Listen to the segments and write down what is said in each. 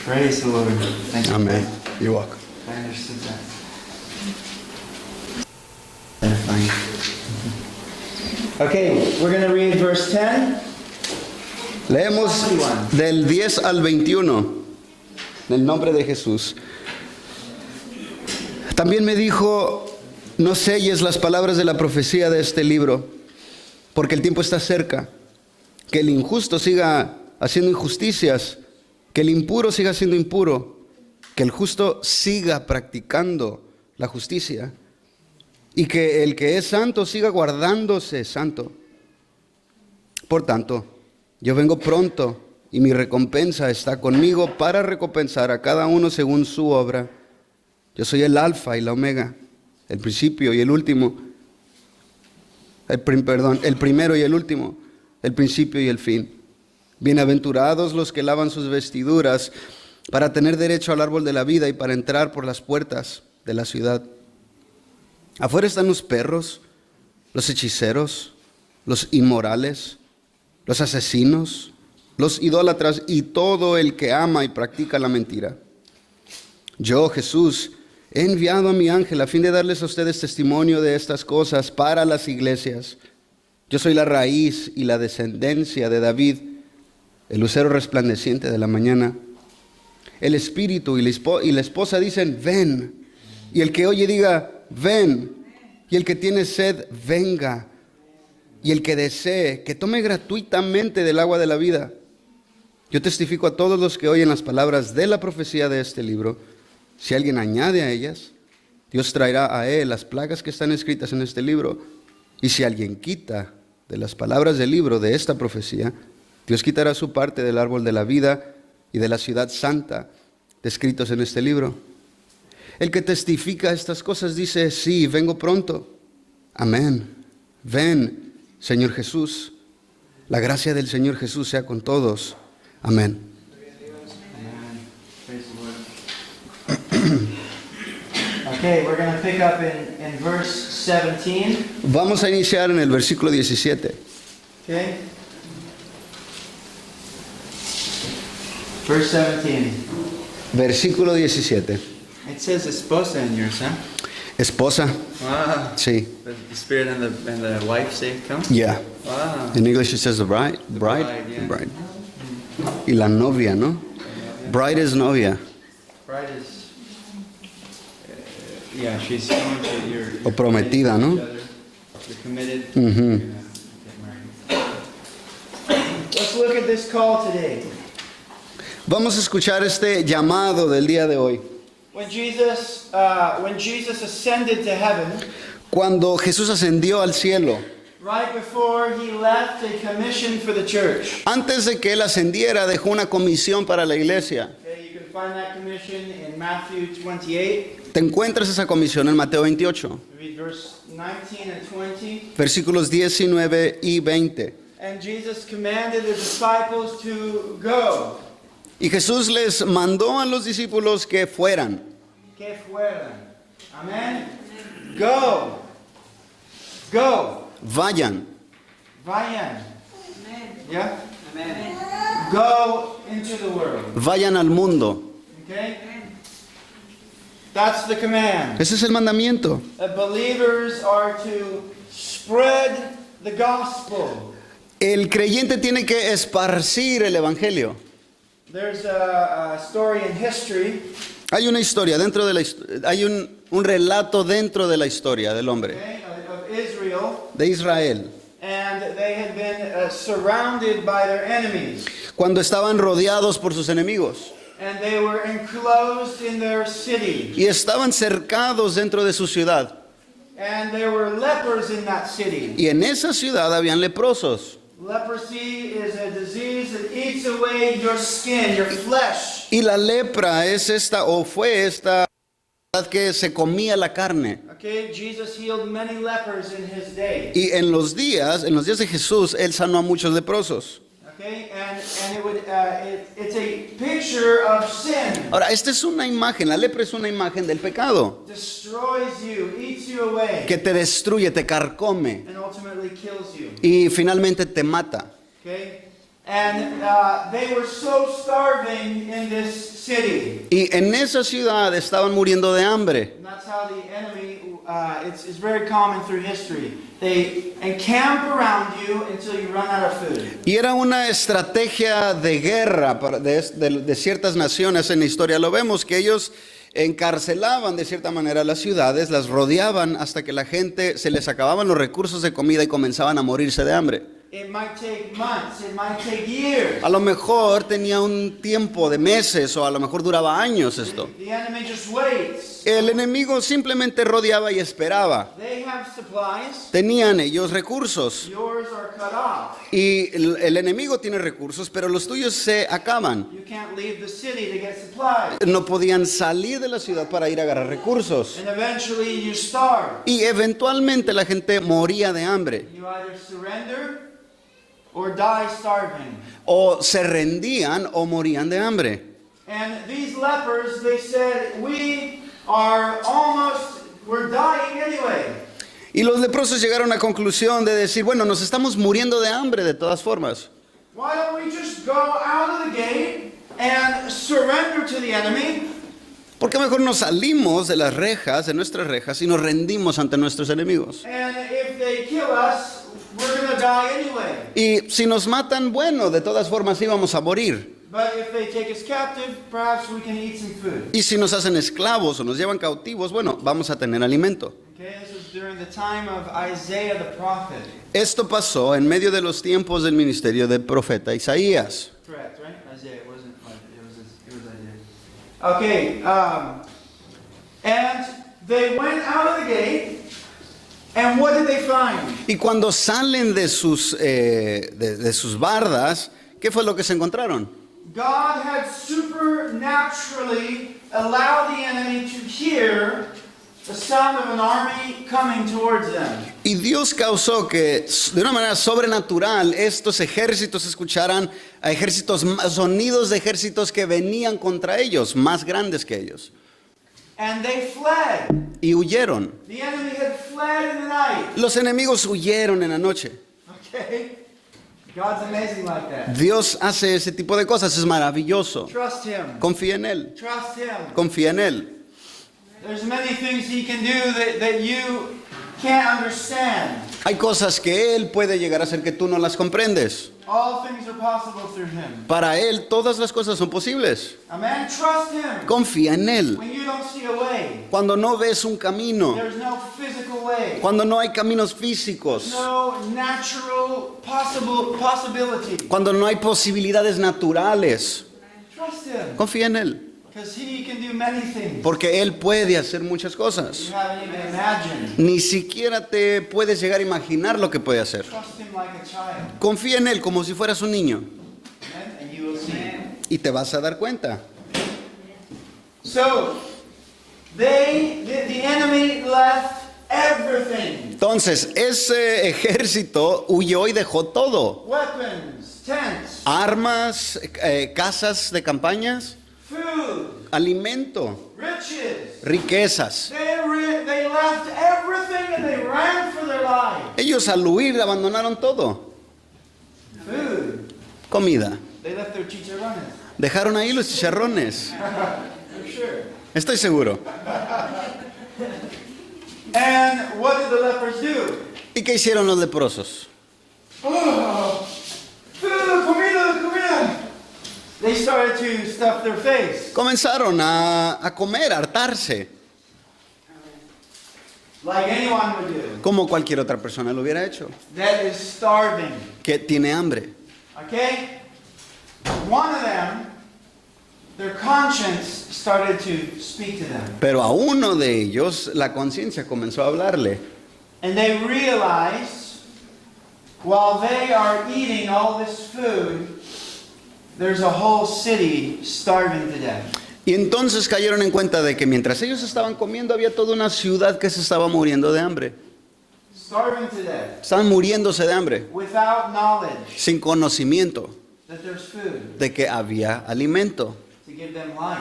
Praise the Lord. Thank you. Amen. You're welcome. I understood that. Edifying. Okay, we're going to read verse 10. Leemos del 10 al 21, en el nombre de Jesús. También me dijo, no selles las palabras de la profecía de este libro, porque el tiempo está cerca. Que el injusto siga haciendo injusticias, que el impuro siga siendo impuro, que el justo siga practicando la justicia, y que el que es santo siga guardándose santo. Por tanto, yo vengo pronto y mi recompensa está conmigo para recompensar a cada uno según su obra. Yo soy el Alfa y la Omega, el principio y el último, el primero y el último, el principio y el fin. Bienaventurados los que lavan sus vestiduras para tener derecho al árbol de la vida y para entrar por las puertas de la ciudad. Afuera están los perros, los hechiceros, los inmorales, los asesinos, los idólatras y todo el que ama y practica la mentira. Yo, Jesús, he enviado a mi ángel a fin de darles a ustedes testimonio de estas cosas para las iglesias. Yo soy la raíz y la descendencia de David, el lucero resplandeciente de la mañana. El espíritu y la esposa dicen, ven. Y el que oye diga, ven. Y el que tiene sed, venga. Y el que desee, que tome gratuitamente del agua de la vida. Yo testifico a todos los que oyen las palabras de la profecía de este libro. Si alguien añade a ellas, Dios traerá a él las plagas que están escritas en este libro. Y si alguien quita de las palabras del libro de esta profecía, Dios quitará su parte del árbol de la vida y de la ciudad santa descritos en este libro. El que testifica estas cosas dice, sí, vengo pronto. Amén. Ven, Señor Jesús. La gracia del Señor Jesús sea con todos. Amén. Okay, we're going to pick up in verse 17. Vamos a iniciar en el versículo 17. Okay. Verse 17. Versículo 17. It says esposa in yours, huh? Esposa. Wow. Sí. The spirit and the wife say come? Yeah. Wow. In English it says the bride. Bride. Yeah. The bride. Y la novia, ¿no? Bride es novia. Bride is, yeah, she's going to, you're O prometida, ¿no? You're committed. Mhm. You're gonna get married. Let's look at this call today. Vamos a escuchar este llamado del día de hoy. When Jesus ascended to heaven, Cuando Jesús ascendió al cielo, right before he left a commission for the church. antes de que él ascendiera, dejó una comisión para la iglesia. Okay, you can find that commission in Matthew 28. Te encuentras esa comisión en Mateo 28, Read verse 19 and 20. versículos 19 y 20. And Jesus commanded the disciples to go. Y Jesús les mandó a los discípulos que fueran. Que fueran. Amen. Go. Go. Vayan. Vayan. Yeah? Go into the world. Vayan al mundo. Okay? That's the command. Ese es el mandamiento. That believers are to spread the gospel. El creyente tiene que esparcir el evangelio. There's a story in history. Hay una historia dentro de hay un relato dentro de la historia del hombre, Okay, of Israel, de Israel, and they had been surrounded by their enemies, cuando estaban rodeados por sus enemigos and they were enclosed in their city, y estaban cercados dentro de su ciudad. and there were lepers in that city. Y en esa ciudad habían leprosos. Leprosy is a disease that eats away your skin, your flesh. Y la lepra es fue esta que se comía la carne. Okay, Jesus healed many lepers in his day. Y en los días de Jesús, él sanó a muchos leprosos. Okay, and it's a picture of sin. Ahora, esta es una imagen, la lepra es una imagen del pecado, Destroys you, eats you away, que te destruye, te carcome and ultimately kills you. y finalmente te mata. Okay, And they were so starving in this city. Y en esa ciudad estaban muriendo de hambre. And that's how the enemy, it's very common through history. They encamp around you until you run out of food. Y era una estrategia de guerra de ciertas naciones en la historia. Lo vemos que ellos encarcelaban de cierta manera las ciudades, las rodeaban hasta que la gente se les acababan los recursos de comida y comenzaban a morirse de hambre. It might take months, it might take years. A lo mejor tenía un tiempo de meses o a lo mejor duraba años esto. The enemy just waits. El enemigo simplemente rodeaba y esperaba. They have supplies. Tenían ellos recursos Yours are cut off. y el enemigo tiene recursos, pero los tuyos se acaban. You can't leave the city to get supplies. No podían salir de la ciudad para ir a agarrar recursos. And eventually you starve. Y eventualmente la gente moría de hambre. You either surrender or die starving. O se rendían o morían de hambre. And these lepers, they said, we're dying anyway. Y los leprosos llegaron a la conclusión de decir, bueno, nos estamos muriendo de hambre de todas formas. Why don't we just go out of the gate and surrender to the enemy? ¿Por qué mejor nos salimos de las rejas, de nuestras rejas, y nos rendimos ante nuestros enemigos? And if they kill us, we're going to die anyway. Y si nos matan, bueno, de todas formas íbamos a morir. But if they take us captive, perhaps we can eat some food. Y si nos hacen esclavos o nos llevan cautivos, bueno, vamos a tener alimento. Okay, this was during the time of Isaiah the prophet. Esto pasó en medio de los tiempos del ministerio del profeta Isaías. Correct, right? Isaiah, it wasn't, it was Isaiah. Okay, and they went out of the gate, and what did they find? Y cuando salen de sus bardas, ¿qué fue lo que se encontraron? God had supernaturally allowed the enemy to hear the sound of an army coming towards them. Y Dios causó que de una manera sobrenatural estos ejércitos escucharan a sonidos de ejércitos que venían contra ellos, más grandes que ellos. And they fled. Y huyeron. The enemy had fled in the night. Los enemigos huyeron en la noche. Okay? God's amazing like that. Dios hace ese tipo de cosas, es maravilloso. Trust Him. Confía en Él, Trust Him. confía en Él. There's many things He can do that you can't understand. Hay cosas que Él puede llegar a hacer que tú no las comprendes. All things are possible through Him. Para Él todas las cosas son posibles. Amen. Trust Him. Confía en Él. When you don't see a way, Cuando no ves un camino, there's no physical way. cuando no hay caminos físicos, No natural possibility. cuando no hay posibilidades naturales, Trust Him. confía en Él. Because He can do many things Porque Él puede hacer muchas cosas. you haven't even imagined. Ni siquiera te puedes llegar a imaginar lo que puede hacer. Trust Him like a child. Confía en Él como si fueras un niño Amen? And you will see. y te vas a dar cuenta. So, the enemy left everything. Entonces, ese ejército huyó y dejó todo. Weapons, tents, Armas, casas de campañas, food, alimento, riches. riquezas. They left everything and they ran for their lives. Ellos al huir abandonaron todo. Food. Comida. They left their chicharrones. Dejaron ahí los chicharrones. For sure. Estoy seguro. And what did the lepers do? ¿Y qué hicieron los leprosos? Oh, food, comida. They started to stuff their face. Comenzaron a comer, a hartarse, Like anyone would do. como cualquier otra persona lo hubiera hecho, That is starving. que tiene hambre. Okay? One of them, their conscience started to speak to them. Pero a uno de ellos la conciencia comenzó a hablarle. And they realized while they are eating all this food, there's a whole city starving to death. Y entonces cayeron en cuenta de que mientras ellos estaban comiendo había toda una ciudad que se estaba muriendo de hambre. Starving to death. Estaban muriéndose de hambre, Without knowledge sin conocimiento that there's food de que había alimento to give them life.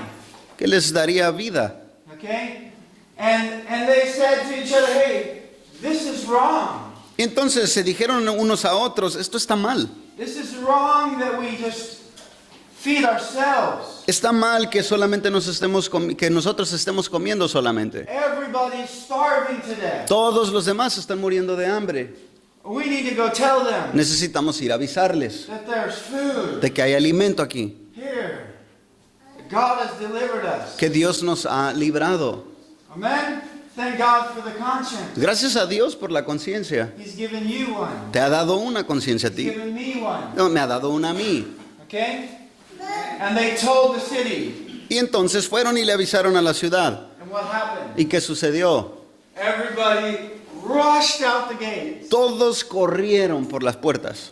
que les daría vida. Okay? And they said to each other, hey, this is wrong. Y entonces se dijeron unos a otros, esto está mal. This is wrong that we just feed ourselves. Está mal que solamente que nosotros estemos comiendo solamente. Everybody's starving to death. Todos los demás están muriendo de hambre. We need to go tell them Necesitamos ir a avisarles that there's food de que hay alimento aquí, here. God has delivered us. que Dios nos ha librado. Amen. Thank God for the conscience. Gracias a Dios por la conciencia. He's given you one. Te ha dado una conciencia a He's ti. given me one. No, me ha dado una a mí. Okay? And they told the city. Y entonces fueron y le avisaron a la ciudad. And what happened? ¿Y qué sucedió? Everybody rushed out the gates. Todos corrieron por las puertas.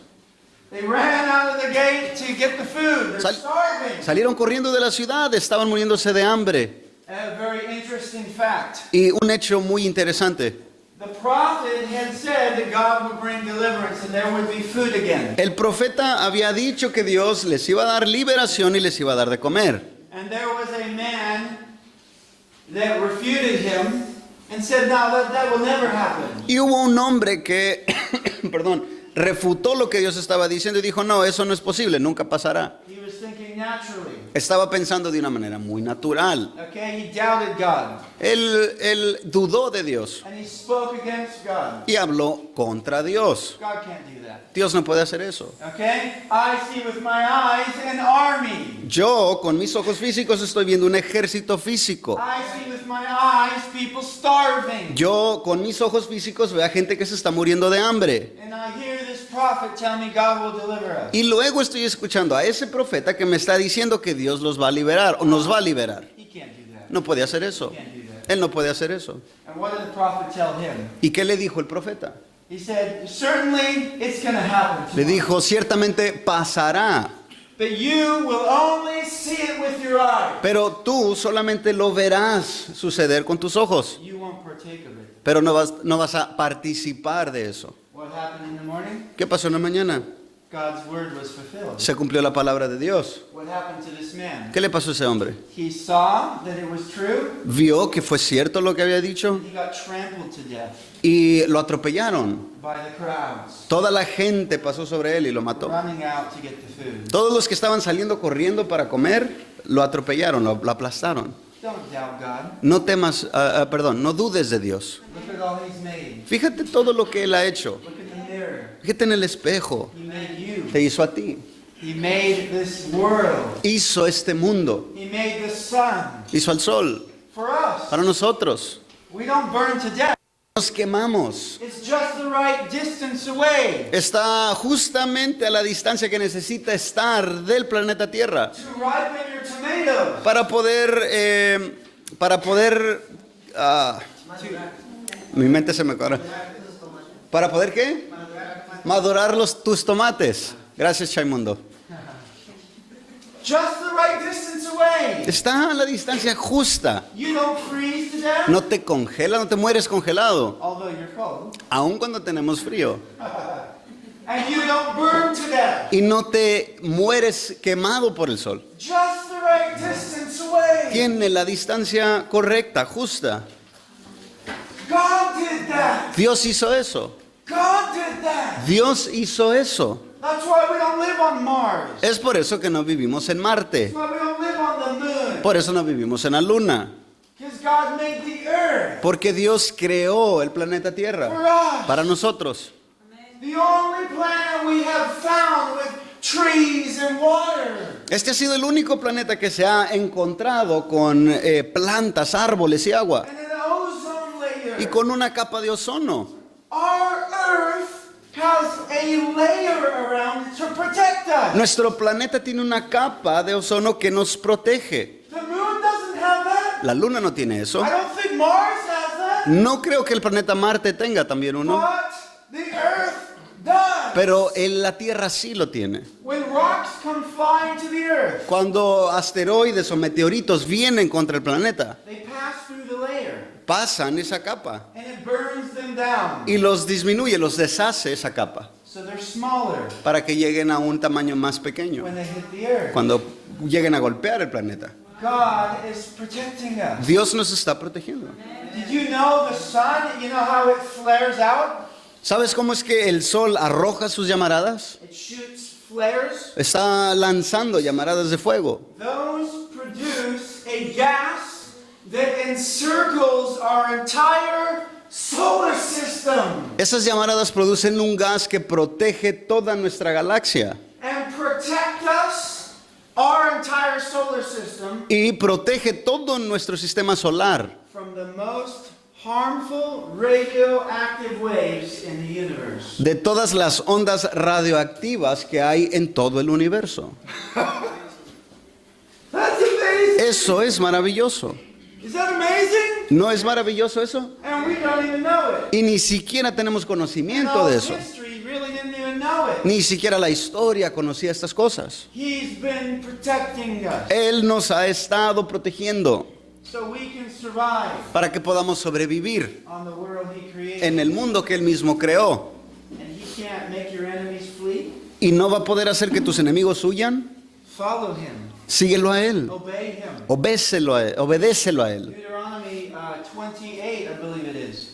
They ran out of the gate to get the food. They're starving. Salieron corriendo de la ciudad, estaban muriéndose de hambre. A very interesting fact. Y un hecho muy interesante. The prophet had said that God would bring deliverance and there would be food again. El profeta había dicho que Dios les iba a dar liberación y les iba a dar de comer. And there was a man that refuted him and said, "No, that will never happen." Y hubo un hombre que, perdón, refutó lo que Dios estaba diciendo y dijo, no, eso no es posible, nunca pasará. He was thinking naturally. Estaba pensando de una manera muy natural. Okay, he doubted God. Él dudó de Dios And he spoke against God. y habló contra Dios. God can't do that. Dios no puede hacer eso. Okay? I see with my eyes an army. Yo con mis ojos físicos estoy viendo un ejército físico. I see with my eyes people starving. Yo con mis ojos físicos veo a gente que se está muriendo de hambre. And I hear this prophet tell me God will deliver us. Y luego estoy escuchando a ese profeta que me está diciendo que Dios los va a liberar o nos va a liberar. He can't do that. No puede hacer eso. He can't do that. Él no puede hacer eso. And what did the prophet tell him? ¿Y qué le dijo el profeta? He said, certainly it's going to happen to Le you. dijo, ciertamente pasará, But you will only see it with your eyes. pero tú solamente lo verás suceder con tus ojos, You won't partake of it. pero no vas a participar de eso. What happened in the morning? ¿Qué pasó en la mañana? God's word was fulfilled. Se cumplió la palabra de Dios. What happened to this man? ¿Qué le pasó a ese hombre? He saw that it was true. Vio que fue cierto lo que había dicho He got trampled to death y lo atropellaron. by the crowds Toda la gente pasó sobre él y lo mató. running out to get the food. Todos los que estaban saliendo corriendo para comer, lo atropellaron, lo aplastaron. Don't doubt God. No temas, no dudes de Dios. Look at all He's made. Fíjate todo lo que Él ha hecho. Look at the mirror. Fíjate en el espejo. He made you. Te hizo a ti. He made this world. Hizo este mundo. He made the sun Hizo al sol. for us. Para nosotros. We don't burn to death. Nos quemamos. It's just the right distance away Está justamente a la distancia que necesita estar del planeta Tierra to ripen your tomatoes. para poder, mi mente se me cuadra. ¿Para poder qué? Madurar tus tomates. Gracias, Chaimundo. Just the right distance away. Está a la distancia justa. You don't freeze to death, No te congela, no te mueres congelado. although you're cold. Aun cuando tenemos frío. And you don't burn to death. Y no te mueres quemado por el sol. Just the right distance away. Tiene la distancia correcta, justa. God did that. Dios hizo eso. God did that. Dios hizo eso. That's why we don't live on Mars. Es por eso que no vivimos en Marte. That's why we don't live on the moon. Por eso no vivimos en la Luna. Because God made the earth Porque Dios creó el planeta for Tierra us. para nosotros. The only planet we have found with trees and water. Este ha sido el único planeta que se ha encontrado con plantas, árboles y agua. And an ozone layer. Y con una capa de ozono. Our earth has a layer around it to protect us. Nuestro planeta tiene una capa de ozono que nos protege. The moon doesn't have that. La Luna no tiene eso. I don't think Mars has that. No creo que el planeta Marte tenga también uno. But the earth does. Pero la Tierra sí lo tiene. When rocks come flying to the earth, Cuando asteroides o meteoritos vienen contra el planeta, they pass through the layer pasan esa capa and it burns them down. y los disminuye, los deshace esa capa So they're smaller para que lleguen a un tamaño más pequeño when they hit the earth. cuando lleguen a golpear el planeta. God is protecting us. Dios nos está protegiendo. Did you know the sun, you know how it flares out? ¿Sabes cómo es que el sol arroja sus llamaradas? It shoots flares. Está lanzando llamaradas de fuego. Those produce a gas that encircles our entire solar system Esas llamaradas producen un gas que protege toda nuestra galaxia and protect us, our entire solar system, y protege todo nuestro sistema solar from the most harmful radioactive waves in the universe. de todas las ondas radioactivas que hay en todo el universo. That's amazing! Eso es maravilloso. Is that amazing? ¿No es maravilloso eso? And we don't even know it. Y ni siquiera tenemos And conocimiento all de eso. history really didn't even know it. Ni siquiera la historia conocía estas cosas. He's been protecting us Él nos ha estado protegiendo so we can survive para que podamos sobrevivir on the world he created. en el mundo que Él mismo creó. And he can't make your enemies flee. Y no va a poder hacer que tus enemigos huyan. Follow him. Síguelo a Él. Obey him. Obédecelo a Él. Obedécelo a Él. Deuteronomy 28, I believe it is,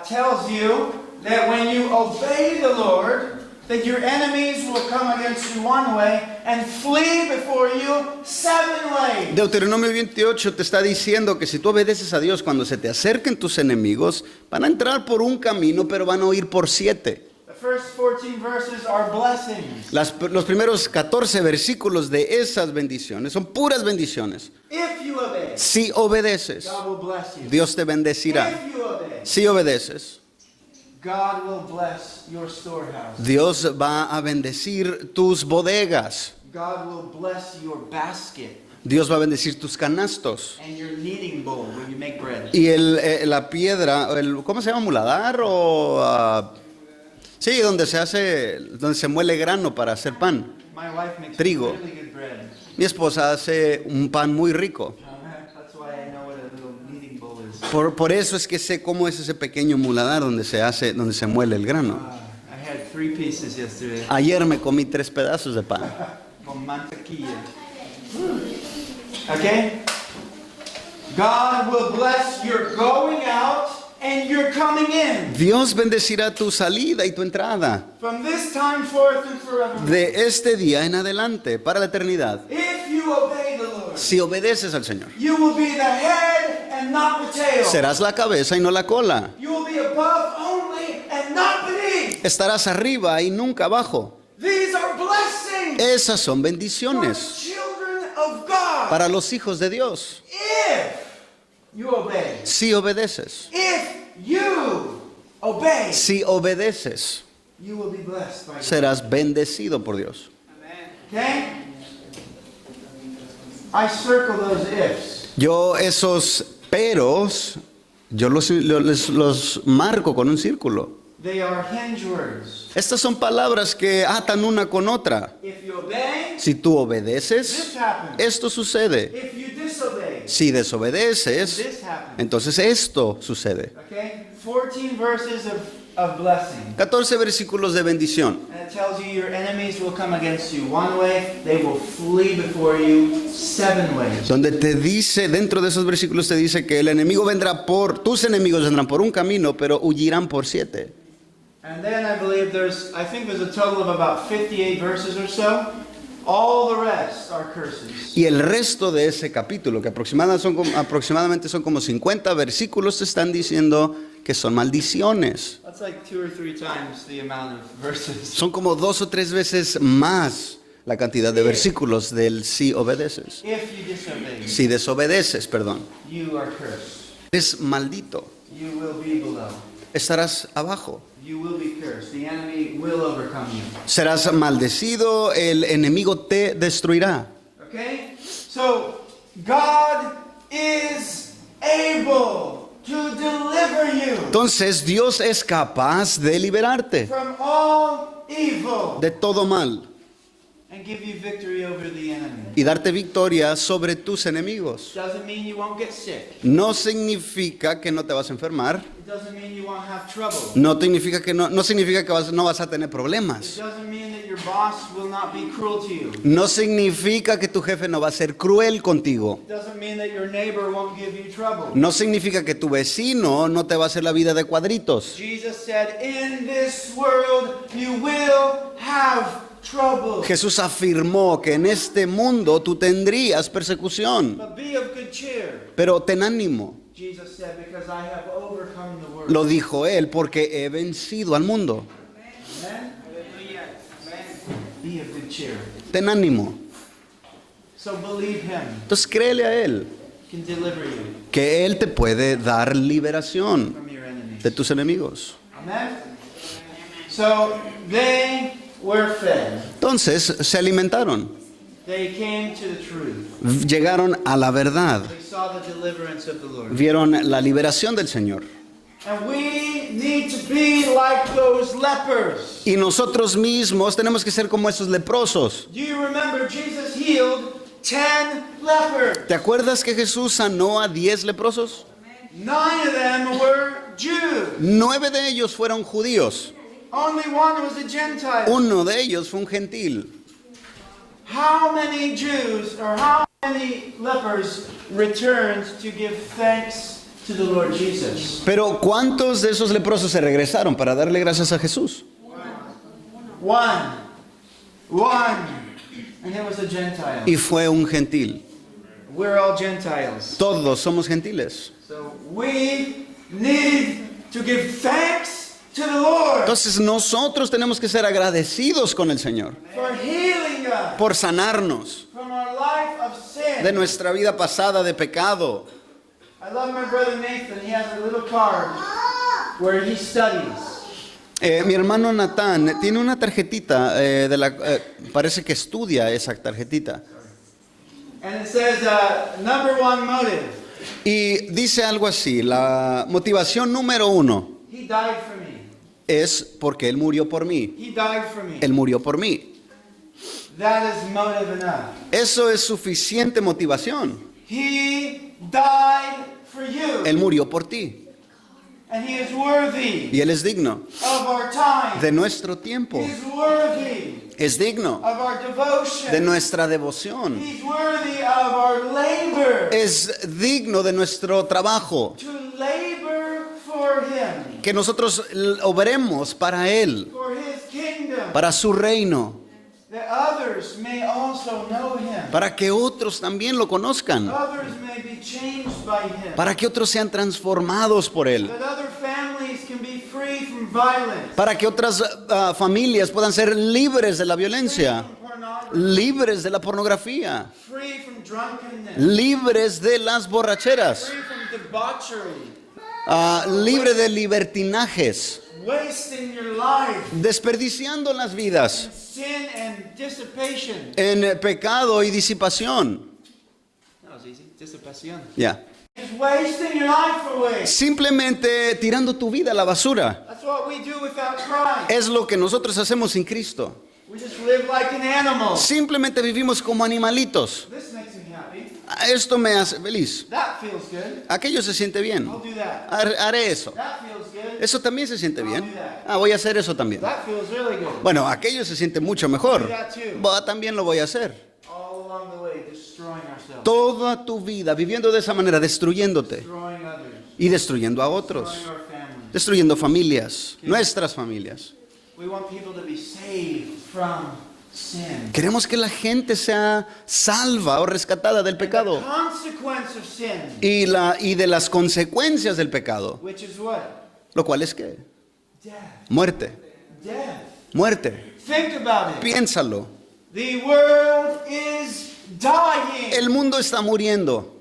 tells you that when you obey the Lord, that your enemies will come against you one way and flee before you 7 ways. Deuteronomio 28 te está diciendo que si tú obedeces a Dios, cuando se te acerquen tus enemigos, van a entrar por un camino, pero van a huir por 7. The first 14 verses are blessings. Los primeros 14 versículos de esas bendiciones son puras bendiciones. If you obey, Si obedeces, God will bless you. Dios te bendecirá. If you obey, Si obedeces, God will bless your storehouse. Dios va a bendecir tus bodegas. God will bless your basket Dios va a bendecir tus canastos. and your kneading bowl where you make bread. Y la piedra, ¿cómo se llama? ¿Muladar? Sí, donde se muele grano para hacer pan. My wife makes Trigo. really good bread. Mi esposa hace un pan muy rico. That's why I know what a little kneading bowl is. Por eso es que sé cómo es ese pequeño muladar donde se muele el grano. I had 3 pieces yesterday. Ayer me comí 3 pedazos de pan. Con mantequilla. Okay? God will bless your going out and your coming in. Dios bendecirá tu salida y tu entrada From this time forth and forever. de este día en adelante para la eternidad. If you obey the Lord, Si obedeces al Señor, you will be the head and not the tail. serás la cabeza y no la cola. You will be above only and not beneath. Estarás arriba y nunca abajo. These are blessings Esas son for the bendiciones children of God. para los hijos de Dios. If you obey. Si obedeces, If you obey, si obedeces, you will be blessed by God. serás bendecido por Dios. Okay? I circle those ifs. Yo esos peros, yo los marco con un círculo. They are hinge words. Estas son palabras que atan una con otra. If you obey, Si tú this obedeces, happens. esto sucede. If you disobey, Si desobedeces, this happens. entonces esto sucede. Okay? 14 verses of blessing. 14 versículos de bendición. And it tells you your enemies will come against you one way, they will flee before you 7 ways. Donde te dice, dentro de esos versículos te dice que el enemigo vendrá tus enemigos vendrán por un camino, pero huirán por 7. And then I believe there's a total of about 58 verses or so. All the rest are curses. Y el resto de ese capítulo, que aproximadamente son como 50 versículos, te están diciendo que son maldiciones. That's like 2 or 3 times the amount of verses. Son como 2 o 3 veces más la cantidad de versículos del si obedeces. If you disobey, Si desobedeces, perdón, you are cursed. eres maldito, You will be below. estarás abajo. You will be cursed. The enemy will overcome you. Serás maldecido, el enemigo te destruirá. Okay? So, God is able to deliver you Entonces Dios es capaz de liberarte from all evil de todo mal and give you victory over the enemy. y darte victoria sobre tus enemigos. Doesn't mean you won't get sick. No significa que no te vas a enfermar. It doesn't mean you won't have trouble. No significa que no significa que no vas a tener It problemas. doesn't mean that your boss will not be cruel to you. No significa que tu jefe no va a ser cruel contigo. It doesn't mean that your neighbor won't give you trouble. No significa que tu vecino no te va a hacer la vida de cuadritos. Jesus said, in this world you will have trouble. Jesús afirmó que en este mundo tú tendrías persecución, But be of good cheer. pero ten ánimo. Jesus said, because I have overcome the world. Lo dijo él porque he vencido al mundo. Amen? Be of good cheer. Ten ánimo. So believe him. Entonces créele a él He can deliver you que él te puede dar liberación from your enemies. de tus enemigos. Amen? So they were fed. Entonces se alimentaron, They came to the truth. llegaron a la verdad, They saw the deliverance of the Lord. vieron la liberación del Señor. And we need to be like those lepers. Y nosotros mismos tenemos que ser como esos leprosos. Do you remember Jesus healed 10 lepers? ¿Te acuerdas que Jesús sanó a 10 leprosos? 9 of them were Jews. 9 de ellos fueron judíos. Only one was a Gentile. Uno de ellos fue un gentil. How many Jews or how many lepers returned to give thanks to the Lord Jesus? Pero ¿cuántos de esos leprosos se regresaron para darle gracias a Jesús? One. And it was a Gentile. Y fue un gentil. We're all Gentiles. Todos somos gentiles. So we need to give thanks to the Lord Entonces nosotros tenemos que ser agradecidos con el Señor for healing us por sanarnos from our life of sin. de nuestra vida pasada de pecado. I love my brother Nathan. He has a little card where he studies. Mi hermano Natán tiene una tarjetita, parece que estudia esa tarjetita. And it says, number one motive. Y dice algo así, la motivación número 1 He died for me. es porque Él murió por mí. He died for me. Él murió por mí. That is motive enough. Eso es suficiente motivación. He died for you. Él murió por ti. And he is worthy Y Él es digno of our time. de nuestro tiempo. He's worthy Es digno of our devotion. de nuestra devoción. He's worthy of our labor. Es digno de nuestro trabajo. To labor for him. Que nosotros obremos para Él, For his kingdom. para su reino, That others may also know him. para que otros también lo conozcan, Others may be changed by him. para que otros sean transformados por Él, That other families can be free from violence. para que otras familias puedan ser libres de la violencia, From pornography. libres de la pornografía, Free from drunkenness. libres de las borracheras, Free from debauchery. libre de libertinajes, Wasting your life. desperdiciando las vidas Sin and dissipation. en pecado y disipación. That was easy. Dissipation. Ya. Just wasting your life away. Simplemente tirando tu vida a la basura. That's what we do without Christ. Es lo que nosotros hacemos sin Cristo. We just live like an animal. Simplemente vivimos como animalitos. This makes me happy. Esto me hace feliz. That feels good. Aquello se siente bien. I'll do that. Haré eso. That feels good. Eso también se siente bien. Voy a hacer eso también. That feels really good. Bueno, aquello se siente mucho mejor. También lo voy a hacer. All along the way, destroying ourselves. Toda tu vida viviendo de esa manera, destruyéndote Destroying others. y destruyendo a otros, Destroying our families. destruyendo familias, nuestras familias. We want people to be saved from sin. Queremos que la gente sea salva o rescatada del The pecado consequence of sin, y de las consecuencias del pecado, which is what? lo cual es que Death. muerte, Death. muerte. Think about it. Piénsalo. The world is dying. El mundo está muriendo.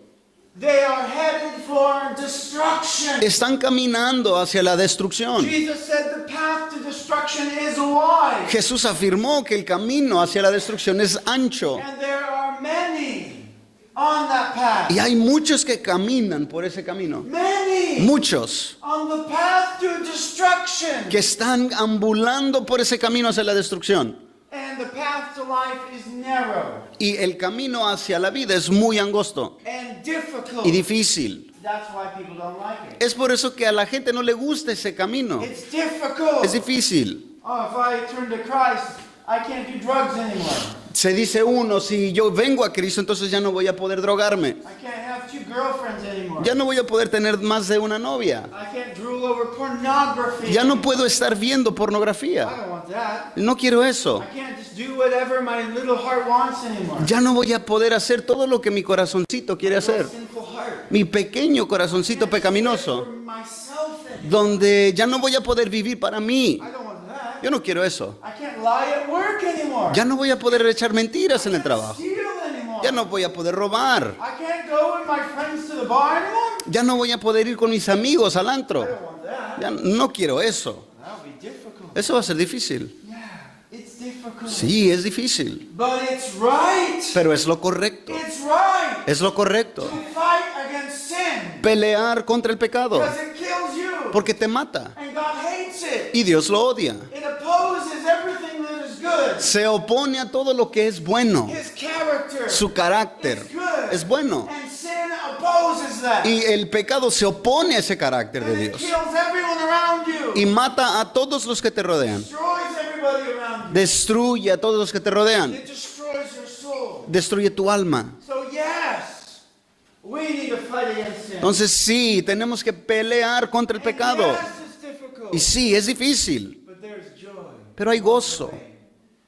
They are headed for destruction. Están caminando hacia la destrucción. Jesus said the path to destruction is wide. Jesús afirmó que el camino hacia la destrucción es ancho. And there are many on that path. Y hay muchos que caminan por ese camino. Many Muchos on the path to destruction. que están ambulando por ese camino hacia la destrucción. And the path to to life is narrow Y el camino hacia la vida es muy angosto and difficult. y difícil. That's why people don't like it. Es por eso que a la gente no le gusta ese camino. It's difficult. Es difícil. Oh, if I turn to Christ, I can't do drugs anymore. Se dice uno, si yo vengo a Cristo, entonces ya no voy a poder drogarme. I can't have 2 girlfriends anymore. Ya no voy a poder tener más de una novia. I can't drool over pornography. Ya no puedo estar viendo pornografía. I don't want that. No quiero eso. I can't just do whatever my little heart wants anymore. Ya no voy a poder hacer todo lo que mi corazoncito quiere hacer. Sinful heart. Mi pequeño corazoncito pecaminoso, For myself anymore. donde ya no voy a poder vivir para mí. I don't want that. Yo no quiero eso. I can't lie at work anymore. Ya no voy a poder echar mentiras en el trabajo. Steal anymore. Ya no voy a poder robar. I can't go with my friends to the bar anymore. Ya no voy a poder ir con mis amigos al I antro. don't want that. Ya no quiero eso. That'll be difficult. Eso va a ser difícil. Yeah, it's difficult. Sí, es difícil. But it's right. Pero es lo correcto. It's right Es lo correcto. to fight against sin Pelear contra el pecado. because it kills you. Porque te mata. And God hates it. Y Dios lo odia. It opposes everything that is good. Se opone a todo lo que es bueno. His character Su carácter is good. es bueno. And sin opposes that. Y el pecado se opone a ese carácter de And it Dios. kills everyone around you. Y mata a todos los que te rodean. Destroys everybody around you. Destruye a todos los que te rodean. It destroys your soul. Destruye tu alma. So yes, we need to fight against sin. Entonces sí, tenemos que pelear contra el And pecado. yes, it's difficult. Y sí, es difícil. But there's joy. Pero hay gozo.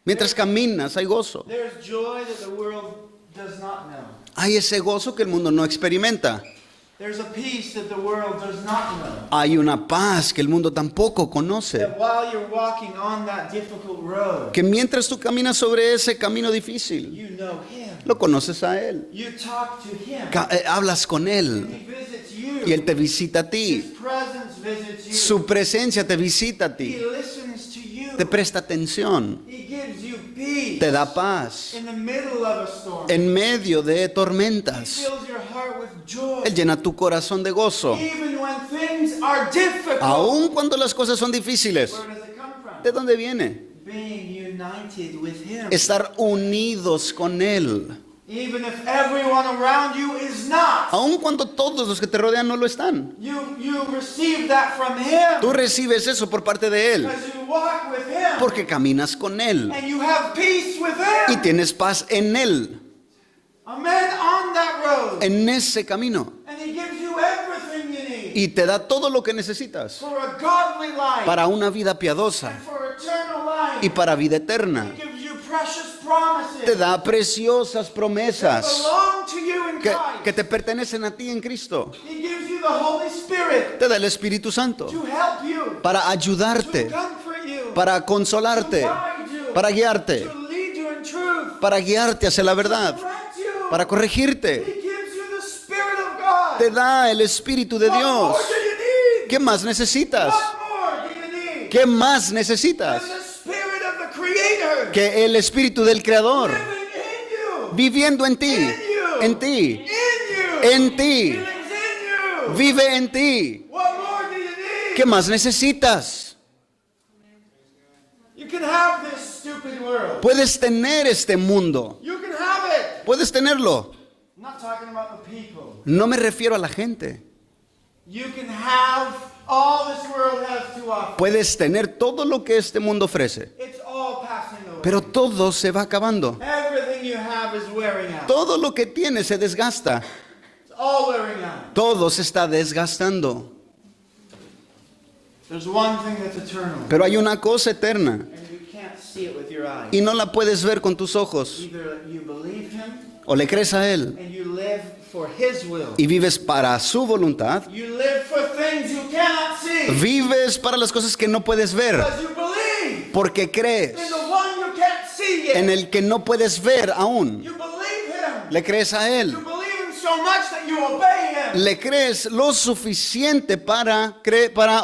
Mientras caminas, hay gozo. There's joy that the world does not know. Hay ese gozo que el mundo no experimenta. There's a peace that the world does not know. Hay una paz que el mundo tampoco conoce. That while you're walking on that difficult road, Que mientras tú caminas sobre ese camino difícil, you know Him. lo conoces a Él. You talk to Him. Hablas con Él. He visits you. Y Él te visita a His ti. presence visits you. Su presencia te visita a He ti. listens to you. Te presta atención. He gives you peace Te da paz. in the middle of a storm. En medio de He tormentas, fills your heart with joy. Él llena tu corazón de gozo. Even when things are difficult. Aun cuando las cosas son difíciles. Where does it come from? ¿De dónde viene? Being united with Him. Estar unidos con Él. Even if everyone around you is not. Aun cuando todos los que te rodean no lo están. You receive that from Him. Tú recibes eso por parte de Él. Because you walk with Him. Porque caminas con Él. And you have peace with Y Him. tienes paz en Él. Amen. On that road. En ese camino. And He gives you everything you need. Y te da todo lo que necesitas. For a godly life. Para una vida piadosa. And for eternal life. Y para vida eterna. He gives you precious promises. Te da preciosas promesas. Belong to you in Que Christ. te pertenecen a ti en Cristo. He gives you the Holy Spirit Te da el Espíritu Santo. to help you. Para To ayudarte. comfort you. Para To consolarte. guide you. Para guiarte. To lead you in truth. Para guiarte hacia la verdad. Correct you. Para corregirte. He gives you the Spirit of God. Te da el Espíritu de What Dios. more do you need? ¿Qué más necesitas? What more do you need? ¿Qué más necesitas? Than the Spirit of the Creator Que el Espíritu del Creador living in you. viviendo en ti, In you. en ti, In you. en ti, He lives in you. vive en ti. What more do you need? ¿Qué más necesitas? You can have this stupid world. Puedes tener este mundo, You can have it. puedes tenerlo. I'm not talking about the people. No me refiero a la gente. You can have all this world has to offer. Puedes tener todo lo que este mundo ofrece, It's all passing away. pero todo se va acabando. Everything you have is wearing out. Todo lo que tienes se desgasta. It's all wearing out. Todo se está desgastando. There's one thing that's eternal, Pero hay una cosa eterna and you can't see it with your eyes. y no la puedes ver con tus ojos. Either you believe Him O le crees a Él and you live for His will. y vives para su voluntad. You live for things you cannot see. Vives para las cosas que no puedes ver. Because you believe Porque crees in the one you can't see yet. en el que no puedes ver aún. You believe Him. Le crees a Él. You believe Him so much that you obey Him. Le crees lo suficiente para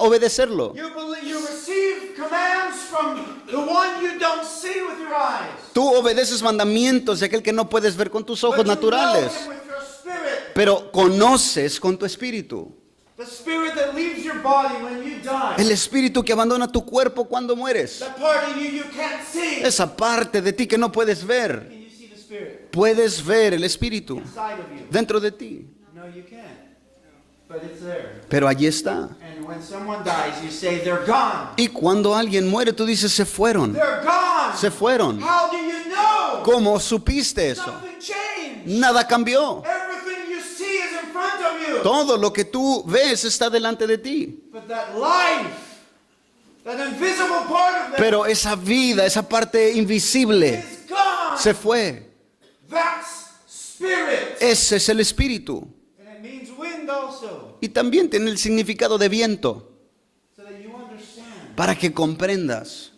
obedecerlo. You receive commands from the one you don't see with your eyes. Tú obedeces mandamientos de aquel que no puedes ver con tus ojos But you naturales. know Him with your spirit. Pero conoces con tu espíritu The spirit that leaves your body when you die. El espíritu que abandona tu cuerpo cuando mueres. That part of you can't see. Esa parte de ti que no puedes ver. Can you see the spirit Puedes ver el espíritu inside of you? dentro de ti. No, you can't. But it's there. Pero allí está. And when someone dies, you say they're gone. Y cuando alguien muere, tú dices, se fueron. They're gone. Se fueron. How do you know? ¿Cómo supiste eso? Nothing changed. Nada cambió. Everything you see is in front of you. Todo lo que tú ves está delante de ti. But that life, that invisible part of them Pero esa vida, esa parte invisible, is gone. se fue. That's spirit. Ese es el espíritu. And it means wind also. Y también tiene el significado de viento. So that you understand. Para que comprendas.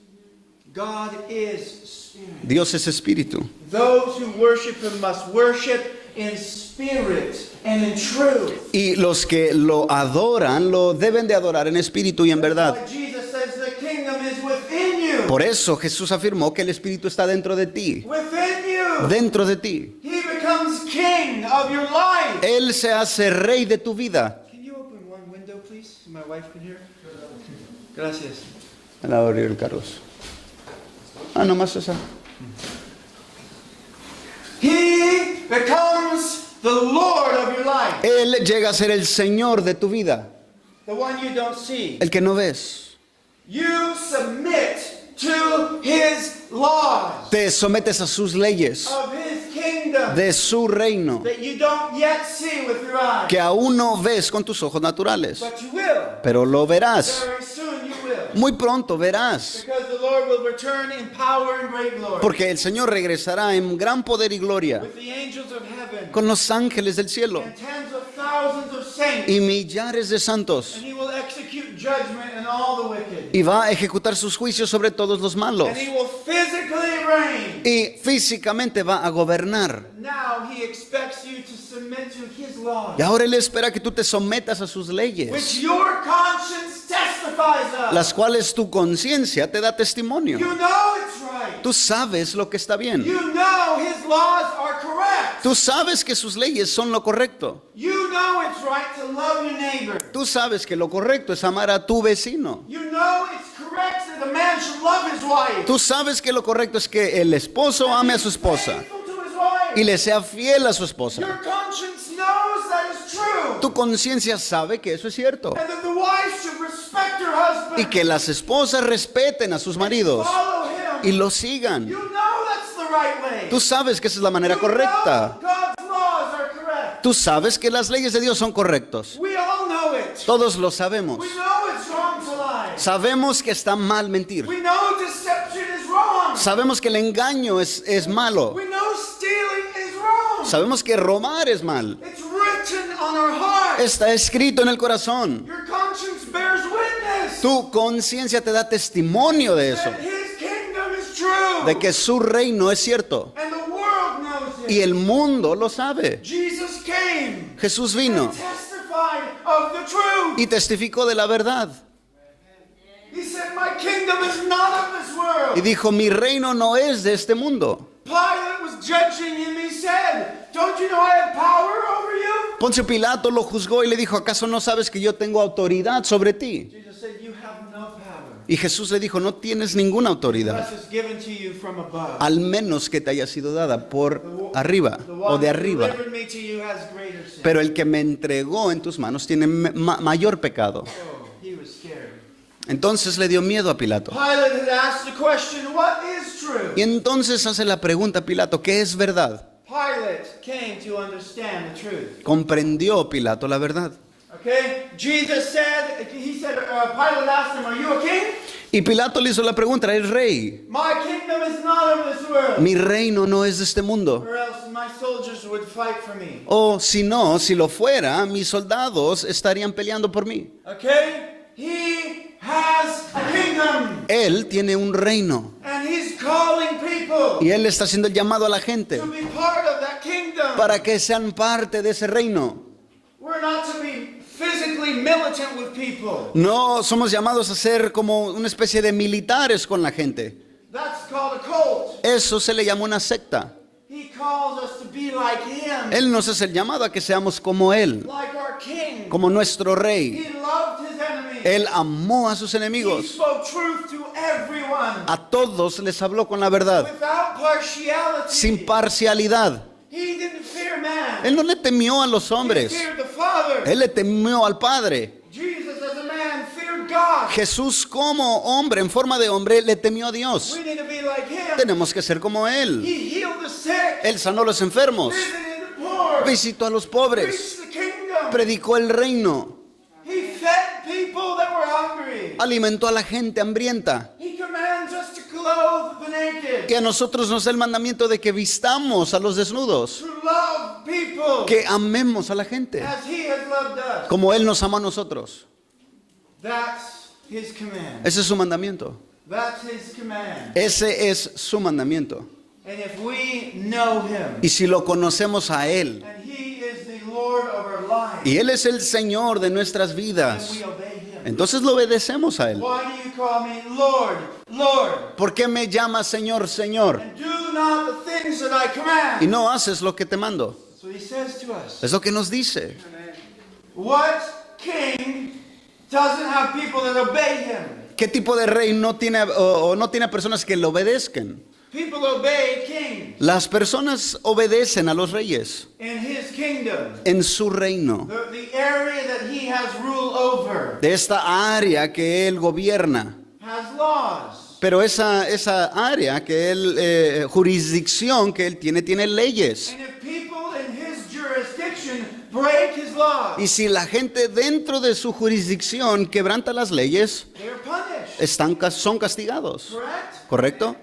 God is spirit. Dios es espíritu. Those who worship him must worship in spirit and in truth. Y los que lo adoran, lo deben de adorar en espíritu y en verdad. Like Jesus says, the kingdom is within you. Por eso Jesús afirmó que el espíritu está dentro de ti. Within you. Dentro de ti. He becomes king of your life. Él se hace rey de tu vida. Can you open one window, please? So my wife can hear. Gracias. Él va a abrir el Carlos. Nomás esa. He becomes the Lord of your life. Él llega a ser el Señor de tu vida. The one you don't see. El que no ves. You submit to his laws Te sometes a sus leyes. of his kingdom De su reino. that you don't yet see with your eyes. Que aún no ves con tus ojos naturales. But you will. Pero lo verás. Very soon you will. Muy pronto verás. Because the Lord will return in power and great glory. Porque el Señor regresará en gran poder y gloria. With the angels of heaven. Con los ángeles del cielo. And tens of thousands of saints. Y millares de santos. And he will execute judgment on all the wicked. Y va a ejecutar sus juicios sobre todos los malos. And he will physically reign. Y físicamente va a gobernar. Now he expects you to submit to his laws. Y ahora Él espera que tú te sometas a sus Which leyes. your conscience testifies of. Las cuales tu conciencia te da testimonio. You know it's right. Tú sabes lo que está bien. You know his laws are correct. Tú sabes que sus leyes son lo correcto. You know it's right to love your neighbor. Tú sabes que lo correcto es amar a tu vecino. You know it's correct that a man should love his wife. Tú sabes que lo correcto es que el esposo ame a su esposa Faithful to his wife. y le sea fiel a su esposa. Your conscience knows that is true. Tu conciencia sabe que eso es cierto. And that the wife should respect her husband. Y que las esposas respeten a sus maridos Follow y him. lo sigan. You know that's the right way. Tú sabes que esa es la manera You correcta. know God's laws are correct. Tú sabes que las leyes de Dios son correctos. We all know it. Todos lo sabemos. We know it's wrong to lie. Sabemos que está mal mentir. We know deception is wrong. Sabemos que el engaño es malo. We know stealing is wrong. Sabemos que robar es mal. It's written on our heart. Está escrito en el corazón. Your conscience bears witness Tu conciencia te da testimonio de eso. that his kingdom is true. De que su reino es cierto. And the world knows Y it. el mundo lo sabe. Jesus came Jesús and vino testified of the truth. y testificó de la verdad. He said, my kingdom is not of this world. Y dijo, mi reino no es de este mundo. Pilate was judging him. He said, don't you know I have power over you? Poncio Pilato lo juzgó y le dijo, ¿acaso no sabes que yo tengo autoridad sobre ti? Jesus said, you have no power. Y Jesús le dijo, no tienes ninguna autoridad, Unless it's given to you from above. al menos que te haya sido dada por arriba The o one de who arriba. delivered me to you has greater sin. Pero el que me entregó en tus manos tiene mayor pecado. Oh, he was scared. Entonces le dio miedo a Pilato. Pilate had asked the question, what is true? Y entonces hace la pregunta a Pilato, ¿qué es verdad? Pilate came to understand the truth. Comprendió Pilato la verdad. Okay? Jesus said, Pilate asked him, are you a king? Y Pilato le hizo la pregunta, ¿eres rey? My kingdom is not of this world. Mi reino no es de este mundo. Or else my soldiers would fight for me. O si no, si lo fuera, mis soldados estarían peleando por mí. Okay? He has a kingdom. Él tiene un reino. And he's calling people Y él está haciendo el llamado a la gente to be part of that kingdom. para que sean parte de ese reino. We're not to be physically militant with people. No somos llamados a ser como una especie de militares con la gente. That's called a cult. Eso se le llama una secta. He calls us to be like him, Él nos hace el llamado a que seamos como Él, like our king. como nuestro rey. He loved his enemies. Él amó a sus He enemigos. spoke truth to everyone. A todos les habló con la verdad, Without partiality. sin parcialidad. He didn't fear man. Él no le temió a los He hombres. feared the Father. Él le temió al Padre. Jesus as a man feared God. Jesús como hombre, en forma de hombre, le temió a Dios. We need to be like him. Tenemos que ser como Él. He healed the sick. Él sanó a los enfermos, Visited the poor. visitó a los pobres, Preached the kingdom. predicó el reino, He fed people that were hungry. alimentó a la gente hambrienta. He commands us to clothe the naked. Que a nosotros nos da el mandamiento de que vistamos a los desnudos, To love people que amemos a la gente, as he has loved us. como Él nos amó a nosotros. That's his command. Ese es su mandamiento. That's his command. Ese es su mandamiento. And if we know him, Y si lo conocemos a Él, and he is the Lord of our lives, y Él es el Señor de nuestras then vidas, we obey him. entonces lo obedecemos a Él. Why do you call me Lord, Lord, ¿Por qué me llamas Señor, Señor? and do not the things that I Y command? no haces lo que te mando. That's what he says to us. Es lo que nos dice. What king doesn't have people that obey him? ¿Qué tipo de rey no tiene o no tiene personas que le obedezcan? People obey king Las personas obedecen a los reyes in his kingdom, en su reino, the area that he has rule over, de esta área que Él gobierna. has laws. Pero esa área que Él, jurisdicción que Él tiene leyes. And if people in his jurisdiction break his laws, Y si la gente dentro de su jurisdicción quebranta las leyes, they are punished. son castigados. Correct? ¿Correcto?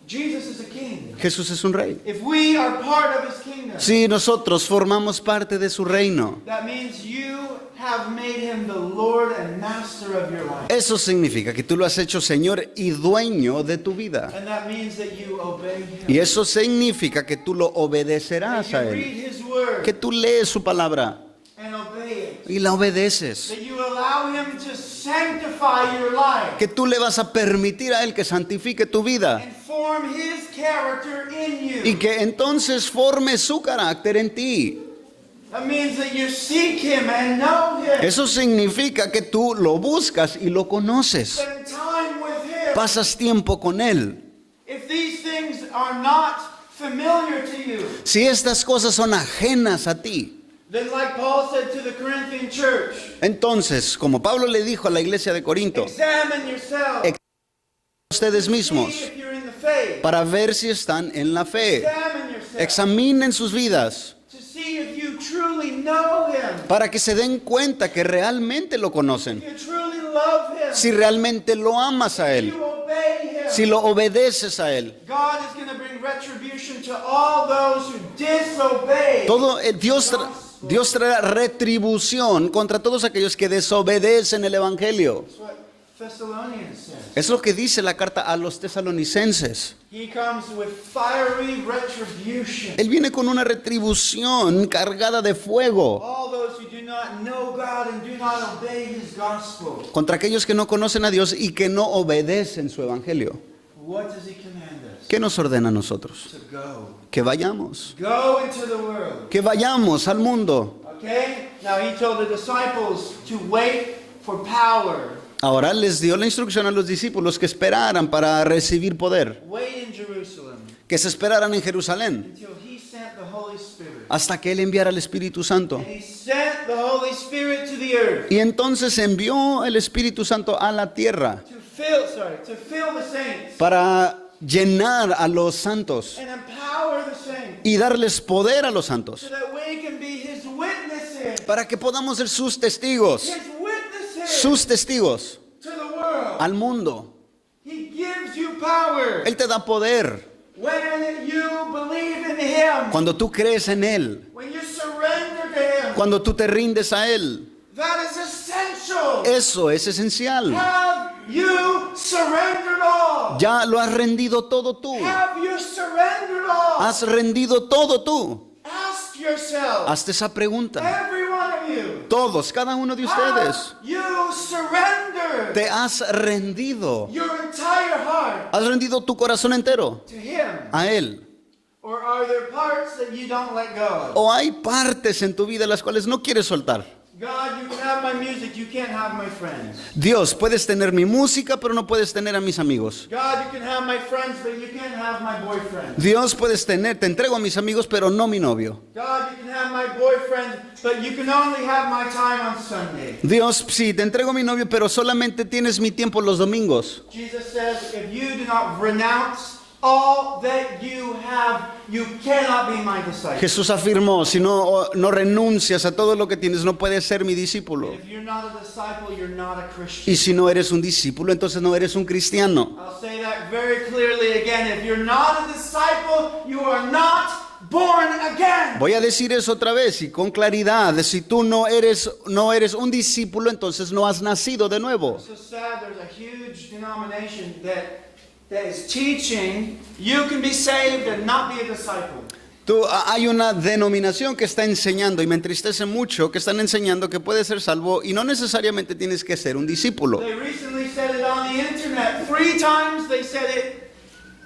Jesus is a king. Jesús es un rey. If we are part of his kingdom, Si nosotros formamos parte de su reino, that means you have made him the Lord and master of your life. eso significa que tú lo has hecho Señor y dueño de tu vida. And that means that you obey him. Y eso significa que tú lo That obedecerás you a read Él. his word Que tú lees su palabra and obey it. y la obedeces. That you allow him to sanctify your life Que tú le vas a permitir a Él que santifique tu vida. and form his character in you. Y que entonces forme su carácter en ti. That means that you seek him and know him. Eso significa que tú lo buscas y lo conoces. Spend time with him. Pasas tiempo con Él. If these things are not familiar to you, Si estas cosas son ajenas a ti, then like Paul said to the Corinthian church, entonces, como Pablo le dijo a la iglesia de Corinto, examine yourself. ustedes mismos, See if you're in the faith. para ver si están en la fe. Examine yourself. Examinen sus vidas To see if you truly know him. para que se den cuenta que realmente lo conocen. You truly love him. Si realmente lo amas a Él, You obey him. si lo obedeces a Él. God is going to bring retribution to all those who disobey. Dios traerá retribución contra todos aquellos que desobedecen el Evangelio. That's what Thessalonians says. Es lo que dice la carta a los tesalonicenses. He comes with fiery retribution. Él viene con una retribución cargada de fuego All those who do not know God and do not obey his gospel. contra aquellos que no conocen a Dios y que no obedecen su Evangelio. What does he command us? ¿Qué nos ordena a nosotros? To go. Que vayamos. Go into the world. Que vayamos al mundo. Okay? Now he told the disciples to wait for power. Ahora les dio la instrucción a los discípulos que esperaran para recibir poder. Wait in Jerusalem Que se esperaran en Jerusalén until he sent the Holy Spirit. hasta que Él enviara el Espíritu Santo. And he sent the Holy Spirit to the earth Y entonces envió el Espíritu Santo a la tierra to fill the saints para llenar a los santos and empower the saints y darles poder a los santos so that we can be his witnesses. para que podamos ser sus testigos, His witnesses sus testigos to the world. al mundo. He gives you power Él te da poder when you believe in him. cuando tú crees en Él, When you surrender to him. cuando tú te rindes a Él. That is essential. Eso es esencial. Have you surrendered all? Ya lo has rendido todo tú. Have you surrendered all? Has rendido todo tú. Ask yourself, Hazte esa pregunta. every one of you, Todos, cada uno de ustedes. have you surrendered Te has rendido. your entire heart Has rendido tu corazón entero to him? a Él. Or are there parts that you don't let go of? ¿O hay partes en tu vida las cuales no quieres soltar? God, you can have my music, you can't have my friends. Dios, puedes tener mi música, pero no puedes tener a mis amigos. God, you can have my friends, but you can't have my boyfriend. Dios, puedes tener, te entrego a mis amigos, pero no mi novio. God, you can have my boyfriend, but you can only have my time on Sunday. Dios, sí, te entrego a mi novio, pero solamente tienes mi tiempo los domingos. Jesus says, if you do not renounce all that you have, you cannot be my disciple. Jesús afirmó, si no renuncias a todo lo que tienes, no puedes ser mi discípulo. If you're not a disciple, you're not a Christian. Y si no eres un discípulo, entonces no eres un cristiano. I'll say that very clearly again. If you're not a disciple, you are not born again. Voy a decir eso otra vez y con claridad. Si tú no eres un discípulo, entonces no has nacido de nuevo. It's so sad. There's a huge denomination that is teaching you can be saved and not be a disciple. Hay una denominación que está enseñando, y me entristece mucho, que están enseñando que puedes ser salvo y no necesariamente tienes que ser un discípulo. They recently said it on the internet. 3 times they said it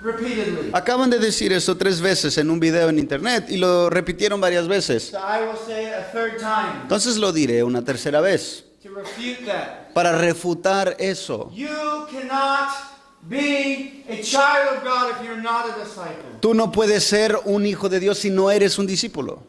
repeatedly. Acaban de decir eso 3 veces en un video en internet y lo repitieron varias veces. So I will say it a third time Entonces lo diré una tercera vez to refute that. para refutar eso. You cannot be a child of God if you're not a disciple. Tú no puedes ser un hijo de Dios si no eres un discípulo.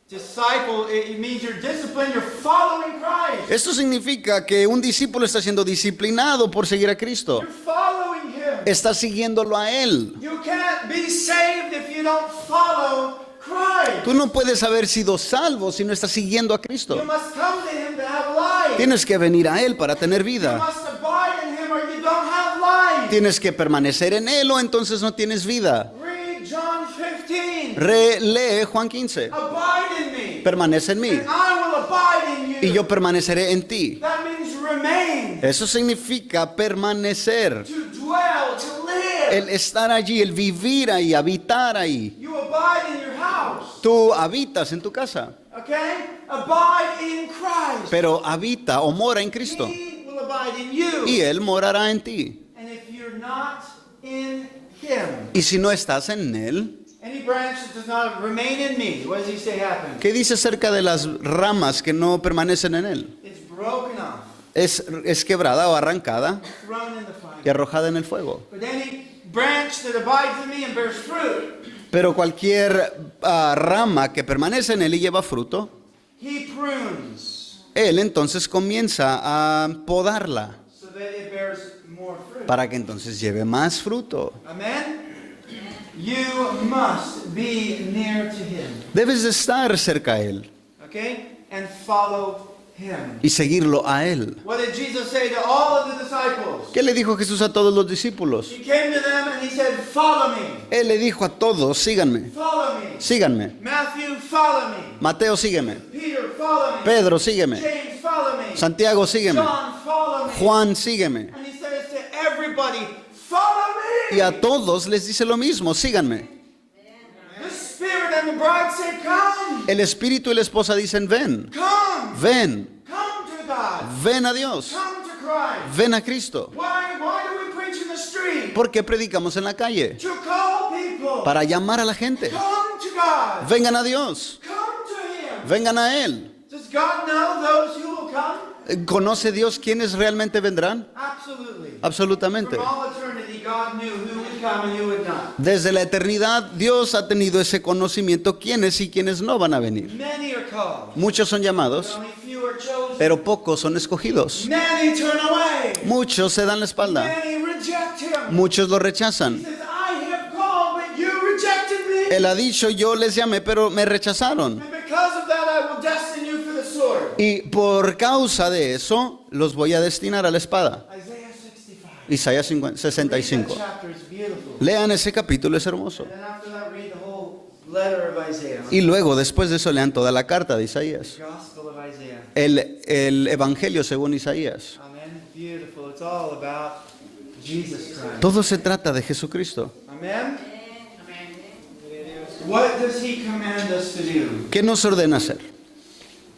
Disciple, it means you're disciplined, you're following Christ. Esto significa que un discípulo está siendo disciplinado por seguir a Cristo. You're following Him. Está siguiéndolo a Él. You can't be saved if you don't follow Christ. Tú no puedes haber sido salvo si no estás siguiendo a Cristo. You must come to Him to have life. Tienes que venir a Él para tener You vida. must abide in Him or you don't have life. Tienes que permanecer en Él o entonces no tienes vida. Read John 15. Lee Juan 15. Abide in me. Permanece en mí And I will abide in you. y yo permaneceré en ti. That means remain. Eso significa permanecer. To dwell, to live. El estar allí, el vivir ahí, habitar ahí. You abide in your house. Tú habitas en tu casa, Okay? Abide in Christ. pero habita o mora en Cristo. He will abide in you. Y Él morará en ti. And if you're not in Him, Y si no estás en Él, any branch that does not remain in me, what does He say happens? ¿qué dice acerca de las ramas que no permanecen en Él? It's broken off, Es quebrada o arrancada thrown in the y fire. arrojada en el fuego. But any branch that abides in me and bears fruit, Pero cualquier rama que permanece en Él y lleva fruto, He prunes Él entonces comienza a podarla so that it bears more fruit. para que entonces lleve más fruto. Amen? You must be near to Him, Debes de estar cerca a Él okay? And follow Him. y seguirlo a Él. What did Jesus say to all of the disciples? ¿Qué le dijo Jesús a todos los discípulos? He came to them and He said, follow me, Él le dijo a todos, síganme, follow me. síganme. Matthew, follow me. Mateo, sígueme. Peter, follow me. Pedro, sígueme. James, follow me. Santiago, sígueme. John, follow me. Juan, sígueme. And He says to everybody, follow me. Y a todos les dice lo mismo, síganme. The Spirit and the bride say, come. El espíritu y la esposa dicen, ven, Come. ven, Come to God. ven a Dios, Come to Christ. ven a Cristo. Why do we preach in the street? ¿Por qué predicamos en la calle? To call people. Para llamar a la gente. Come to God. Vengan a Dios, Come to Him. vengan a Él. Does God know those who will come? ¿Conoce Dios quiénes realmente vendrán? Absolutely. Absolutamente. From all eternity, God knew who would come and who would not. Desde la eternidad, Dios ha tenido ese conocimiento quiénes y quiénes no van a venir. Many are called, Muchos son but llamados, only few are chosen. pero pocos son escogidos. Many turn away. Muchos se dan la espalda, Many reject Him. muchos lo He rechazan. says, I have called, but you rejected me. Él ha dicho, yo les llamé, pero me rechazaron. And because of that, I will destine you for the sword. Y por causa de eso, los voy a destinar a la espada. Isaiah 65. Isaías Read 65. that chapter, it's beautiful. Lean ese capítulo, es hermoso. And then after that, read the whole letter of Isaiah. Y luego, después de eso, lean toda la carta de Isaías. Gospel of Isaiah. El Evangelio según Isaías. Amen. Beautiful. It's all about Jesus Christ. Todo se trata de Jesucristo. Amen. What does He command us to do? ¿Qué nos ordena hacer?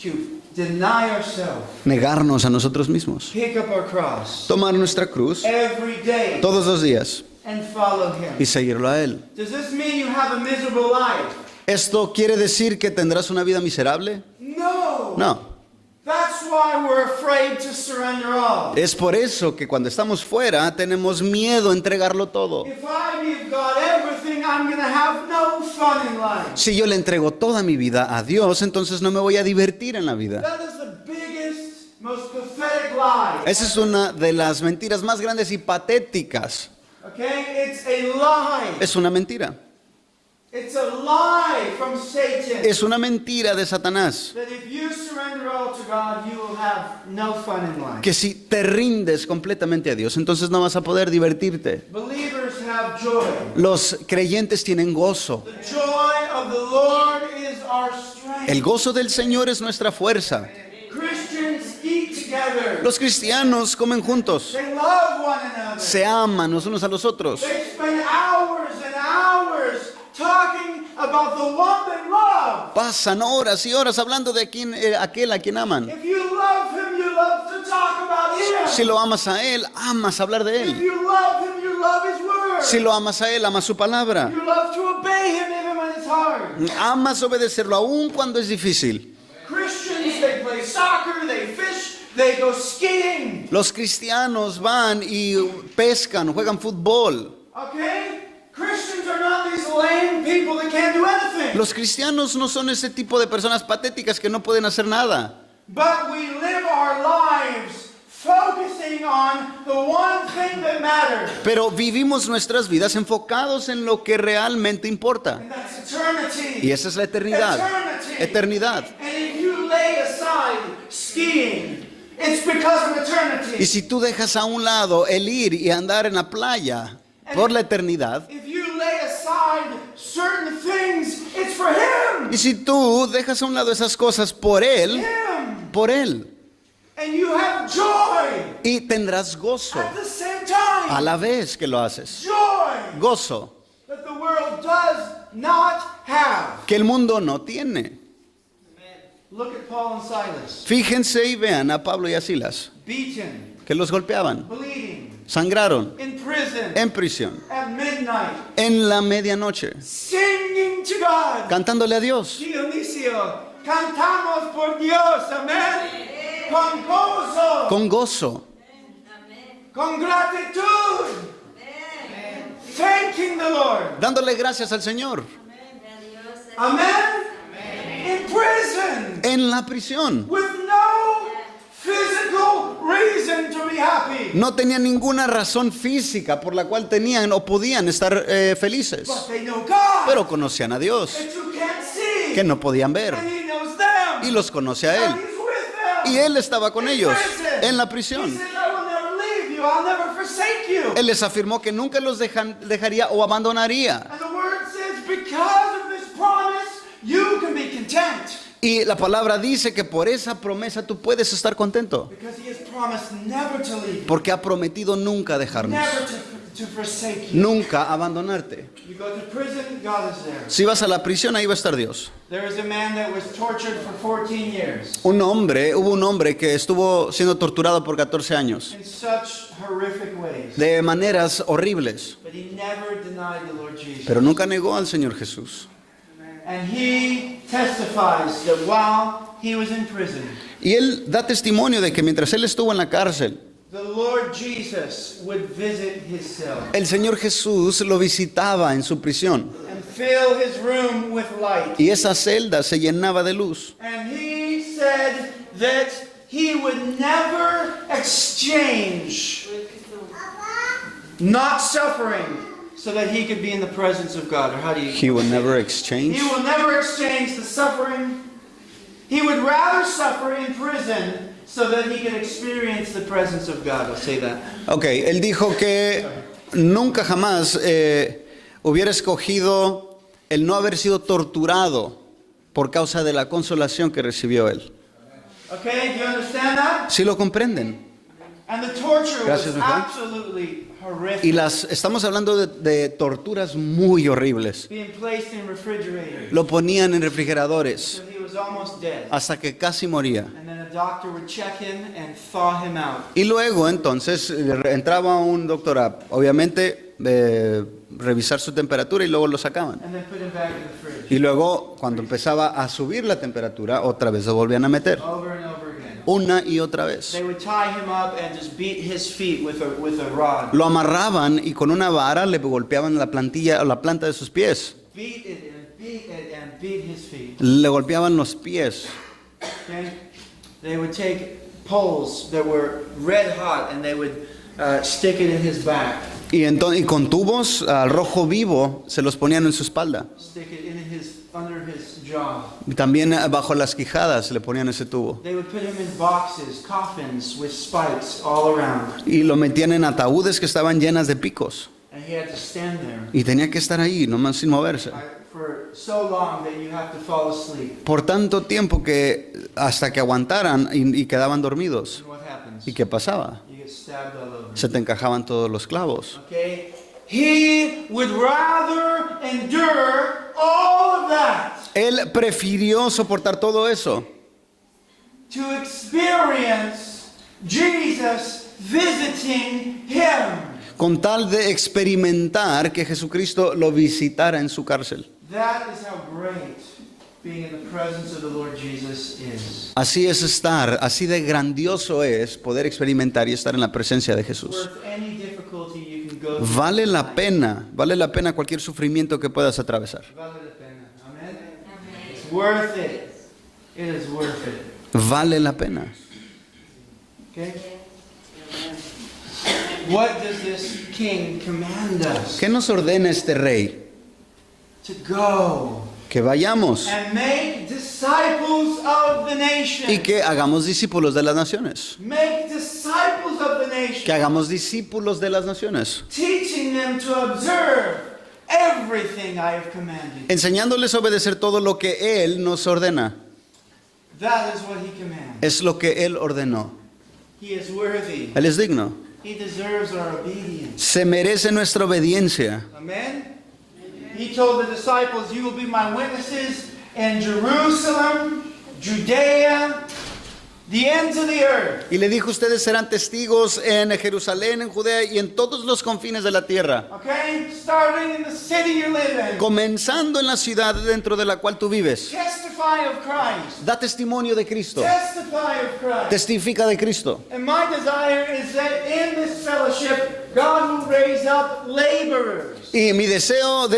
To deny ourselves, Negarnos a nosotros mismos. pick up our cross Tomar nuestra cruz every day, todos los días. and follow him. y seguirlo a Él. Does this mean you have a miserable life? ¿Esto quiere decir que tendrás una vida miserable? No. No. That's why we're afraid to surrender all. Es por eso que cuando estamos fuera tenemos miedo a entregarlo todo. If I give God everything, I'm going to have no fun in life. Si yo le entrego toda mi vida a Dios, entonces no me voy a divertir en la vida. That is the biggest, most pathetic lie. Esa es una de las mentiras más grandes y patéticas. Okay? It's a lie. Es una mentira. It's a lie from Satan. Es una mentira de Satanás. That if you surrender all to God, you will have no fun in life. Que si te rindes completamente a Dios, entonces no vas a poder divertirte. Believers have joy. Los creyentes tienen gozo. The joy of the Lord is our strength. El gozo del Señor es nuestra fuerza. Christians eat together. Los cristianos comen juntos. They love one another. Se aman los unos a los otros. They spend hours and hours talking about the one they love. Pasan horas y horas hablando de aquel a quien aman. If you love him, you love to talk about him. Si lo amas a Él, amas hablar de If Él. you love him, you love his word. Si lo amas a Él, amas su palabra. You love to obey him even when it's hard. Amas obedecerlo aún cuando es difícil. Christians, they play soccer, they fish, they go skiing. Los cristianos van y pescan, juegan fútbol. Okay? Christians are not these lame people that can't do anything. Los cristianos no son ese tipo de personas patéticas que no pueden hacer nada. But we live our lives focusing on the one thing that matters. Pero vivimos nuestras vidas enfocados en lo que realmente importa. And that's eternity. Y esa es la eternidad. Eternity. Eternidad. And if you lay aside skiing, it's because of eternity. Y si tú dejas a un lado el ir y andar en la playa por la eternidad, If you lay aside certain things, it's for him. y si tú dejas a un lado esas cosas por Él, Him. And you have joy y tendrás gozo at the same time. a la vez que lo haces. Joy Gozo that the world does not have. que el mundo no tiene. Look at Paul and Silas. Fíjense y vean a Pablo y a Silas, Beaten, que los golpeaban, bleeding, sangraron in prison, en prisión, at midnight, en la medianoche, singing to God. cantándole a Dios. Dionisio, cantamos por Dios, amén. Con gozo, Con gozo, con gratitud, thanking the Lord. dándole gracias al Señor, Amen. In prison, en la prisión. with no physical reason to be happy. No tenían ninguna razón física por la cual tenían o podían estar felices, But they know God, pero conocían a Dios, that you can't see. que no podían ver, And He knows them. y los conoce a And Él. He's with them. Y Él estaba con In ellos prison. en la He prisión. said, I will never leave you. I'll never forsake you. Él les afirmó que nunca los dejaría o abandonaría. And the word says, because of this promise, you can be content. Y la palabra dice que por esa promesa tú puedes estar contento, Because He has promised never to leave you, porque ha prometido nunca dejarnos, never to forsake you. nunca abandonarte. You go to prison, God is there. Si vas a la prisión, ahí va a estar Dios. There was a man that was tortured for 14 years Hubo un hombre que estuvo siendo torturado por 14 años, in such horrific ways. de maneras horribles, But he never denied the Lord Jesus. pero nunca negó al Señor Jesús. And he testifies that while he was in prison, Y él da testimonio de que mientras él estuvo en la cárcel, the Lord Jesus would visit his cell el Señor Jesús lo visitaba en su prisión, and fill his room with light. y esa celda se llenaba de luz. And he said that he would never exchange not suffering so that he could be in the presence of God. Or how do you? He will never exchange. He will never exchange the suffering. He would rather suffer in prison so that he can experience the presence of God. I'll say that. Ok, él dijo que nunca jamás hubiera escogido el no haber sido torturado por causa de la consolación que recibió él. Okay, do you understand that? ¿Sí lo comprenden? And the torture Gracias, was Miguel. absolutely horrific. Y estamos hablando de torturas muy horribles. Being placed in refrigerators. Lo ponían en refrigeradores So he was almost dead. hasta que casi moría. And then a doctor would check in and thaw him out. Y luego entonces entraba un doctor a, obviamente, revisar su temperatura y luego lo sacaban. and then put him back in the fridge. Y luego, cuando empezaba a subir la temperatura, otra vez lo volvían a meter. Over and over again. Una y otra vez. They would tie him up and just beat his feet with a rod. Lo amarraban y con una vara le golpeaban la plantilla o la planta de sus pies. Beat it and beat it and beat his feet. Le golpeaban los pies. Okay? They would take poles that were red hot and they would stick it in his back. Y con tubos al rojo vivo se los ponían en su espalda. Stick it under his jaw. Y también bajo las quijadas le ponían ese tubo. They would put him in boxes, coffins with spikes all around. Y lo metían en ataúdes que estaban llenas de picos. And he had to stand there Y tenía que estar ahí, nomás sin moverse. for so long that you have to fall asleep. Por tanto tiempo que hasta que aguantaran y quedaban dormidos. And what happens? ¿Y qué pasaba? You get stabbed all over. Se te encajaban todos los clavos. Okay? He would rather endure all of that Él prefirió soportar todo eso to experience Jesus visiting him. con tal de experimentar que Jesucristo lo visitara en su cárcel. That is how great being in the presence of the Lord Jesus is. Así es estar, así de grandioso es poder experimentar y estar en la presencia de Jesús. Worth any difficulty you can go through. Vale la pena cualquier sufrimiento que puedas atravesar. Vale la pena. Amen. It's worth it. It is worth it. Vale la pena. Okay? What does this king command us? ¿Qué nos ordena este rey? To go Que vayamos and make disciples of the nation. y que hagamos discípulos de las naciones. Make disciples of the Que nation. hagamos discípulos de las naciones. Teaching them to observe everything I have commanded. Enseñándoles a obedecer todo lo que Él nos ordena. That is what he commands. Es lo que Él ordenó. He is worthy. Él es digno. He deserves our obedience. Se merece nuestra obediencia. Amen? He told the disciples, you will be my witnesses in Jerusalem, Judea, the ends of the earth. Y le dijo, ustedes serán testigos en Jerusalén, en Judea y en todos los confines de la tierra. Okay? Starting in the city you live in. Comenzando en la ciudad dentro de la cual tú vives. Testify of Christ. Da testimonio de Cristo. Testify of Christ. Testifica de Cristo. And my desire is that in this fellowship, God will raise up laborers. Y mi deseo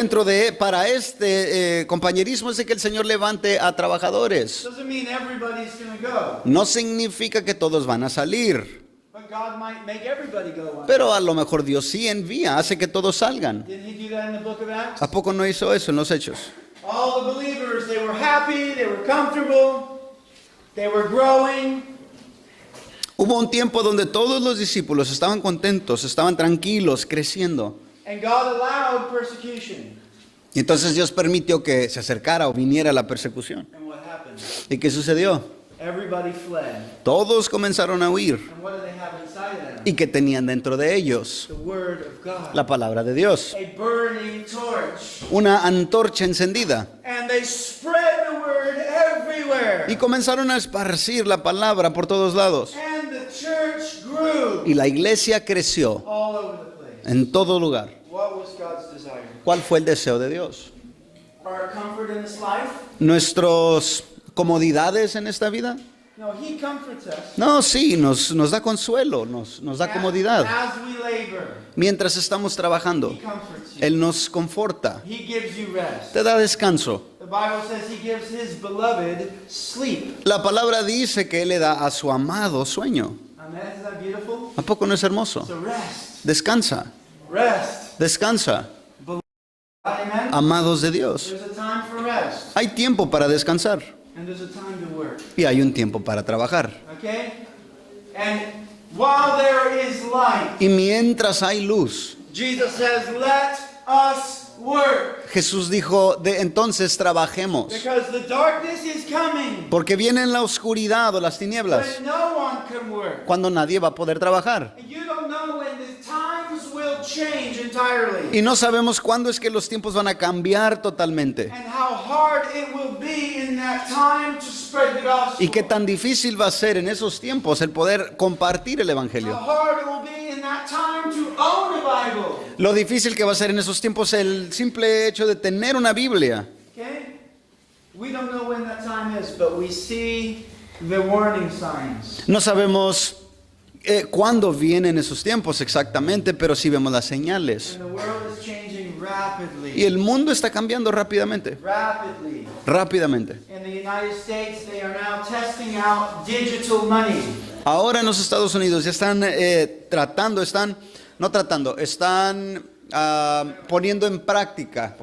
para este compañerismo es de que el Señor levante a trabajadores. Doesn't mean everybody's going to go. No significa que todos van a salir, But God might make everybody go. pero a lo mejor Dios sí envía, hace que todos salgan. Didn't he do that in the book of Acts? ¿A poco no hizo eso en los Hechos? All the believers, they were happy, they were comfortable, they were growing. Hubo un tiempo donde todos los discípulos estaban contentos, estaban tranquilos, creciendo. And God allowed persecution. Y entonces Dios permitió que se acercara o viniera la persecución. And what happened? ¿Y qué sucedió? Everybody fled. Todos comenzaron a huir. And what did they have inside of them? ¿Y qué tenían dentro de ellos? The Word of God. La palabra de Dios. A burning torch. Una antorcha encendida. And they spread the Word everywhere. Y comenzaron a esparcir la palabra por todos lados. And the church grew Y la iglesia creció all over the place. en todo lugar. What was God's desire? ¿Cuál fue el deseo de Dios? Our comfort in this life? ¿Nuestras comodidades en esta vida? No, He comforts us. No, sí, nos da consuelo, nos da comodidad. As we labor, Mientras estamos trabajando, He comforts you. Él nos conforta, He gives you rest. te da descanso. The Bible says He gives His beloved sleep. La palabra dice que Él le da a su amado sueño. Amen. Isn't that beautiful? ¿A poco no es hermoso? So rest. Descansa, Rest. descansa, Amen. amados de Dios. There's a time for rest. Hay tiempo para descansar And there's a time to work. y hay un tiempo para trabajar. Okay? And while there is light, Y mientras hay luz, Jesus says, let us work. Jesús dijo, entonces trabajemos, Because the darkness is coming. porque viene la oscuridad o las tinieblas, But no one can work. cuando nadie va a poder trabajar. And you don't know when the times will change entirely. Y no sabemos cuándo es que los tiempos van a cambiar totalmente. And how hard it will be in that time to spread the gospel. Y qué tan difícil va a ser en esos tiempos el poder compartir el How Evangelio. hard it will be in that time going to own a Bible. Lo difícil que va a ser en esos tiempos el simple hecho de tener una Biblia. Okay? We don't know when that time is, but we see the warning signs. No sabemos cuándo vienen esos tiempos exactamente, pero sí vemos las señales. And the world is changing rapidly. Y el mundo está cambiando rápidamente. Rapidly. Rápidamente. In the United States, they are now testing out digital money. Ahora en los Estados Unidos ya están están poniendo en práctica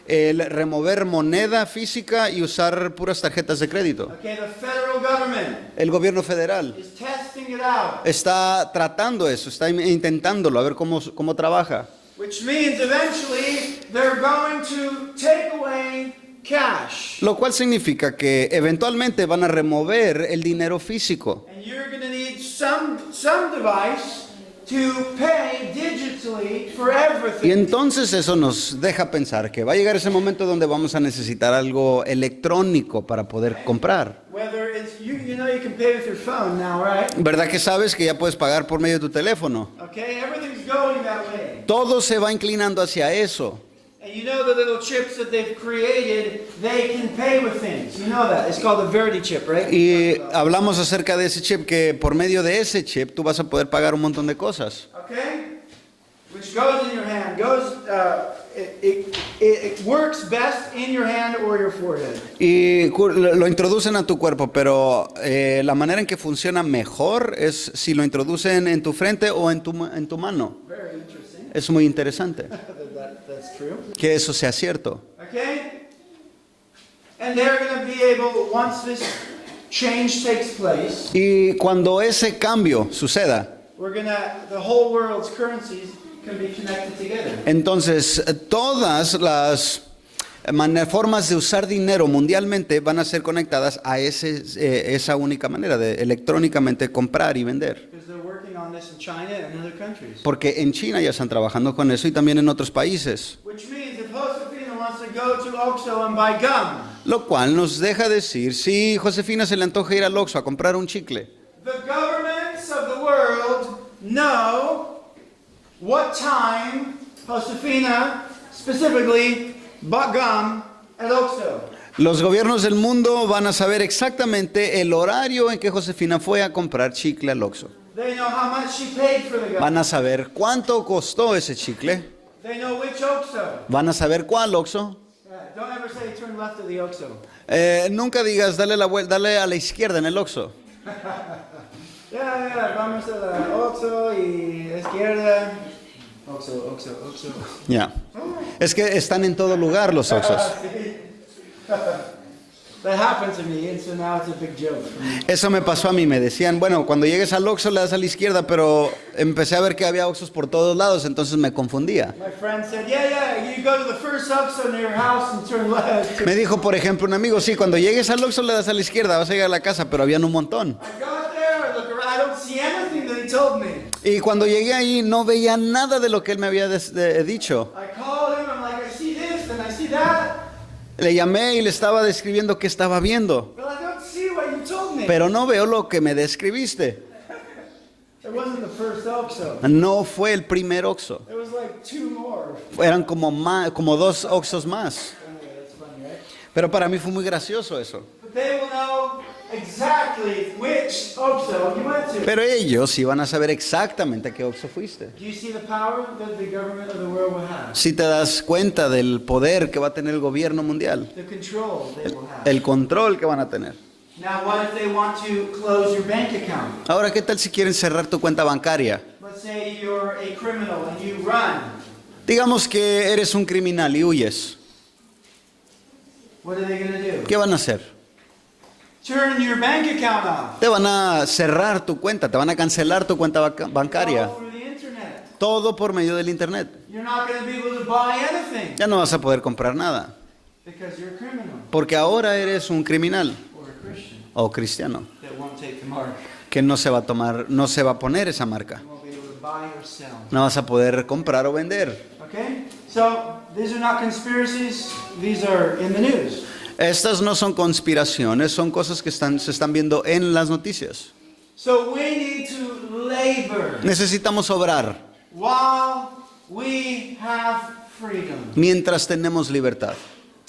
el remover moneda física y usar puras tarjetas de crédito. Okay, the federal government El gobierno federal is testing it out, está tratando eso, está intentándolo, a ver cómo trabaja. which means eventually they're going to take away cash. Lo cual significa que eventualmente van a remover el dinero físico. And you're going to need some device to pay digitally for Y everything. entonces eso nos deja pensar que va a llegar ese momento donde vamos a necesitar algo electrónico para poder comprar. Whether it's, you know you can pay with your phone now, right? ¿Verdad que sabes que ya puedes pagar por medio de tu teléfono? Okay, everything's going that way. Todo se va inclinando hacia eso. And you know the little chips that they've created, they can pay with things. You know that. It's called the Verity chip, right? Y hablamos acerca de ese chip, que por medio de ese chip tú vas a poder pagar un montón de cosas. Okay? Which goes in your hand. It works best in your hand or your forehead. Y lo introducen a tu cuerpo, pero la manera en que funciona mejor es si lo introducen en tu frente o en tu mano. Very interesting. Es muy interesante That's true. que eso sea cierto. Okay? And they're going to be able, once this change takes place, Y cuando ese cambio suceda, the whole world's currencies can be connected together. entonces todas las formas de usar dinero mundialmente van a ser conectadas a esa única manera de electrónicamente comprar y vender. Because they're working on this in China and in other countries. Porque en China ya están trabajando con eso y también en otros países. Which means if Josefina wants to go to Oxo and buy gum, Lo cual nos deja decir, si Josefina se le antoja ir al Oxxo a comprar un chicle, the governments of the world know what time Josefina specifically bought gum at Oxo. los gobiernos del mundo van a saber exactamente el horario en que Josefina fue a comprar chicle al Oxxo. They know how much she paid for the gum. Van a saber cuánto costó ese chicle. They know which Oxo. Van a saber cuál Oxxo. Don't ever say turn left at the Oxo. Nunca digas dale a la izquierda en el Oxxo. Vamos a la Oxo y izquierda. Oxo. Ya. Es que están en todo lugar los Oxxos. That happened to me, and so now it's a big joke for me. Eso me pasó a mí, me decían, bueno, cuando llegues al Oxxo le das a la izquierda, pero empecé a ver que había Oxxos por todos lados, entonces me confundía. My friend said, you go to the first Oxo near your house and turn left. Me dijo, por ejemplo, un amigo, sí, cuando llegues al Oxxo le das a la izquierda, vas a llegar a la casa, pero habían un montón. I got there, I look around, I don't see anything that he told me. Y cuando llegué ahí no veía nada de lo que él me había dicho. I called him, I'm like, I see this and I see that, Le llamé y le estaba describiendo qué estaba viendo, but I don't see what you told me. pero no veo lo que me describiste. It wasn't the first Oxo. No fue el primer Oxxo. There was like two more. Eran como 2 Oxxos más. Anyway, that's funny, right? Pero para mí fue muy gracioso eso. But they will know exactly which Oxo you went to. Pero ellos iban a saber exactamente a qué Oxxo fuiste. Do you see the power that the government of the world will have? Si te das cuenta del poder que va a tener el gobierno mundial, The control they will have. el control que van a tener. Now, what if they want to close your bank account? Ahora, ¿qué tal si quieren cerrar tu cuenta bancaria? Let's say you're a criminal and you run. Digamos que eres un criminal y huyes. What are they going to do? ¿Qué van a hacer? Turn your bank account off. Te van a cerrar tu cuenta, te van a cancelar tu cuenta bancaria. All through the internet. Todo por medio del internet. You're not going to be able to buy anything Ya no vas a poder comprar nada, because you're a criminal porque ahora eres un criminal or a Christian o cristiano that won't take the mark. que no se va a poner esa marca. You won't be able to buy or sell. No vas a poder comprar o vender. Okay? So, these are not conspiracies. These are in the news. Estas no son conspiraciones, son cosas que se están viendo en las noticias. So we need to labor Necesitamos obrar while we have freedom. mientras tenemos libertad,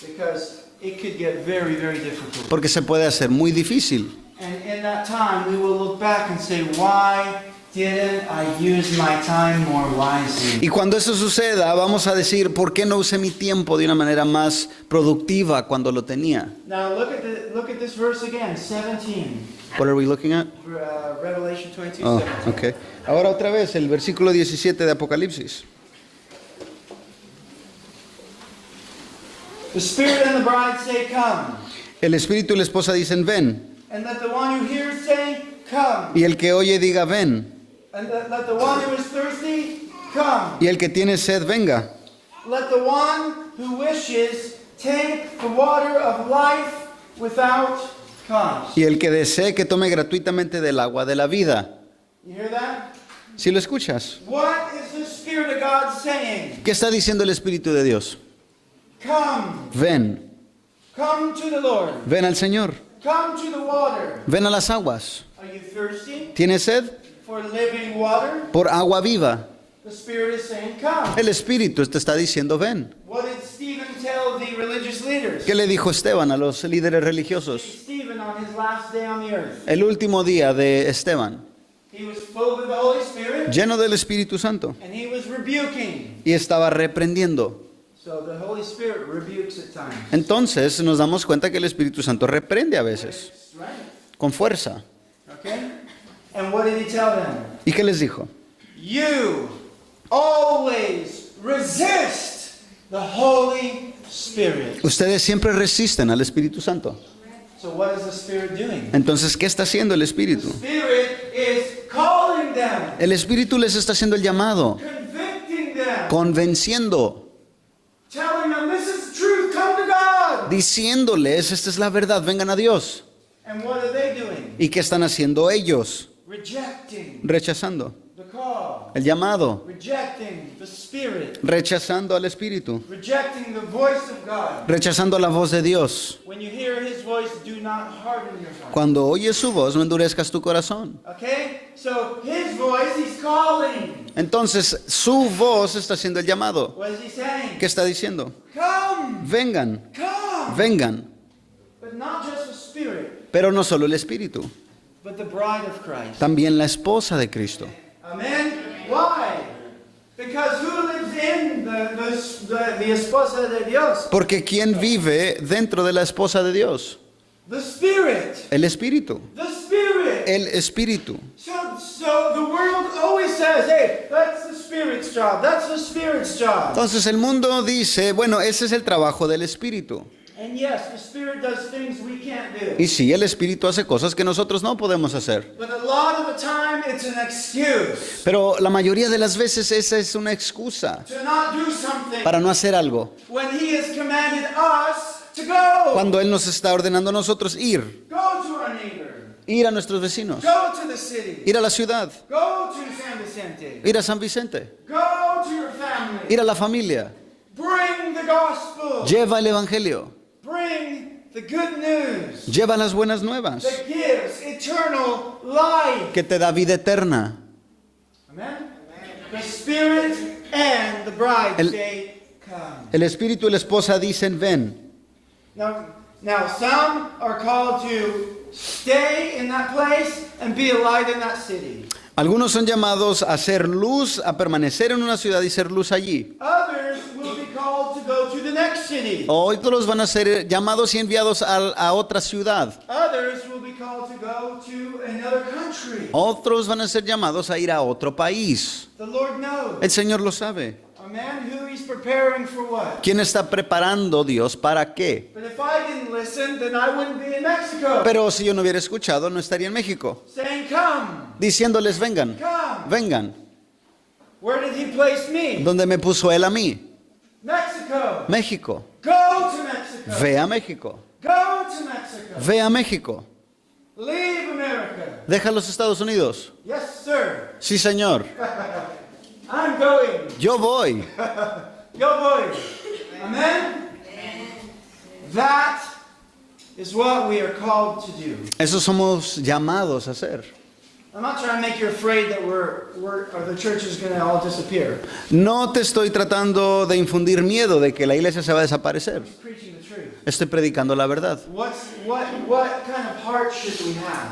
Because it could get very, very difficult. porque se puede hacer muy difícil. And in that time, we will look back and say, why didn't I use my time more wisely? Y cuando eso suceda, vamos a decir, ¿por qué no usé mi tiempo de una manera más productiva cuando lo tenía? Now look at this verse again, 17. What are we looking at? Revelation 22, Oh, 17. okay. Ahora otra vez, el versículo 17 de Apocalipsis. The Spirit and the bride say, come. El espíritu y la esposa dicen, ven. And let the one who hears say, come. Y el que oye diga, ven. And let the one who is thirsty, come. Y el que tiene sed, venga. Let the one who wishes take the water of life without cost. Y el que desee que tome gratuitamente del agua de la vida. You hear that? ¿Sí lo escuchas? What is the Spirit of God saying? ¿Qué está diciendo el Espíritu de Dios? Come. Ven. Come to the Lord. Ven al Señor. Come to the water. Ven a las aguas. Are you thirsty ¿Tienes sed? for living water? Por agua viva. The Spirit is saying, come. El Espíritu te está diciendo, ven. What did Stephen tell the religious leaders? ¿Qué le dijo Esteban a los líderes religiosos? Stephen on his last day on the earth. El último día de Esteban, He was full of the Holy Spirit lleno del Espíritu Santo, and he was rebuking. y estaba reprendiendo. So the Holy Spirit rebukes at times. Entonces nos damos cuenta que el Espíritu Santo reprende a veces, Strength. con fuerza. Okay? And what did he tell them? ¿Y qué les dijo? You always resist the Holy Spirit. Ustedes siempre resisten al Espíritu Santo. So what is the Spirit doing? Entonces, ¿qué está haciendo el The Espíritu? Spirit is calling them, El Espíritu les está haciendo el llamado, convicting them, convenciendo, telling them this is truth, come to God. diciéndoles, esta es la verdad, vengan a Dios. And what are they doing? ¿Y qué están haciendo ellos? Rejecting Rechazando the call, el llamado, rejecting the Spirit, rechazando al Espíritu, rejecting the voice of God. rechazando la voz de Dios. When you hear His voice, do not harden your heart. Cuando oyes su voz, no endurezcas tu corazón. Okay? So His voice, He's calling. Entonces, su voz está haciendo el llamado. What is He saying? ¿Qué está diciendo? Come, Vengan, come. vengan. But not just the Spirit, Pero no solo el Espíritu, but the bride of Christ. también la esposa de Cristo. Amen? Why? Because who lives in the esposa de Dios? Porque ¿quién vive dentro de la esposa de Dios? The Spirit. El Espíritu. The Spirit. El Espíritu. So the world always says, hey, that's the Spirit's job. That's the Spirit's job. Entonces el mundo dice, bueno, ese es el trabajo del Espíritu. And yes, the Spirit does things we can't do. Y sí, el Espíritu hace cosas que nosotros no podemos hacer. But a lot of the time, it's an excuse Pero la mayoría de las veces esa es una excusa to not do something para no hacer algo. when He has commanded us to go. Cuando Él nos está ordenando a nosotros ir, Go to our neighbor. ir a nuestros vecinos, Go to the city. ir a la ciudad, Go to San Vicente. ir a San Vicente, Go to your family. ir a la familia. Bring the gospel. Lleva el Evangelio, Bring the good news lleva las buenas nuevas that gives eternal life. que te da vida eterna. Amen? The Spirit and the bride El- say, come. El Espíritu y la esposa dicen, ven. Now, some are called to stay in that place and be a light in that city. Algunos son llamados a ser luz, a permanecer en una ciudad y ser luz allí. Others will be called to go to the next city. Otros van a ser llamados y enviados a otra ciudad. Others will be called to go to another country. Otros van a ser llamados a ir a otro país. The Lord knows. El Señor lo sabe. Amen. Who He's preparing for what? ¿Quién está preparando Dios para qué? But if I didn't listen, then I wouldn't be in Mexico. Pero si yo no hubiera escuchado, no estaría en México. Saying, come, Diciéndoles, vengan, come. vengan. Where did He place me? ¿Dónde me puso Él a mí? Mexico. México. Go to Mexico. Ve a México. Go to Mexico. Ve a México. Leave America. Deja los Estados Unidos. Yes, sir. Sí, Señor. I'm going. Yo voy. Yo voy. Amen? That is what we are called to do. Eso somos llamados a hacer. I'm not trying to make you afraid that or the church is going to all disappear. No te estoy tratando de infundir miedo de que la iglesia se va a desaparecer. I'm preaching the truth. Estoy predicando la verdad. What kind of heart should we have?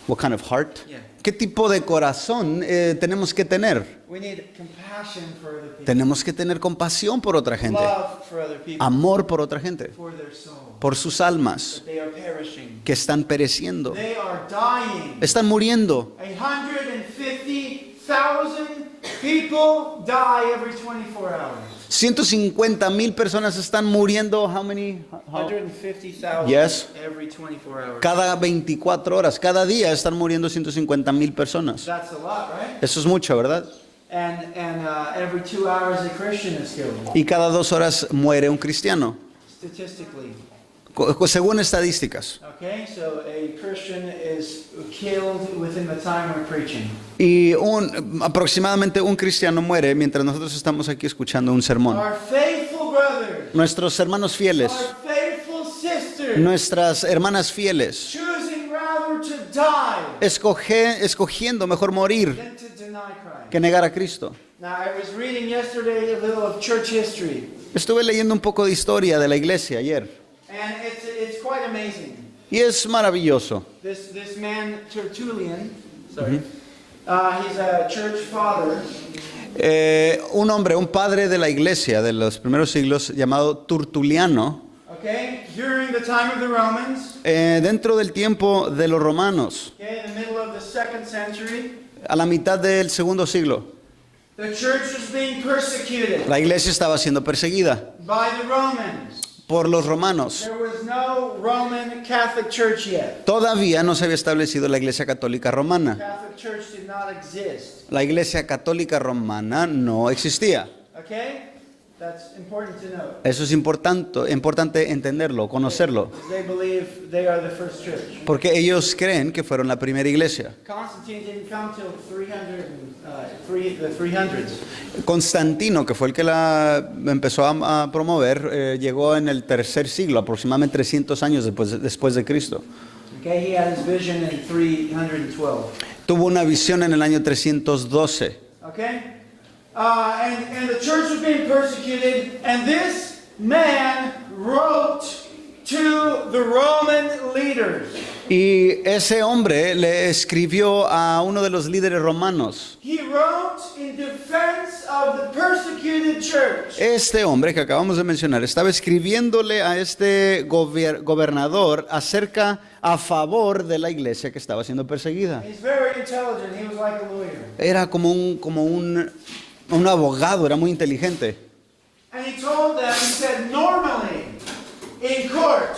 What kind of heart? Yeah. ¿Qué tipo de corazón tenemos que tener? We need compassion for other people. Tenemos que tener compasión por otra gente, Love for other people. amor por otra gente, For their soul. por sus almas They are perishing. que están pereciendo, They are dying. están muriendo. 150,000 people die every 24 hours. 150,000 personas están muriendo. How many? 150,000 Yes. every 24 hours. Cada 24 horas, cada día están muriendo 150,000 personas. That's a lot, right? Eso es mucho, ¿verdad? And every 2 hours a Christian is killed. Y cada 2 horas muere un cristiano, Statistically. según estadísticas. Okay, so a Christian is killed within the time we're preaching. Y aproximadamente un cristiano muere mientras nosotros estamos aquí escuchando un sermón. Our faithful brothers, Nuestros hermanos fieles, our faithful sisters, nuestras hermanas fieles, choosing rather to die escogiendo mejor morir than to deny Christ. que negar a Cristo. Now, I was reading yesterday a little of church history, Estuve leyendo un poco de historia de la iglesia ayer and it's quite amazing. y es maravilloso. This man Tertullian, sorry, he's a church father. Un hombre, un padre de la iglesia de los primeros siglos llamado Tertuliano, Okay, during the time of the Romans, dentro del tiempo de los romanos, okay, in the middle of the 2nd century, a la mitad del segundo siglo, the church was being persecuted la iglesia estaba siendo perseguida by the Romans. por los romanos. There was no Roman Catholic Church yet. Todavía no se había establecido la iglesia católica romana. Catholic Church did not exist. La iglesia católica romana no existía. Okay? That's important to know. Eso es importante entenderlo, conocerlo, Because they believe they are the first church. porque ellos creen que fueron la primera iglesia. Constantine didn't come till the 300s. Constantino, que fue el que la empezó a promover, llegó en el tercer siglo, aproximadamente 300 años después de Cristo. Okay, he had his vision in 312. Tuvo una visión en el año 312. Okay? And the church was being persecuted, and this man wrote to the Roman leaders. Y ese hombre le escribió a uno de los líderes romanos. He wrote in defense of the persecuted church. Este hombre que acabamos de mencionar estaba escribiéndole a este gobernador a favor de la iglesia que estaba siendo perseguida. He's very intelligent. He was like a lawyer. Era como un abogado, era muy inteligente. And he told them, he said, normally in court,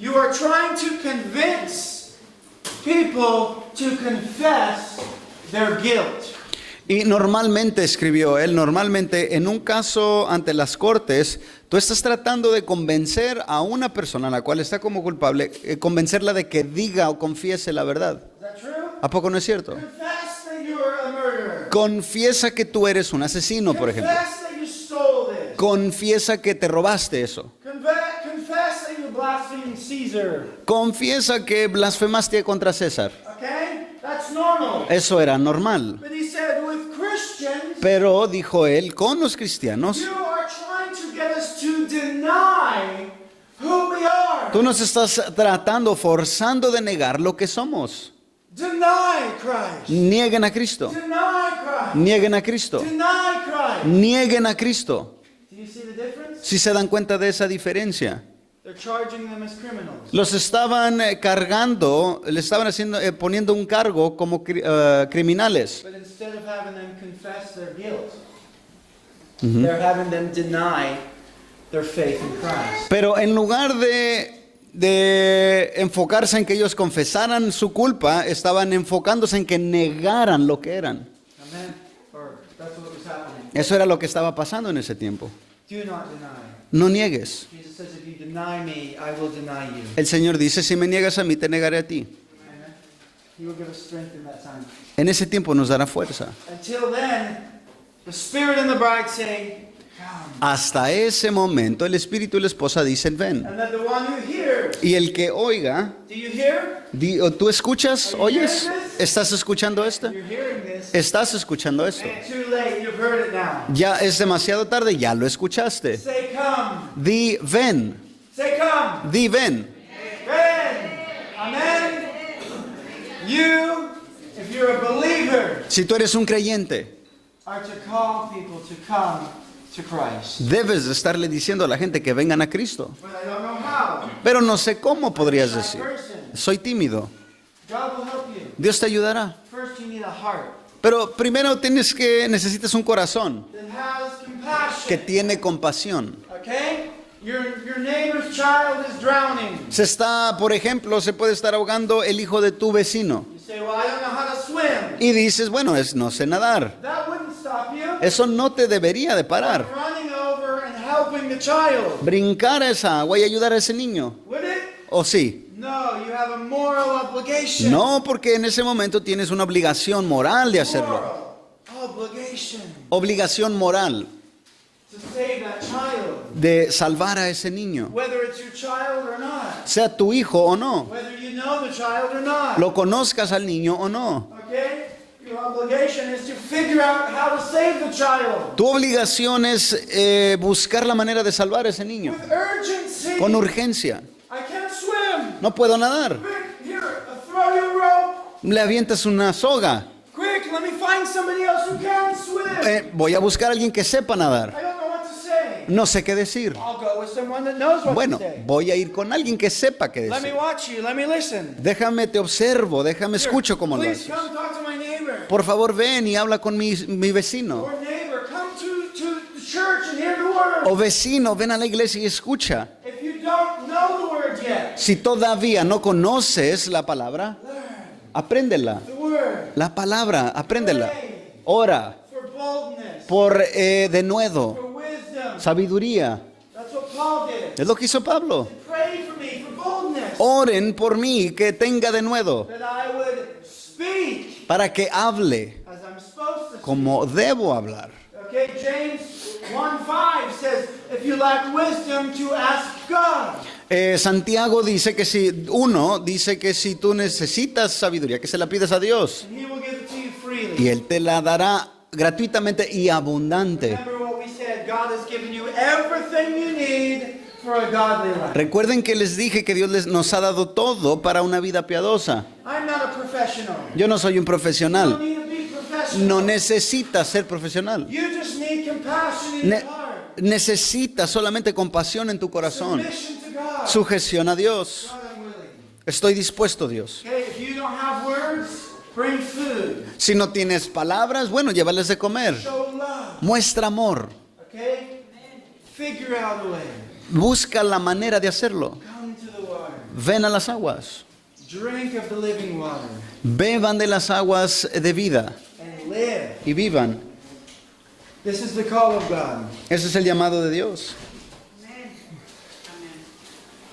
you are trying to convince people to confess their guilt. Y normalmente, escribió él, normalmente en un caso ante las cortes, tú estás tratando de convencer a una persona a la cual está como culpable, convencerla de que diga o confiese la verdad. Is that true? ¿A poco no es cierto? Confess that you are a murderer. Confiesa que tú eres un asesino, por ejemplo. Confess that you stole this. Confiesa que te robaste eso. Confess that you blasphemed Caesar. Confiesa que blasfemaste contra César. Okay? That's normal. Eso era normal. But he said, with Christians, Pero, dijo él, con los cristianos, you are trying to get us to deny who we are. tú nos estás forzando de negar lo que somos. Deny Christ. Nieguen a Cristo. Deny Christ. Nieguen a Cristo. Deny Christ. Nieguen a Cristo. Do you see the difference? Si se dan cuenta de esa diferencia. They're charging them as criminals. Los estaban cargando, le estaban poniendo un cargo como criminales. But instead of having them confess their guilt, they're having them deny their faith in Christ. Pero en lugar de enfocarse en que ellos confesaran su culpa, estaban enfocándose en que negaran lo que eran. Amen? Or that's what was happening. Eso era lo que estaba pasando en ese tiempo. Do not deny. No niegues. Jesus says, if you deny me, I will deny you. El Señor dice, si me niegas a mí, te negaré a ti. Amen? He will give us strength in that time. En ese tiempo nos dará fuerza. Until then, the Spirit and the bride say, Hasta ese momento el espíritu y la esposa dicen ven. And that the one who hears, Y el que oiga, do you hear? ¿tú escuchas? ¿Oyes? ¿Estás escuchando esto? You're hearing this. ¿Estás escuchando esto? Man, too late, you've heard it now. Ya es demasiado tarde, ya lo escuchaste. Say come. Di ven, Say come. di ven. Ven. Amen. You, if you're a believer, Si tú eres un creyente, are to call people to come to Christ. debes de estarle diciendo a la gente que vengan a Cristo. But I don't know how. Pero no sé cómo podrías Shy decir. person. Soy tímido. God will help you. Dios te ayudará. First, you need a heart Pero primero necesitas un corazón that has compassion. que tiene compasión. Okay? Your neighbor's child is drowning. Por ejemplo, se puede estar ahogando el hijo de tu vecino. You say, well, I don't know how to swim. Y dices, bueno, no sé nadar. That wouldn't stop you. Eso no te debería de parar. Running over and helping the child. Brincar a esa agua y ayudar a ese niño. Would it? ¿O sí? No, you have a moral obligation. No, porque en ese momento tienes una obligación moral de hacerlo. Moral obligation Obligación moral to save that child. de salvar a ese niño. Whether it's your child or not. Sea tu hijo o no. Whether you know the child or not. Lo conozcas al niño o no. Okay? Your obligation is to figure out how to save the child. Tu obligación es buscar la manera de salvar a ese niño. With urgency. Con urgencia. I can't swim. No puedo nadar. Quick, here, throw your rope. Le avientas una soga. Quick, let me find somebody else who can swim. Voy a buscar a alguien que sepa nadar. I don't know what to say. No sé qué decir. I'll go with someone that knows what Bueno, to say. voy a ir con alguien que sepa qué Let me decir. watch you. Let me listen. Déjame, te observo, déjame, escucho cómo lo Please haces. come talk to my neighbor. Por favor, ven y habla con mi vecino. Or neighbor, come to the church and hear the word. O vecino, ven a la iglesia y escucha. If you don't know the word yet, Si todavía no conoces la palabra, apréndela. the word La palabra, apréndela. Ora for boldness, por denuedo, for wisdom. sabiduría. That's what Paul did. Es lo que hizo Pablo. Pray for me for boldness, Oren por mí, que tenga denuedo, that I would speak para que hable as I'm supposed to. como debo hablar. Okay, James 1:5 says, if you lack wisdom, to ask God. Santiago dice que dice que si tú necesitas sabiduría, que se la pides a Dios And he will give it to you freely. y Él te la dará gratuitamente y abundante. Remember what we said, God has given you everything you need for a godly life. Recuerden que les dije que Dios nos ha dado todo para una vida piadosa. I'm not a professional. Yo no soy un You don't profesional. need to be professional. No necesitas ser profesional. You just need compassion in Ne- your heart. necesitas solamente compasión en tu corazón. Submission to God. Sujeción a Dios. God, I'm willing. Estoy dispuesto, Dios. Okay, if you don't have words, bring food. Si no tienes palabras, bueno, llévales de comer. Show love. Muestra amor. Okay? Figure out a way. Busca la manera de hacerlo. Come to the water. Ven a las aguas. Drink of the living water. Beban de las aguas de vida And live. y vivan. This is the call of God. Ese es el llamado de Dios.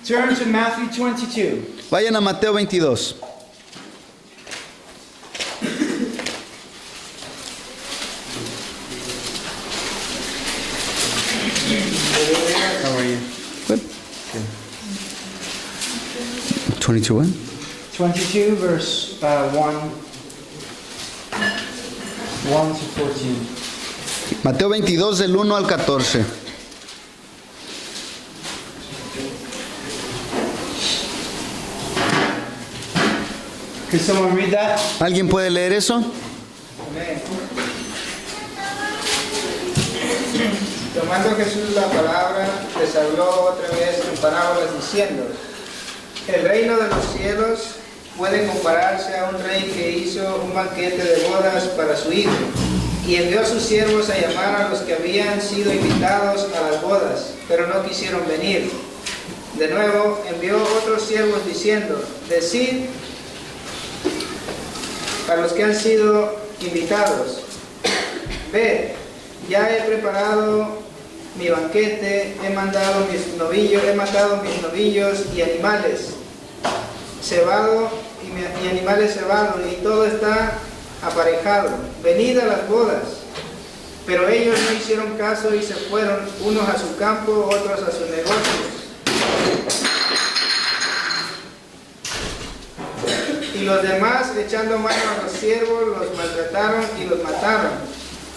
Turn to Matthew 22. Vayan a Mateo 22. How are you? Good. 22 what? 22 verse 1 to 14. Mateo 22 del 1 al 14. Could someone read that? ¿Alguien puede leer eso? Amen. Tomando Jesús la palabra, les habló otra vez en parábolas diciendo: el reino de los cielos puede compararse a un rey que hizo un banquete de bodas para su hijo, y envió a sus siervos a llamar a los que habían sido invitados a las bodas, pero no quisieron venir. De nuevo envió otros siervos diciendo: decid a los que han sido invitados: ved, ya he preparado mi banquete, he matado mis novillos y animales cebado y animales cebados, y todo está aparejado. Venid a las bodas. Pero ellos no hicieron caso y se fueron, unos a su campo, otros a sus negocios. Y los demás, echando mano a los siervos, los maltrataron y los mataron.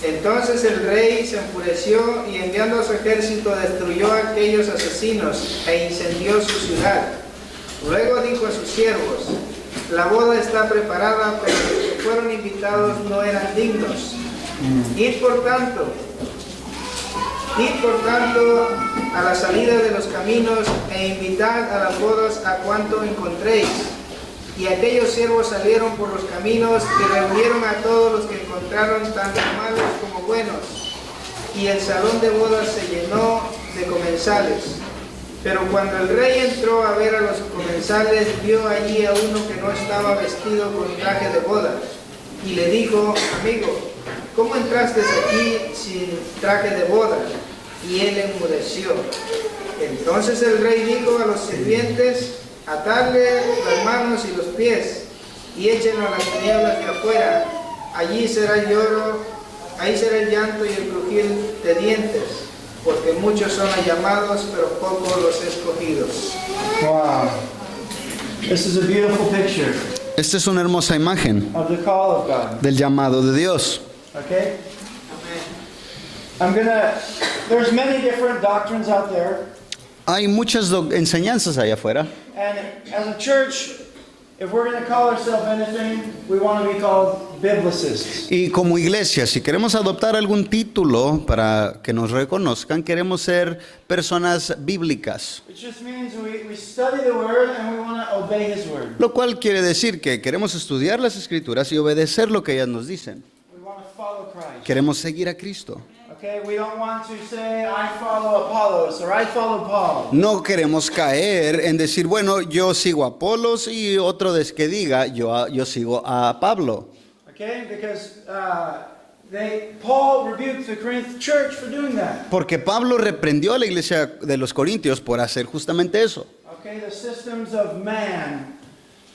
Entonces el rey se enfureció y enviando a su ejército destruyó a aquellos asesinos e incendió su ciudad. Luego dijo a sus siervos: la boda está preparada, pero los que fueron invitados no eran dignos. Id por tanto a la salida de los caminos e invitad a las bodas a cuanto encontréis. Y aquellos siervos salieron por los caminos y reunieron a todos los que encontraron, tanto malos como buenos. Y el salón de bodas se llenó de comensales. Pero cuando el rey entró a ver a los comensales, vio allí a uno que no estaba vestido con traje de boda. Y le dijo: amigo, ¿cómo entraste aquí sin traje de boda? Y él enmudeció. Entonces el rey dijo a los sirvientes: atadle las manos y los pies y échenlo a las tinieblas de afuera. Allí será el lloro, ahí será el llanto y el crujir de dientes, porque muchos son los llamados, pero pocos los escogidos. Wow. This is a beautiful picture Esta es una hermosa imagen of the call of God. del llamado de Dios. Okay? There's many different doctrines out there. Hay muchas enseñanzas allá afuera. And as a church, if we're going to call ourselves anything, we want to be called biblicists. Y como iglesia, si queremos adoptar algún título para que nos reconozcan, queremos ser personas bíblicas. It just means we study the Word and we want to obey His Word. Lo cual quiere decir que queremos estudiar las Escrituras y obedecer lo que ellas nos dicen. We want to follow Christ. Queremos seguir a Cristo. Okay? We don't want to say, I follow Apollos or I follow Paul. No queremos caer en decir, bueno, yo sigo a Apolos y otro que diga, yo sigo a Pablo. Okay? Because Paul rebuked the Corinth church for doing that. Porque Pablo reprendió a la iglesia de los Corintios por hacer justamente eso. Okay? The systems of man.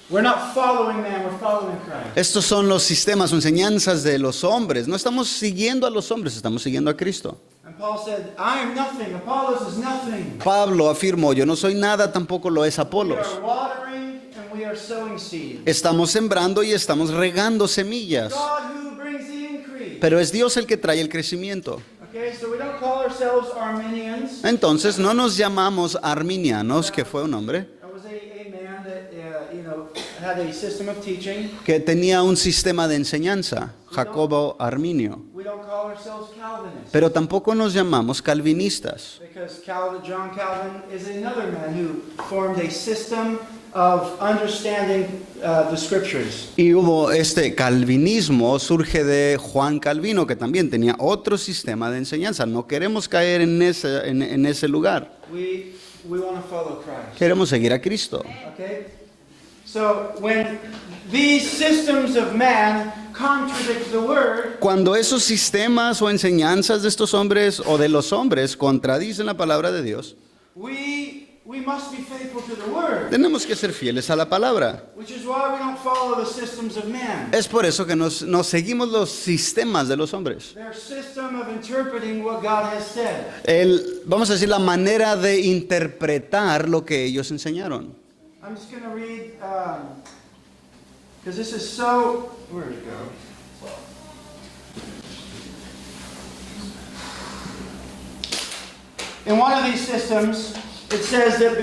We're not following man, we're following Christ. Estos son los sistemas o enseñanzas de los hombres. No estamos siguiendo a los hombres, estamos siguiendo a Cristo. And Paul said, I am nothing, Apollos is nothing. Pablo afirmó, yo no soy nada, tampoco lo es We Apolos. are watering and we are sowing seed. Estamos sembrando y estamos regando semillas. God who brings the increase. Pero es Dios el que trae el crecimiento. Okay, so we don't call ourselves Arminians. Entonces no nos llamamos arminianos, que fue un hombre That was a man that, had a system of teaching. que tenía un sistema de enseñanza, Jacobo Arminio. We don't call ourselves Calvinists. Pero tampoco nos llamamos calvinistas. Because John Calvin is another man who formed a system of understanding the scriptures. Y hubo este calvinismo, surge de Juan Calvino, que también tenía otro sistema de enseñanza. No queremos caer en ese lugar. We want to follow Christ. Queremos seguir a Cristo. Okay? So when these systems of man contradict the word, Cuando esos sistemas o enseñanzas de estos hombres o de los hombres contradicen la palabra de Dios, we must be faithful to the word. tenemos que ser fieles a la palabra. Which is why we don't follow the systems of man. Es por eso que nos seguimos los sistemas de los hombres. Their system of interpreting what God has said. Vamos a decir, la manera de interpretar lo que ellos enseñaron. I'm just going to read, because this is so, where did it go? In one of these systems, it says that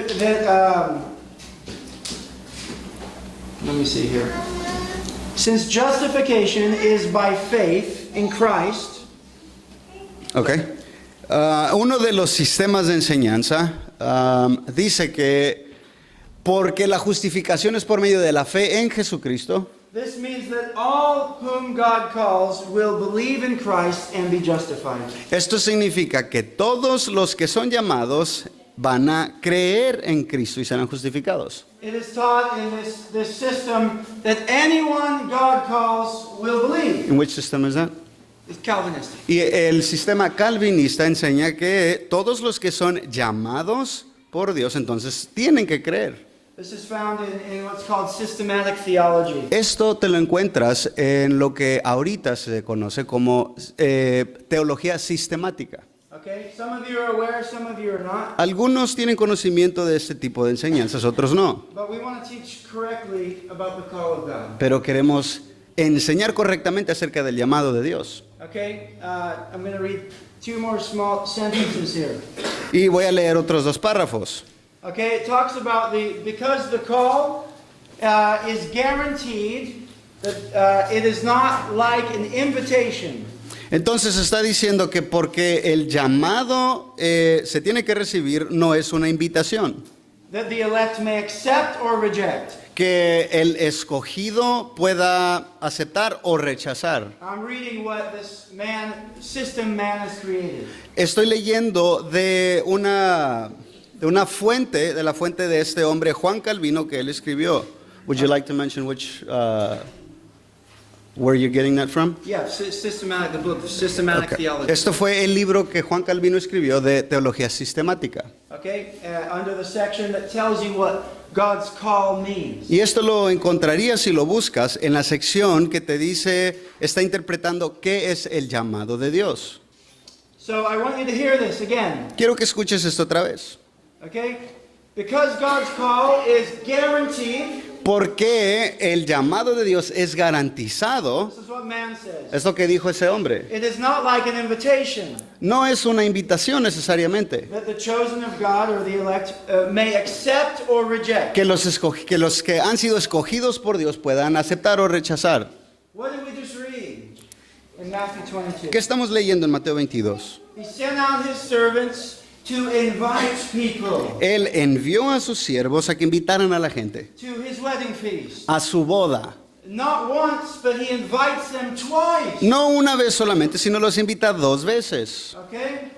let me see here. Since justification is by faith in Christ, Okay. Uno de los sistemas de enseñanza dice que porque la justificación es por medio de la fe en Jesucristo, this means that all whom God calls will believe in Christ and be justified. esto significa que todos los que son llamados van a creer en Cristo y serán justificados. It is taught in this system that anyone God calls will believe. ¿En which system is that? It's Calvinistic. Y el sistema calvinista enseña que todos los que son llamados por Dios entonces tienen que creer. This is found in what's called systematic theology. Esto te lo encuentras en lo que ahorita se conoce como teología sistemática. Okay? Some of you are aware, some of you are not. Algunos tienen conocimiento de este tipo de enseñanzas, otros no. But we want to teach correctly about the call of God. Pero queremos enseñar correctamente acerca del llamado de Dios. Okay? I'm going to read two more small sentences here. Y voy a leer otros 2 párrafos. Okay? It talks about because the call is guaranteed, that it is not like an invitation. Entonces está diciendo que porque el llamado se tiene que recibir, no es una invitación. That the elect may accept or reject. Que el escogido pueda aceptar o rechazar. I'm reading what this system man has created. Estoy leyendo de una fuente, de la fuente de este hombre, Juan Calvino, que él escribió. Would you like to mention which, where you're getting that from? Yeah, the book of Systematic Okay. Theology. Esto fue el libro que Juan Calvino escribió de teología sistemática. Okay, under the section that tells you what God's call means. Y esto lo encontrarías si lo buscas en la sección que te dice, está interpretando qué es el llamado de Dios. So I want you to hear this again. Quiero que escuches esto otra vez. Okay? Because God's call is guaranteed. Porque el llamado de Dios es garantizado. This is what man says. Es lo que dijo ese hombre. It is not like an invitation No es una invitación necesariamente. that the chosen of God or the elect may accept or reject. Que los que han sido escogidos por Dios puedan aceptar o rechazar. What did we just read in Matthew 22? ¿Qué estamos leyendo en Mateo 22? He sent out his servants to invite people Él envió a sus siervos a que invitaran a la gente to his wedding feast. a su boda. Not once, but he invites them twice. No una vez solamente, sino los invita 2 veces. Okay?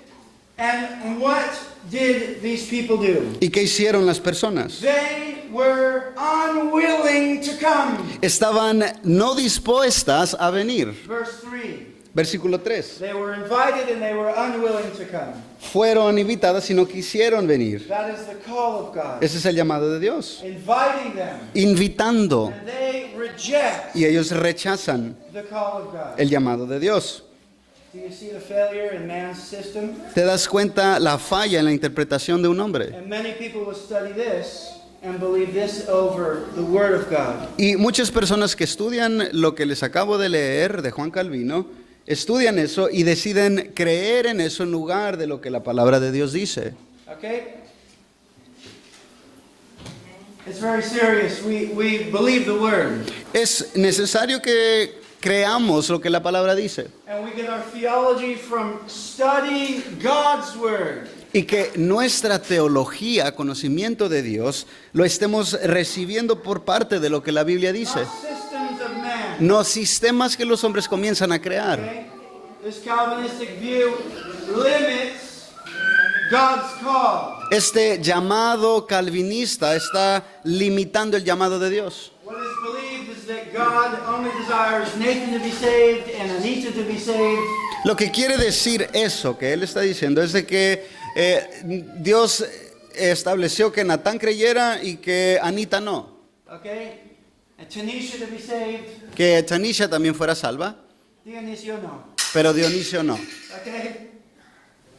And what did these people do? ¿Y qué hicieron las personas? They were unwilling to come. Estaban no dispuestas a venir. Verse 3. Versículo 3. They were invited and they were unwilling to come. Fueron invitadas y no quisieron venir. That is the call of God. Ese es el llamado de Dios. Inviting them. Invitando. And they reject Y ellos rechazan the call of God. el llamado de Dios. Do you see the failure in man's system? ¿Te das cuenta la falla en la interpretación de un hombre? And many people will study this and believe this over the Word of God. Y muchas personas que estudian lo que les acabo de leer de Juan Calvino, estudian eso y deciden creer en eso en lugar de lo que la palabra de Dios dice. Okay? It's very serious. We believe the Word. Es necesario que creamos lo que la palabra dice And we get our theology from studying God's Word. y que nuestra teología, conocimiento de Dios, lo estemos recibiendo por parte de lo que la Biblia dice. Not systems of man. No sistemas que los hombres comienzan a crear. Okay? This Calvinistic view limits God's call. Este llamado calvinista está limitando el llamado de Dios. What is believed is that God only desires Nathan to be saved and Anita to be saved. Lo que quiere decir eso que él está diciendo es de que Dios estableció que Natán creyera y que Anita no. Okay? And Tanisha to be saved. Que Tanisha también fuera salva, Dionisio no. pero Dionisio no. Okay?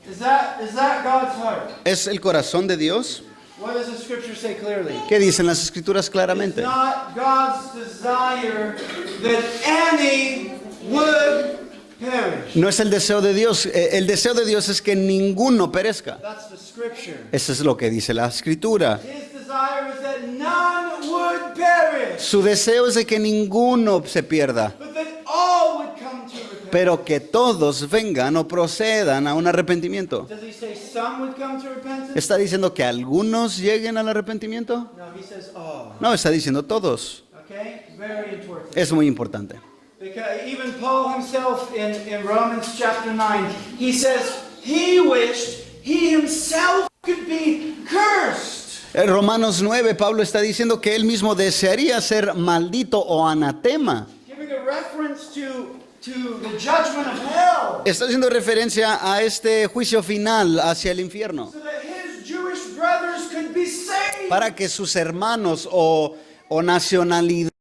Is that God's heart? ¿Es el corazón de Dios? What does the scripture say clearly? ¿Qué dicen las escrituras It's claramente? not God's desire that any would perish. No es el deseo de Dios. El deseo de Dios es que ninguno perezca. That's the scripture. Eso es lo que dice la escritura. His desire is that none would perish, Su deseo es de que ninguno se pierda, but that all would come to repentance. pero que todos vengan o procedan a un arrepentimiento. Does he say some would come to repentance? ¿Está diciendo que algunos lleguen al arrepentimiento? No, he says all. No, está diciendo todos. Okay? Very important. Es muy importante. Because even Paul himself in Romans chapter 9, he says he wished he himself could be cursed. En Romanos 9, Pablo está diciendo que él mismo desearía ser maldito o anatema. Giving a reference to the judgment of hell. Está haciendo referencia a este juicio final hacia el infierno. So that his Jewish brothers brothers could be saved. para que sus hermanos o nacionalidad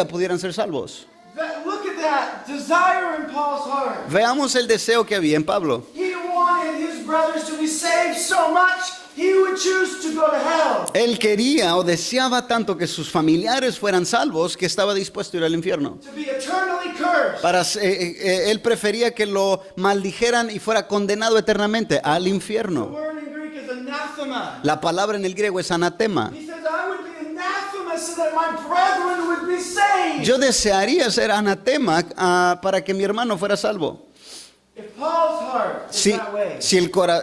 pudieran ser salvos. Look at that desire in Paul's heart. Veamos el deseo que había en Pablo. He wanted his brothers to be saved so much, he would choose to go to hell. Él quería o deseaba tanto que sus familiares fueran salvos que estaba dispuesto a ir al infierno. To be eternally cursed. Él prefería que lo maldijeran y fuera condenado eternamente al The infierno. word in Greek is anathema. La palabra en el griego es anatema. He says, I would be anathema so that my brethren would be saved. Yo desearía ser anatema para que mi hermano fuera salvo. If Paul's heart is Si, that way,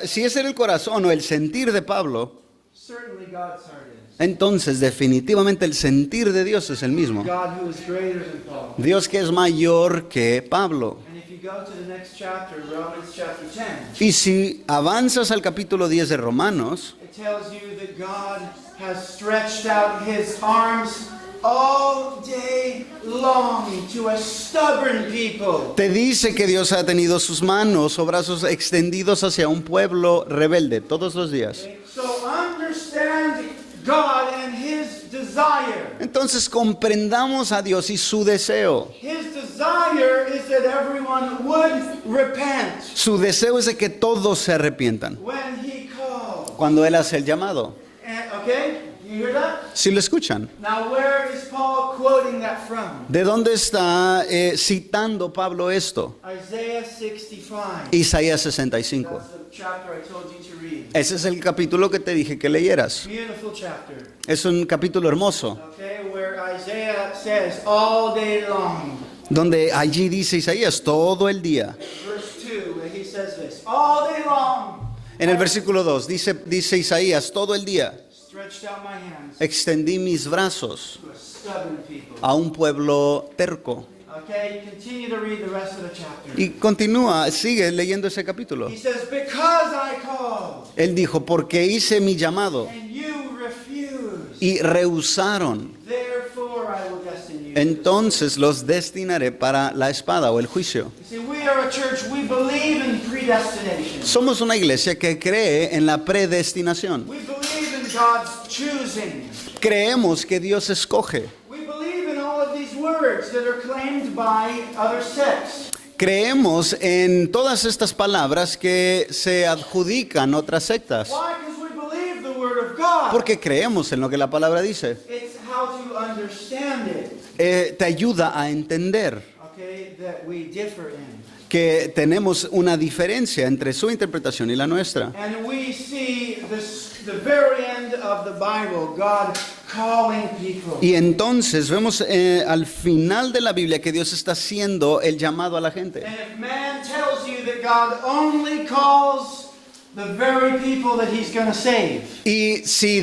si ese era el corazón o el sentir de Pablo, certainly God's heart is. entonces definitivamente el sentir de Dios es el mismo. God who is greater than Paul. Dios que es mayor que Pablo. And if you go to the next chapter, Romans chapter 10, Y si avanzas al capítulo 10 de Romanos, it tells you that God has stretched out his arms all day long to a stubborn people. te dice que Dios ha tenido sus manos o brazos extendidos hacia un pueblo rebelde todos los días. So understand God and his desire. Entonces comprendamos a Dios y su deseo. His desire is that everyone would repent Su deseo es de que todos se arrepientan when he calls. cuando Él hace el llamado. Okay? You hear that? Si lo escuchan. Now where is Paul quoting that from? ¿De dónde está citando Pablo esto? Isaiah 65. Isaías 65. That's the chapter I told you to read. Ese es el capítulo que te dije que leyeras. Beautiful chapter. Es un capítulo hermoso, Okay, where Isaiah says all day long. donde allí dice Isaías todo el día. Verse 2, he says this. All day long. En el versículo 2 dice Isaías todo el día. Stretched out my hands Extendí mis brazos to a stubborn people. a un pueblo terco. Okay, continue to read the rest of the chapter. Y continúa, sigue leyendo ese capítulo. He says, because I called Él dijo, porque hice mi llamado and you refused, y rehusaron, therefore I will destine you. entonces los destinaré para la espada o el juicio. You see, we are a church, we believe in predestination. Somos una iglesia que cree en la predestinación. We believe in God's choosing. Creemos que Dios escoge. We believe in all of these words that are claimed by other sects. Creemos en todas estas palabras que se adjudican otras sectas. Why? Because we believe the word of God. Porque creemos en lo que la palabra dice. It's how to understand it, Te ayuda a entender okay, that we differ in. que tenemos una diferencia entre su interpretación y la nuestra. And we see the very end of the Bible, God calling people. Y entonces vemos al final de la Biblia que Dios está haciendo el llamado a la gente. And if man tells you that God only calls the very people that he's going to save, Y si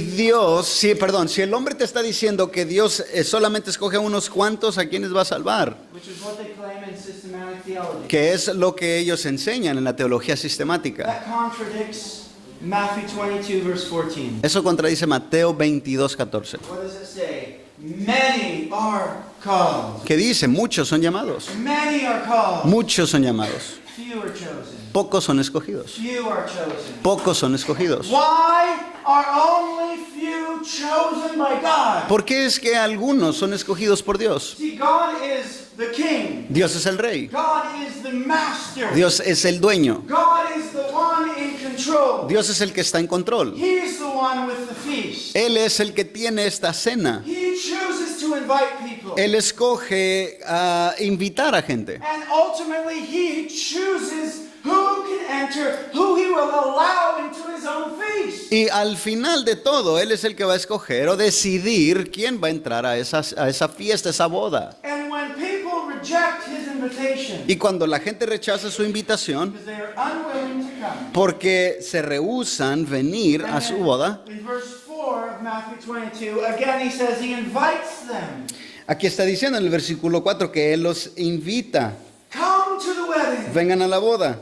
el hombre te está diciendo que Dios solamente escoge a unos cuantos a quienes va a salvar, which is what they claim in systematic theology, que es lo que ellos enseñan en la teología sistemática. that contradicts Matthew 22, verse 14. Eso contradice Mateo 22:14, What does it say? Many are called. que dice, muchos son llamados, Many are called. muchos son llamados, Few are chosen. pocos son escogidos, Few are chosen. pocos son escogidos. Why are only few chosen by God? ¿Por qué es que algunos son escogidos por Dios? See, God is the king. Dios es el rey, God is the master. Dios es el dueño, God is the one in control. Dios es el que está en control. He's the one with the feast. Él es el que tiene esta cena. He chooses to invite people. Él escoge a invitar a gente. And ultimately, he chooses who can enter, who he will allow into his own feast. Y al final de todo, Él es el que va a escoger o decidir quién va a entrar a esa fiesta, esa boda. And when people reject his invitation, Y cuando la gente rechaza su invitación, because they are unwilling to come, porque se rehúsan venir a su boda, in verse 4 of Matthew 22, again he says he invites them. aquí está diciendo en el versículo 4 que Él los invita. Come to the wedding. Vengan a la boda.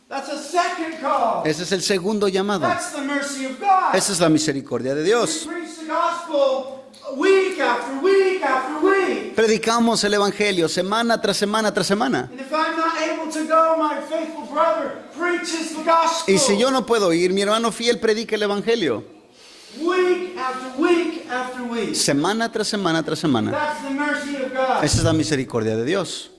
That's a second call. Ese es el segundo llamado. That's the mercy of God. Esa es la misericordia de We Dios. preach the gospel week after week after week. Predicamos el Evangelio semana tras semana tras semana. And if I'm not able to go, my faithful brother preaches the gospel. Y si yo no puedo ir, mi hermano fiel predica el Evangelio. Week after week after week. semana tras semana tras semana. That's the mercy of God. Esa es la misericordia de Dios.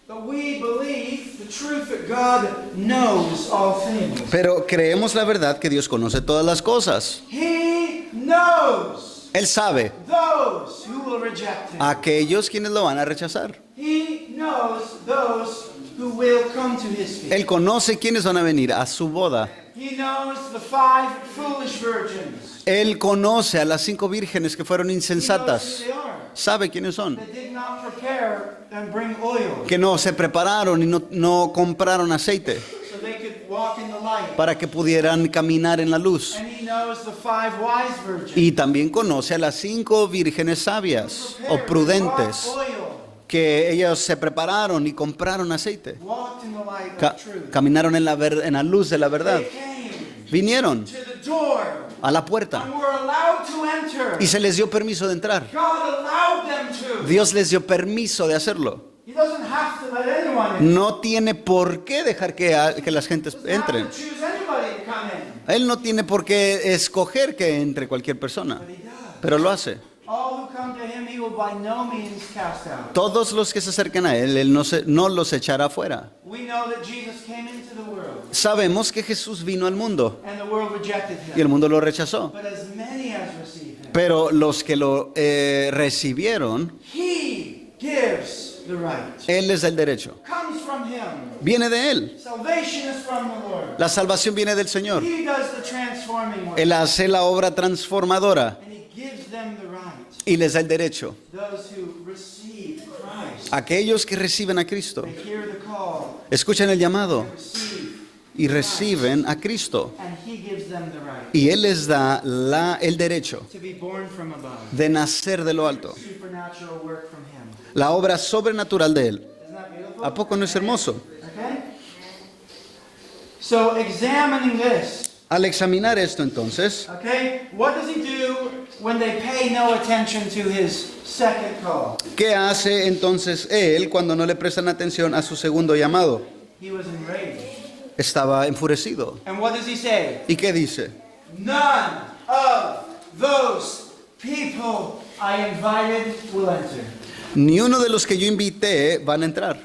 But we believe the truth that God knows all things. Pero creemos la verdad que Dios conoce todas las cosas. He knows Él sabe those who will reject him. a aquellos quienes lo van a rechazar. He knows those who will come to his feet. Él conoce quienes van a venir a su boda. He knows the 5 foolish virgins. Él conoce a las 5 vírgenes que fueron He knows insensatas. who they are. Sabe quiénes son. That did not prepare and bring oil Que no se prepararon y no compraron aceite so they could walk in the light. para que pudieran caminar en la luz. And he knows the 5 wise virgins. Y también conoce a las 5 vírgenes sabias o Prepared, prudentes brought oil, que ellos se prepararon y compraron aceite. walked in the light Ca- of truth. caminaron en en la luz de la verdad. They came Vinieron to the door a la puerta and were allowed to enter. y se les dio permiso de entrar. God allowed them to. Dios les dio permiso de hacerlo. He doesn't have to let anyone in. No tiene por qué dejar que las gentes He doesn't entren. have to choose anybody to come in. Él no tiene por qué escoger que entre cualquier persona, But he does. pero lo hace. All who come to him, he will by no means cast out. Todos los que se acercan a Él no los echará afuera. We know that Jesus came into the world Sabemos que Jesús vino al mundo and the world rejected y el him. mundo lo rechazó. But as many as receive him, Pero los que lo recibieron, he gives the right. Él les da el derecho. Comes from him. Viene de Él. Salvation is from the Lord. La salvación viene del Señor. He does the transforming work. Él hace la obra transformadora And he gives them the right. y les da el derecho. Those who receive Christ. Aquellos que reciben a Cristo, They hear the call. escuchan el llamado Receive. y reciben a Cristo. And he gives them the right. Y Él les da el derecho To be born from above. de nacer de lo alto. Supernatural work from him. La obra sobrenatural de Él. Isn't that beautiful? ¿A poco no es hermoso? Okay? So examining this. Al examinar esto entonces, Okay? What does he do when they pay no attention to his second call? ¿qué hace entonces Él cuando no le prestan atención a su segundo llamado? He was enraged. Estaba enfurecido. And what does he say? ¿Y qué dice? None of those people I invited will enter. Ni uno de los que yo invité van a entrar.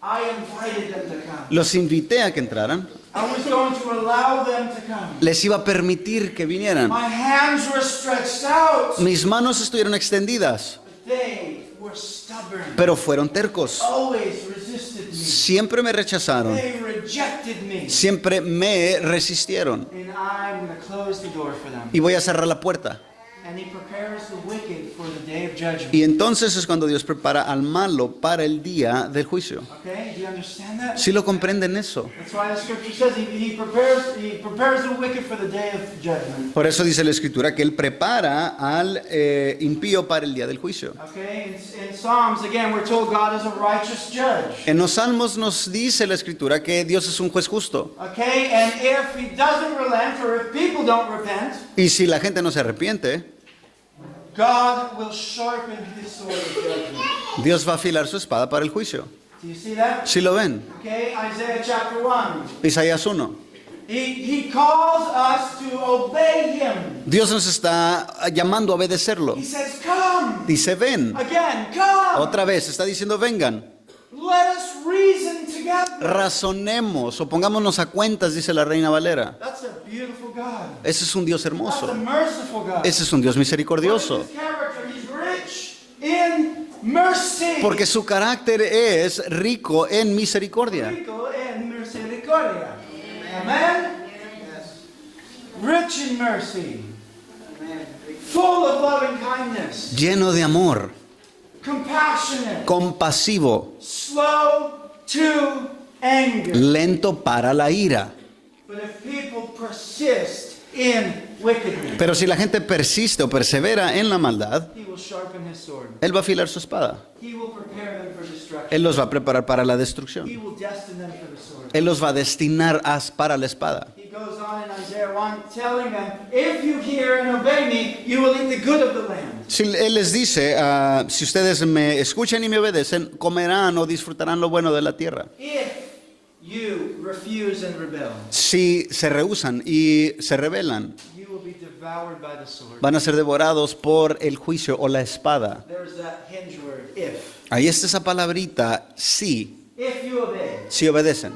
I invited them to come. Los invité a que entraran. I was going to allow them to come. Les iba a permitir que vinieran. My hands were stretched out. Mis manos estuvieron extendidas, They were stubborn. pero fueron tercos. Always resisted me. Siempre me rechazaron. They rejected me. Siempre me resistieron. And I'm going to close the door for them. Y voy a cerrar la puerta. And he prepares the wicked for the day of judgment. Y entonces es cuando Dios prepara al malo para el día del juicio. Okay? Do you understand that? ¿Sí lo comprenden eso? That's why the scripture says he prepares the wicked for the day of judgment. Por eso dice la Escritura que Él prepara al impío para el día del juicio. Okay? In Psalms, again, we're told God is a righteous judge. En los Salmos nos dice la Escritura que Dios es un juez justo. Okay? And if he doesn't relent, or if people don't repent, Y si la gente no se arrepiente, God will sharpen his sword of judgment. Dios va a afilar su espada para el juicio. Do you see that? ¿Sí lo ven? Okay? Isaiah chapter 1. Isaías 1. He calls us to obey him. Dios nos está llamando a obedecerlo. He says, come. Dice, ven. Again, come. Otra vez, está diciendo, vengan. Let us reason together. Razonemos o pongámonos a cuentas, dice la Reina Valera. That's a beautiful God. Ese es un Dios That's a hermoso. merciful God. Ese es un Dios What is misericordioso. his character? He's rich in mercy. Porque su carácter es rico en misericordia. Rico en misericordia. Amen? Rich in mercy. Full of loving kindness. Lleno de amor. Compassionate. Compasivo. Slow to anger. Lento para la ira. But if people persist in wickedness, Pero si la gente persiste o persevera en la maldad, he will sharpen his sword. Él va a afilar su espada. He will prepare them for destruction. Él los va a preparar para la He destrucción. will destine them for the sword. Él los va a destinar para la espada. He goes on in Isaiah 1 telling them, if you hear and obey me, you will eat the good of the land. Si Él les dice, si ustedes me escuchan y me obedecen, comerán o disfrutarán lo bueno de la tierra. If you refuse and rebel, Si se rehúsan y se rebelan, you will be devoured devoured by the sword. van a ser devorados por el juicio o la espada. There's that hinge word, if. Ahí está esa palabrita, sí. If you obey, Si obedecen,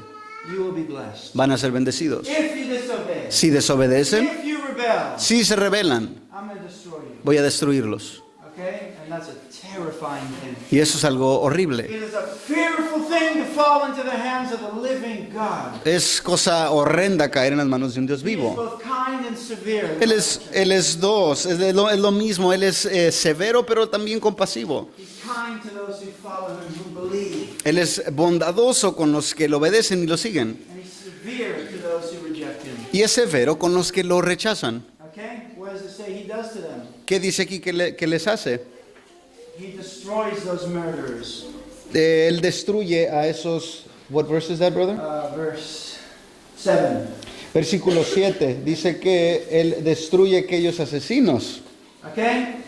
you will be blessed. van a ser bendecidos. If you disobey, Si desobedecen, if you rebel, si se rebelan, I'm going to destroy you. voy a destruirlos. Okay? And that's a terrifying thing. Y eso es algo horrible. It is a fearful thing to fall into the hands of the living God. Es cosa horrenda caer en las manos de un Dios He is vivo. both kind and severe. Él es dos, es lo mismo. Él es severo, pero también compasivo. He's kind to those who follow him, who believe. Él es bondadoso con los que lo obedecen y lo siguen. And he's severe to those who reject him. Y es severo con los que lo rechazan. Okay? What does it say he does to them? ¿Qué dice aquí que les hace? He destroys those murderers. Él destruye a esos... What verse is that, brother? Verse 7. Versículo 7 dice que Él destruye aquellos asesinos. Okay?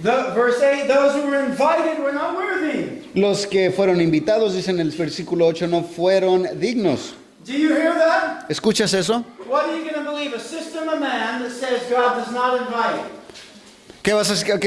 Verse 8, those who were invited were not worthy. Los que fueron invitados, dicen en el versículo 8, no fueron dignos. Do you hear that? ¿Escuchas eso? What are you going to believe? A system of man that says God does not invite. ¿Qué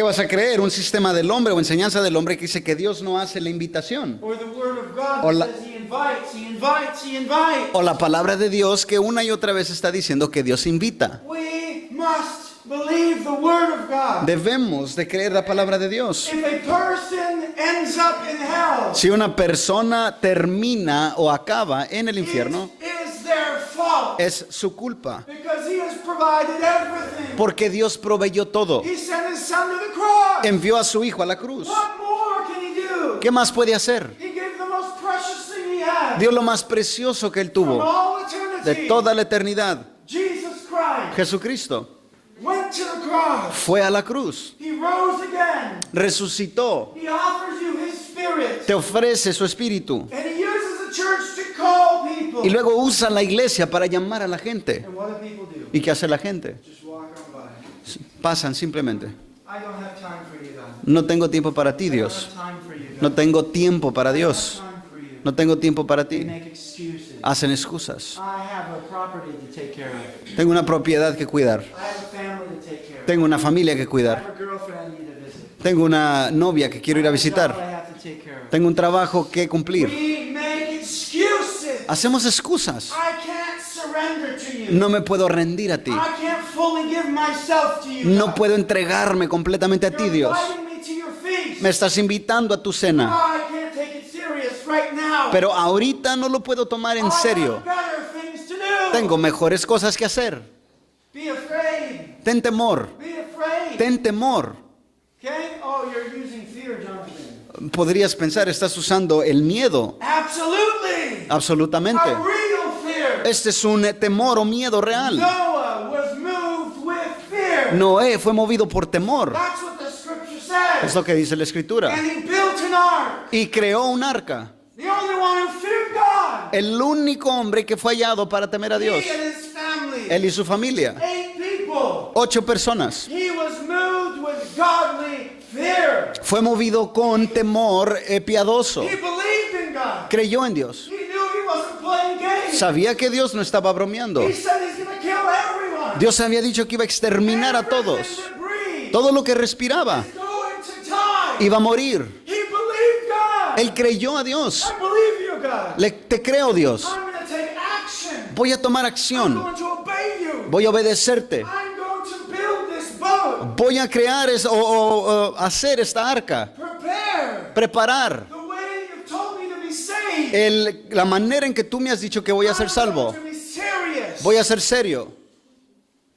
vas a creer? ¿Un sistema del hombre o enseñanza del hombre que dice que Dios no hace la invitación? Or the word of God Or that la- says he invites, he invites, he invites. O la palabra de Dios que una y otra vez está diciendo que Dios invita. We must believe the word of God. Debemos de creer la palabra de Dios. If a person ends up in hell, Si una persona termina o acaba en el infierno, it is their fault. es su culpa. Because he has provided everything. Porque Dios proveyó todo. He sent his son to the cross. Envió a su hijo a la cruz. What more can he do? ¿Qué más puede hacer? He gave the most precious thing he had. Dio lo más precioso que él From tuvo all eternity. de toda la eternidad. Jesus Christ Jesucristo went to the cross. fue a la cruz, He rose again. resucitó, He offers you his spirit. te ofrece su espíritu And he uses the church to call people. y luego usa la iglesia para llamar a la gente. And what do people do? ¿Y qué hace la gente? Just walk on by. Pasan simplemente. I don't have time for you, God. No tengo tiempo para ti, I don't Dios. have time for you, God. No tengo tiempo para I don't Dios. have time for you. No tengo tiempo para They ti. make excuses. Hacen excusas. I have a property to take care of. Tengo una propiedad que cuidar. I have a family to take care of. Tengo una familia que I cuidar. have a girlfriend I need to visit. Tengo una novia que quiero ir a I have a job visitar. I have to take care of. Tengo un trabajo que cumplir. We make excuses. Hacemos excusas. I can't surrender to you. No me puedo rendir a ti. I can't fully give myself to you. No God. puedo entregarme completamente a ti, You're Dios. inviting me to your feast. Me estás invitando a tu cena. I can't take it serious right now. Pero ahorita no lo puedo tomar en serio. I have better things to do. Tengo mejores cosas que hacer. Be afraid. Ten temor. Be afraid. Ten temor. Okay? Oh, you're using fear, Jonathan. Podrías pensar, estás usando el miedo. Absolutely. Absolutamente. A real fear. Este es un temor o miedo real. Noah was moved with fear. Noé fue movido por temor. That's what the scripture Es says. lo que dice la escritura. And he built an ark. Y creó un arca. The only one who feared God. El único hombre que fue hallado para temer a Dios. He and his family. Él y su familia. 8 people. 8 personas. He was moved with godly fear. Fue movido con temor piadoso. He believed in God. Creyó en Dios. He knew he wasn't playing games. Sabía que Dios no estaba bromeando. He said he's going to kill everyone. Dios había dicho que iba a exterminar a Everything todos. that breathes Todo lo que respiraba is going to die. iba a morir. He believed God. Él creyó a Dios. I believe you, God. Te creo, Dios. I'm going to take action. Voy a tomar I'm acción. going to obey you. Voy a obedecerte. I'm going to build this boat. Voy a crear o hacer esta arca. Prepare Preparar the way you've told me to be saved. la manera en que tú me has dicho que voy a ser salvo. I'm going to be serious. Voy a ser serio.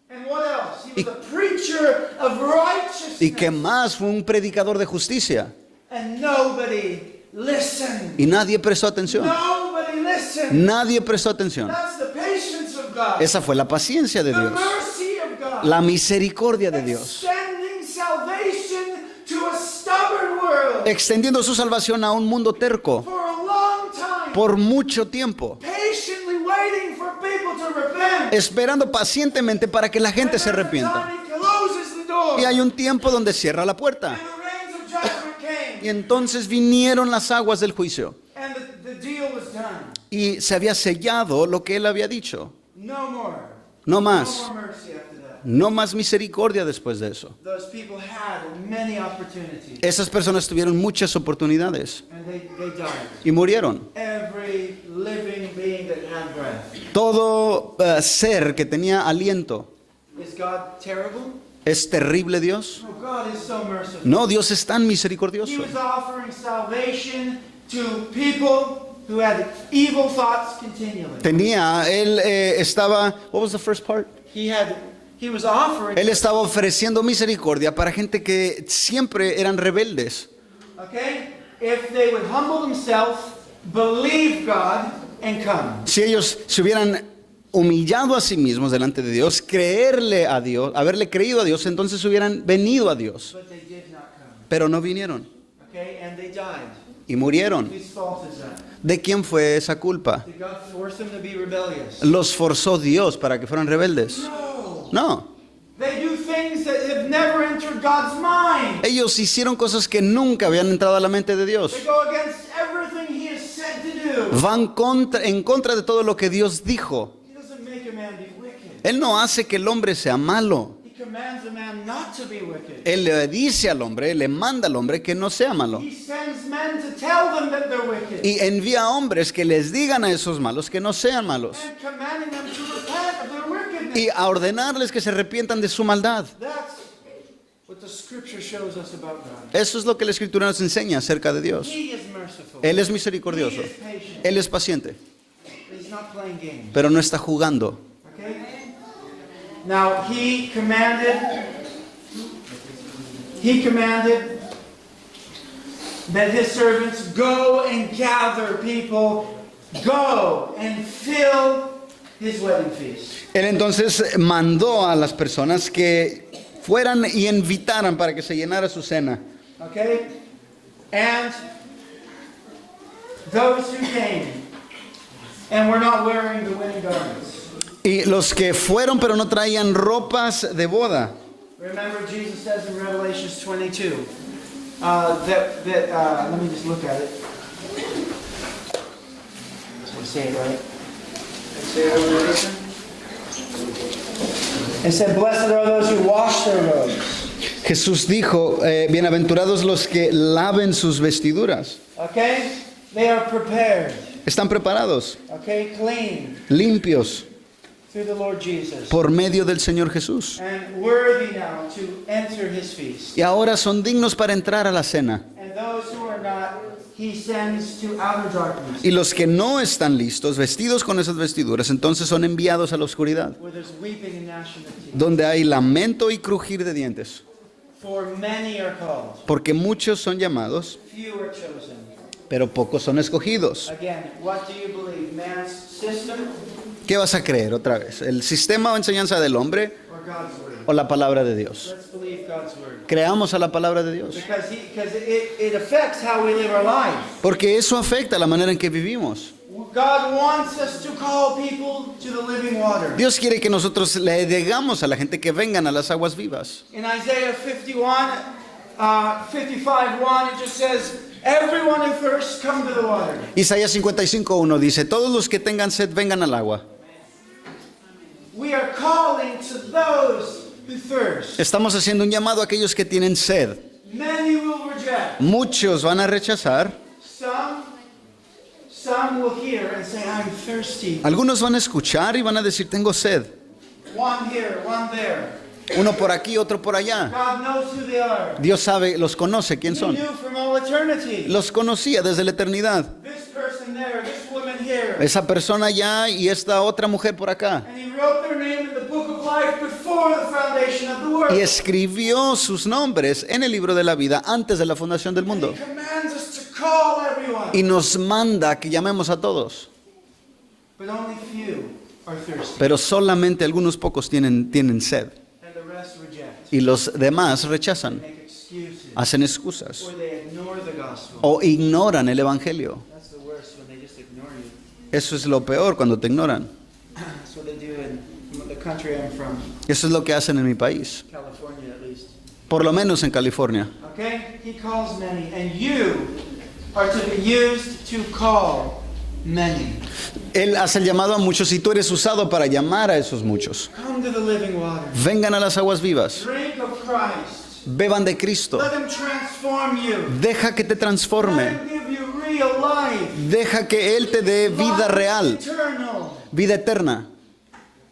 And what else? He was a preacher of righteousness. Y que más fue un predicador de justicia. And nobody listened. Y nadie prestó atención. Nobody listened. Nadie prestó atención. That's the patience of God. Esa fue la paciencia de The Dios. mercy of God. La misericordia de Dios. Extending salvation to a stubborn world Extendiendo su salvación a un mundo terco. for a long time. Por mucho tiempo. Patiently waiting for people to repent. Esperando pacientemente para que la gente se And there's a arrepienta. time he closes the door. Y hay un tiempo donde cierra la puerta. And the rains of judgment came. Y entonces vinieron las aguas del juicio. And the deal was done. Y se había sellado lo que él había dicho. No more. No No más. more mercy after that. No más misericordia después de eso. Those people had many opportunities, Esas personas tuvieron muchas oportunidades and they died. y murieron. Every living being that had breath. Todo ser que tenía aliento. Is God terrible? ¿Es terrible Dios? No, God is so merciful. No, Dios es tan He misericordioso. was offering salvation to people who had evil thoughts continually. Él estaba, what was the first part? He was offering, Él estaba ofreciendo misericordia para gente que siempre eran rebeldes. okay, if they would humble themselves, believe God, and come. Si ellos se hubieran humillado a sí mismos delante de Dios, creerle a Dios, haberle creído a Dios, entonces hubieran venido a Dios. But they did not come, Pero no vinieron okay, and they died. y murieron. Whose fault is that? ¿De quién fue esa culpa? Did God force them to be rebellious? ¿Los forzó Dios para que fueran rebeldes? No. No. They do things that have never entered God's mind. Ellos hicieron cosas que nunca habían entrado a la mente de Dios. They go against everything He has said to do. Van en contra de todo lo que Dios dijo. He doesn't make a man be wicked. Él no hace que el hombre sea malo. He commands a man not to be wicked. Él le dice al hombre, le manda al hombre que no sea malo. He sends men to tell them that they're wicked. Y envía a hombres que les digan a esos malos que no sean malos. And commanding them to repent of their wickedness. Y a ordenarles que se arrepientan de su maldad. That's what the scripture shows us about God. Eso es lo que la Escritura nos enseña acerca de Dios. He is merciful. Él es misericordioso. He is patient. Él es paciente. He's not playing games. Pero no está jugando. Okay? Now he commanded that his servants go and gather people, go and fill his wedding feast. Él entonces mandó a las personas que fueran y invitaran para que se llenara su cena. Okay? And those who came and were not wearing the wedding garments. Y los que fueron pero no traían ropas de boda. Remember, Jesus says in Revelation 22 let me just look at it. So I say it right. It said, "Blessed are those who wash their robes." Jesús dijo, bienaventurados los que laven sus vestiduras. Okay, they are prepared. Están preparados, Okay, clean limpios, through the Lord Jesus, por medio del Señor Jesús. and worthy now to enter His feast. Y ahora son dignos para entrar a la cena. And those who are not, He sends to outer darkness, Y los que no están listos, vestidos con esas vestiduras, entonces son enviados a la oscuridad, where there's weeping and gnashing of teeth. donde hay lamento y crujir de dientes. For many are called, Porque muchos son llamados, few are chosen. pero pocos son escogidos. Again, what do you believe? Man's system ¿Qué vas a creer otra vez? ¿El sistema o enseñanza del hombre or God's word? o la palabra de Dios? Let's believe God's word. Creamos a la palabra de Dios. Because it affects how we live our life. Porque eso afecta la manera en que vivimos. God wants us to call people to the living water. Dios quiere que nosotros le digamos a la gente que vengan a las aguas vivas. In Isaiah 55:1, it just says, "Everyone who thirsts, come to the water." Isaías 55:1 dice, todos los que tengan sed vengan al agua. We are calling to those who thirst. Estamos haciendo un llamado a aquellos que tienen sed. Many will reject. Muchos van a rechazar, Some will hear and say, "I'm thirsty." algunos van a escuchar y van a decir, tengo sed. One here, one there. Uno por aquí, otro por allá. God knows who they are. Dios sabe, los conoce, quién He son. knew from all eternity. Los conocía desde la eternidad. This person there, this woman here. Esa persona allá y esta otra mujer por acá. And He wrote their name in the book of life before the foundation of the world. Y escribió sus nombres en el libro de la vida antes de la fundación del mundo. He commands us to call everyone. Y nos manda que llamemos a todos. But only few are thirsty. Pero solamente algunos pocos tienen sed. And the rest reject. Y los demás rechazan, Make excuses. hacen excusas Or they ignore the gospel. o ignoran el evangelio. That's the worst, when they just ignore you. Eso es lo peor cuando te ignoran. That's what they do in the country I'm from, Eso es lo que hacen en mi país, California at least. por lo menos en California. Okay? He calls many, and you are to be used to call many. Él hace el llamado a muchos y tú eres usado para llamar a esos muchos. Come to the living water. Vengan a las aguas vivas. Drink of Christ. Beban de Cristo. Let him transform you. Deja que te Let transforme. him give you real life. Deja que Él te dé vida Life real, eternal. vida eterna.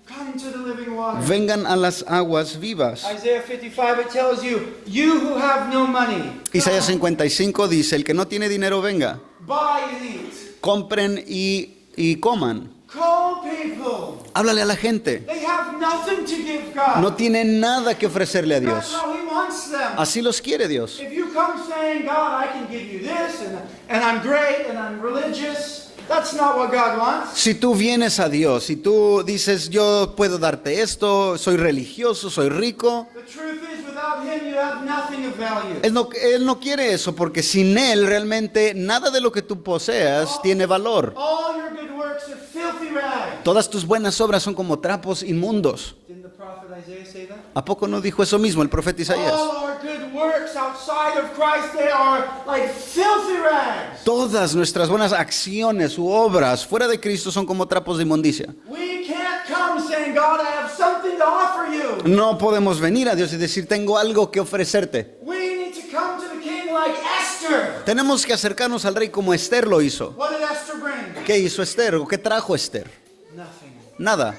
Come to the living water. Vengan a las aguas vivas. Isaiah 55, it tells you, you who have no money, Isaías 55 dice, el que no tiene dinero venga, buy and eat. compren y coman. Call people. Háblale a la gente. They have nothing to give God. No tienen nada que ofrecerle a That's Dios. how He wants them. Así los quiere Dios. If you come saying, God, I can give you this, and I'm great, and I'm religious, that's not what God wants. Si tú vienes a Dios, si tú dices, yo puedo darte esto, soy religioso, soy rico, The truth is, without Him, you have nothing of value. Él no quiere eso, porque sin Él realmente nada de lo que tú poseas tiene valor. All your good works are filthy rags. Todas tus buenas obras son como trapos inmundos. Didn't the prophet Isaiah say that? ¿A poco no dijo eso mismo el profeta Isaías? All our good works outside of Christ, they are like filthy rags. Todas nuestras buenas acciones u obras fuera de Cristo son como trapos de inmundicia. We can't come saying, God, I have something to offer you. No podemos venir a Dios y decir, tengo algo que ofrecerte. We need to come to the king like Esther. Tenemos que acercarnos al rey como Esther lo hizo. What did Esther bring? ¿Qué hizo Esther? ¿O qué trajo Esther? Nothing. Nada.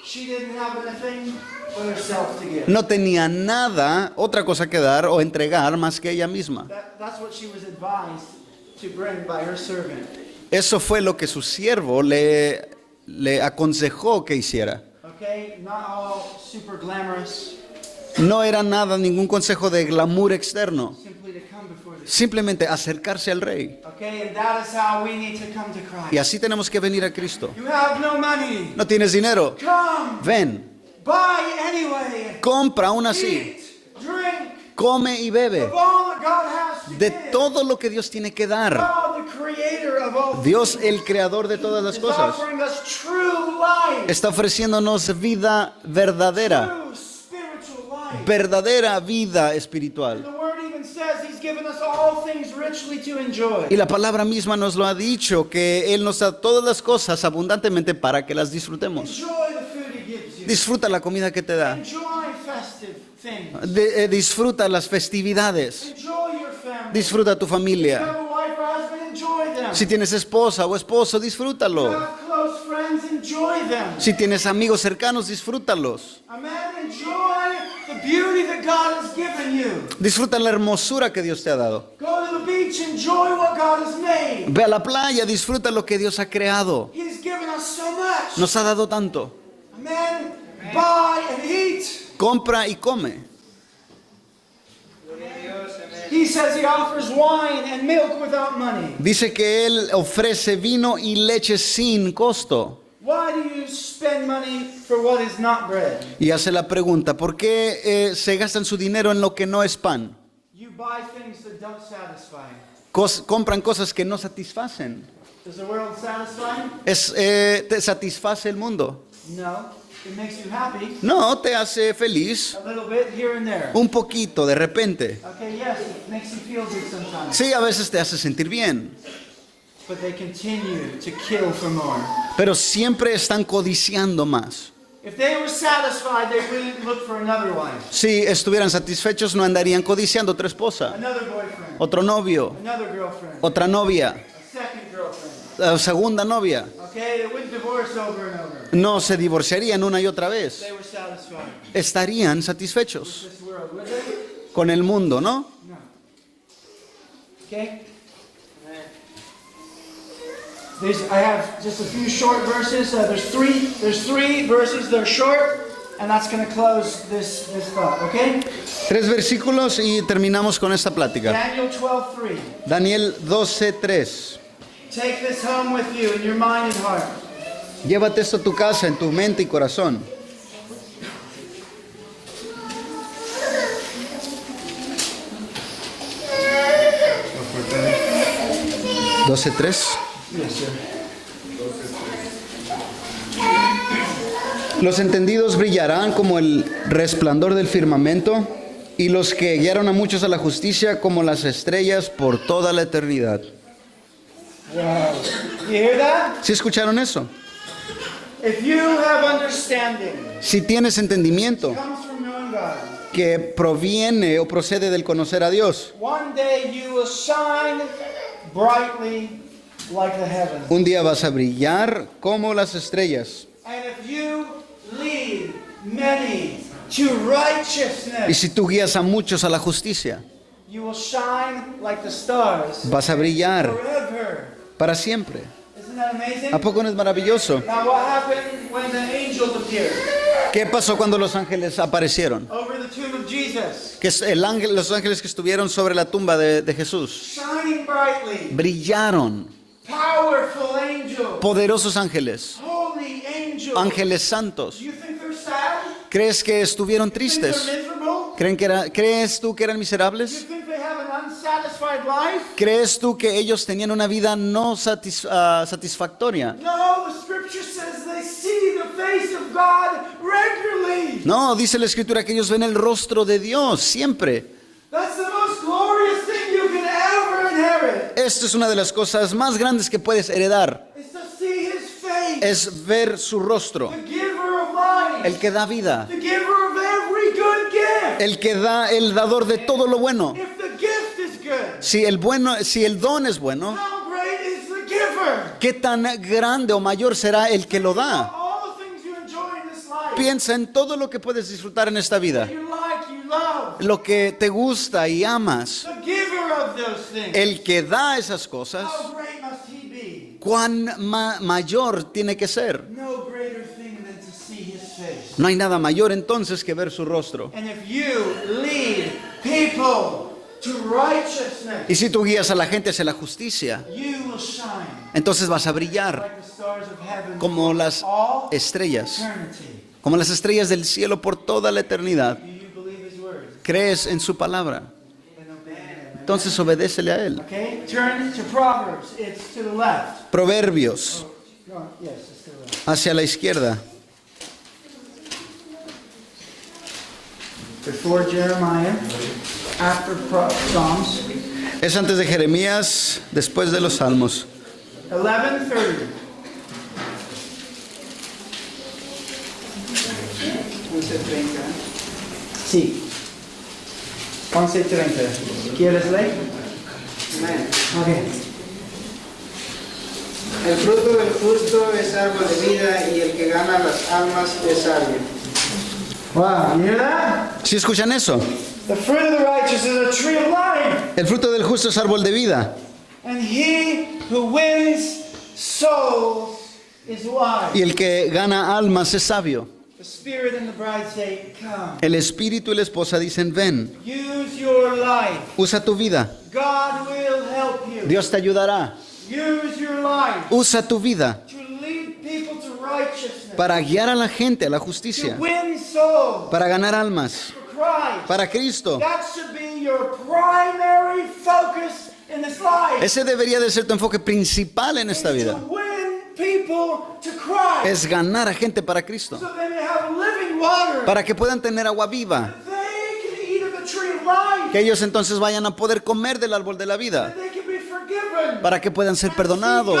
She didn't have anything but herself to give. No tenía nada, otra cosa que dar o entregar más que ella misma. That's what she was advised to bring by her servant. Eso fue lo que su siervo le aconsejó que hiciera. Okay, not all super glamorous. No era nada, ningún consejo de glamour externo. Simply to come before the Simplemente acercarse al rey. Okay, and that is how we need to come to Y Christ. así tenemos que venir a Cristo. You have no money. No tienes dinero. Come, Ven, buy anyway. compra aún así. Eat, drink, Come y bebe. of all that God has to De give. todo lo que Dios tiene que dar. God, the creator of all Dios, el creador de todas las is cosas, offering us true life, está ofreciéndonos vida verdadera. true spiritual life. Verdadera vida espiritual. The word even says He's given us all things richly to enjoy. Y la palabra misma nos lo ha dicho, que Él nos da todas las cosas abundantemente para que las disfrutemos. Enjoy the food He gives you. Disfruta la comida que te da. Enjoy festive things. Disfruta las festividades. Enjoy your family. Disfruta tu If you familia. have a wife or husband, enjoy them. Si tienes esposa o esposo, If you disfrútalo. have close friends, enjoy them. Si tienes amigos cercanos, disfrútalos. Amen. Enjoy the beauty that God has given you. Disfruta la hermosura que Dios te ha dado. Go to the beach, enjoy what God has made. Ve a la playa, disfruta lo que Dios ha creado. He's given us so much. Nos ha dado tanto. Amen. Buy and eat. Compra y come. Gloria a Dios, amén. He says He offers wine and milk without money. Dice que Él ofrece vino y leche sin costo. Why do you spend money for what is not bread? Y hace la pregunta, ¿por qué se gastan su dinero en lo que no es pan? You buy things that don't satisfy. Compran cosas que no satisfacen. Does the world satisfy? ¿Te satisface el mundo? No. It makes you happy No, te hace feliz. a little bit here and there. Un poquito, de repente. Okay, yes, it makes you feel good sometimes. Sí, a veces te hace sentir bien. But they continue to kill for more. Pero siempre están codiciando más. If they were satisfied, they wouldn't look for another wife, Si estuvieran satisfechos, no andarían codiciando otra esposa, another boyfriend, otro novio, another girlfriend, otra novia, a second girlfriend. segunda novia. Okay, they wouldn't divorce over and over. No se divorciarían una y otra vez. They were satisfied. Estarían satisfechos This world, would they? con el mundo, ¿no? No. Okay? I have just a few short verses. There's three verses. They're short, and that's going to close this thought. Okay? 3 versículos y terminamos con esta plática. Daniel 12:3. Daniel 12:3. Take this home with you in your mind and heart. Llévate esto a tu casa, en tu mente y corazón. ¿12:3? Yes, sir. Los entendidos brillarán como el resplandor del firmamento, y los que guiaron a muchos a la justicia como las estrellas por toda la eternidad. Wow. You hear that? ¿Sí escucharon eso? If you have understanding, Si tienes entendimiento comes from knowing God, que proviene o procede del conocer a Dios, one day you will shine brightly like the heavens. un día vas a brillar como las estrellas. And if you lead many to Y righteousness, si tú guías a muchos a la justicia, you will shine like the stars vas a brillar forever. para siempre. Isn't that amazing? ¿A poco no es maravilloso? Now what happened when the angels appeared ¿Qué pasó cuando los ángeles aparecieron? over the tomb of Jesus? Que es los ángeles que estuvieron sobre la tumba de Jesús Shining brightly, brillaron. powerful angels, Poderosos ángeles, holy angels. ángeles santos. Do you think they're sad? ¿Crees que estuvieron Think tristes? they're miserable? ¿Crees tú que eran Do you miserables? think they have an unsatisfied life? ¿Crees tú que ellos tenían una vida no satisfactoria? No, the scripture says they see the face of God regularly. No, dice la escritura que ellos ven el rostro de Dios siempre. That's the most glorious thing you can ever inherit. Esto es una de las cosas más grandes que puedes heredar. Is to see his face. Es ver su rostro. The giver of life. El que da vida. The giver of every good gift. El que da, el dador de todo lo bueno. If the gift is good, Si el don es bueno, how great is the giver? ¿qué tan grande o mayor será el que lo da? All the things you enjoy in this life. Piensa en todo lo que puedes disfrutar en esta vida. You like, you love. Lo que te gusta y amas. The giver of those things. El que da esas cosas, How great must he be? ¿cuán mayor tiene que ser? No greater thing than to see his face. No hay nada mayor entonces que ver su rostro. And if you lead people to righteousness, Y si tú guías a la gente hacia la justicia, you will shine entonces vas a brillar like the stars of heaven como las all estrellas, eternity. como las estrellas del cielo por toda la eternidad. Do you believe his word? ¿Crees en su palabra? Then obey him. Entonces obedécele a él. Okay, turn to Proverbs. It's to the left. Proverbios, No, yes, it's to the left. hacia la izquierda. Before Jeremiah, after Psalms, Es antes de Jeremías, después de los Salmos. 11:30. 11:30. Sí. 11:30. ¿Quieres leer? Amén. Okay. El fruto del justo es árbol de vida y el que gana las almas es sabio. Wow, you hear that? ¿Sí escuchan eso? The fruit of the righteous is a tree of life, El fruto del justo es árbol de vida. and he who wins souls is wise. Y el que gana almas es sabio. The Spirit and the bride say, come. El espíritu y la esposa dicen, ven, Use your life. usa tu vida. God will help you. Dios te ayudará. Use your life Usa tu vida to lead people to righteousness, para guiar a la gente a la to justicia, win souls para ganar almas, for Christ. para Cristo. That should be your primary focus in this life. Ese debería de ser tu enfoque principal en esta Is vida. to win people to Christ. Es ganar a gente para Cristo, So they may have living water. para que puedan tener agua viva, They can eat of the tree of life. que ellos entonces vayan a poder comer del árbol de la vida, They can be forgiven. para que puedan ser perdonados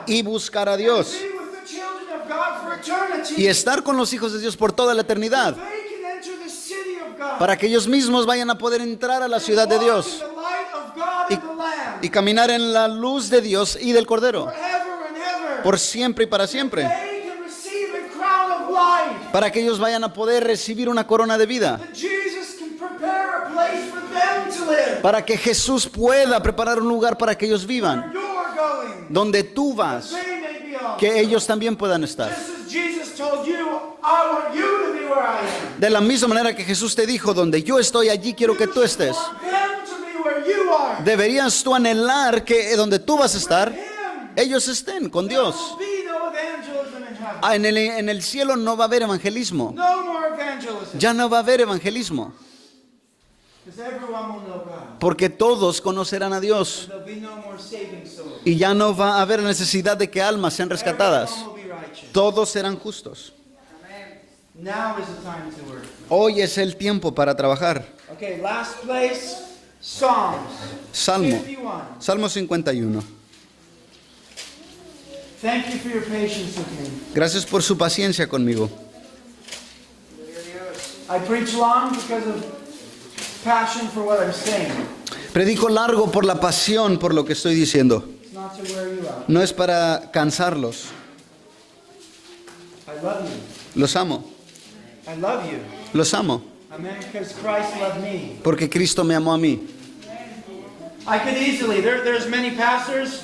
y buscar a Dios Be with the children of God for eternity. y estar con los hijos de Dios por toda la eternidad, They can enter the city of God. para que ellos mismos vayan a poder entrar a la ciudad de Walk Dios in the light of God and the Lamb. y caminar en la luz de Dios y del Cordero, Forever and ever. por siempre y para siempre, They can receive a crown of life. para que ellos vayan a poder recibir una corona de vida, That Jesus can prepare a place for them to live. para que Jesús pueda preparar un lugar para que ellos vivan, Where you're going. donde tú vas, They may be on. que ellos también puedan estar. Just as Jesus told you, I want you to be where I am. De la misma manera que Jesús te dijo, donde yo estoy, allí quiero que tú estés. Want them to be where you are. Deberías tú anhelar que donde tú vas a estar, Him. ellos estén con There Dios. will be no evangelism in heaven. En el cielo no va a haber evangelismo. No more evangelism. Ya no va a haber evangelismo. Because everyone will know God. Porque todos conocerán a Dios. There'll be no more saving souls. Y ya no va a haber necesidad de que almas sean rescatadas. Everyone will be righteous. Todos serán justos. Now is the time to work. Hoy es el tiempo para trabajar. Okay, last place, Psalms Salmo. 51. Salmo 51. Thank you for your patience with me. Gracias por su paciencia conmigo. Gloria a Dios. I preach long because of passion for what I'm saying. Predico largo por la pasión por lo que estoy diciendo. It's not to wear you out. No es para cansarlos. I love you. Los amo. I love you. Los amo. Amen. Because Christ loved me. Porque Cristo me amó a mí. I could easily. There's many pastors.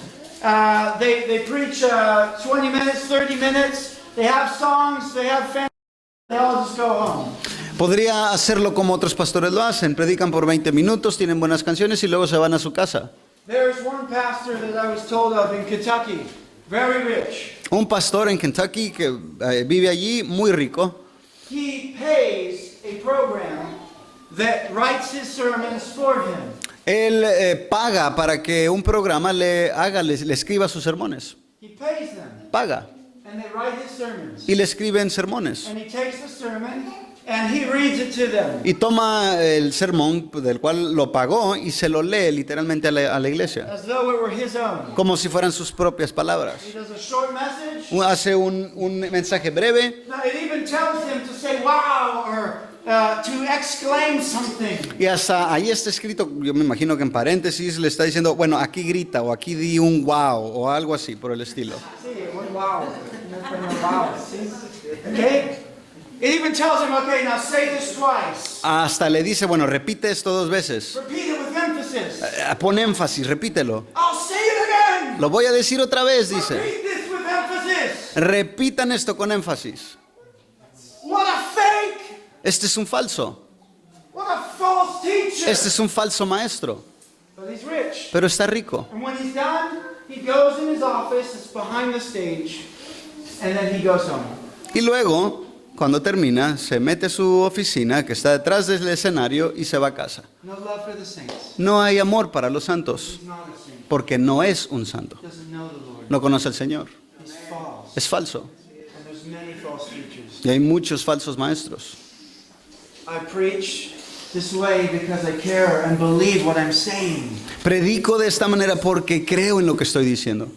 They preach 20 minutes, 30 minutes. They have songs. They have family. They all just go home. Podría hacerlo como otros pastores lo hacen. Predican por 20 minutos, tienen buenas canciones y luego se van a su casa. There's one pastor that I was told of in Kentucky, very rich. Un pastor en Kentucky que vive allí, muy rico. He pays a program that writes his sermons for him. Él paga para que un programa le escriba sus sermones. He pays them, Paga. and they write his sermons. Y le escriben sermones. And he takes the sermon, and he reads it to them. Y toma el sermón del cual lo pagó y se lo lee literalmente a la iglesia. As though it were his own. Como si fueran sus propias palabras. He does a short message. Hace un mensaje breve It even tells him to say wow or to exclaim something. y hasta ahí está escrito, yo me imagino que en paréntesis le está diciendo, bueno, aquí grita o aquí di un wow o algo así por el estilo. See, one wow. Wow. See? Okay? It even tells him, okay, now say this twice. Hasta le dice, bueno, repite esto 2 veces. Repeat it with emphasis. Pon énfasis, repítelo. I'll say it again. Lo voy a decir otra vez, dice. Repeat this with emphasis. Repitan esto con énfasis. What a fake. Este es un falso. What a false teacher. Este es un falso maestro. But he's rich. Pero está rico. And when he's done, he goes in his office, it's behind the stage, and then he goes home. Y luego, cuando termina, se mete a su oficina, que está detrás del escenario, y se va a casa. No love for the saints. No hay amor para los santos, He's not a saint. porque no es un santo. Doesn't know the Lord. No conoce al Señor. He's false. Es falso. And there's many false teachers. Y hay muchos falsos maestros. I preach this way because I care and believe what I'm saying. Predico de esta manera porque creo en lo que estoy diciendo.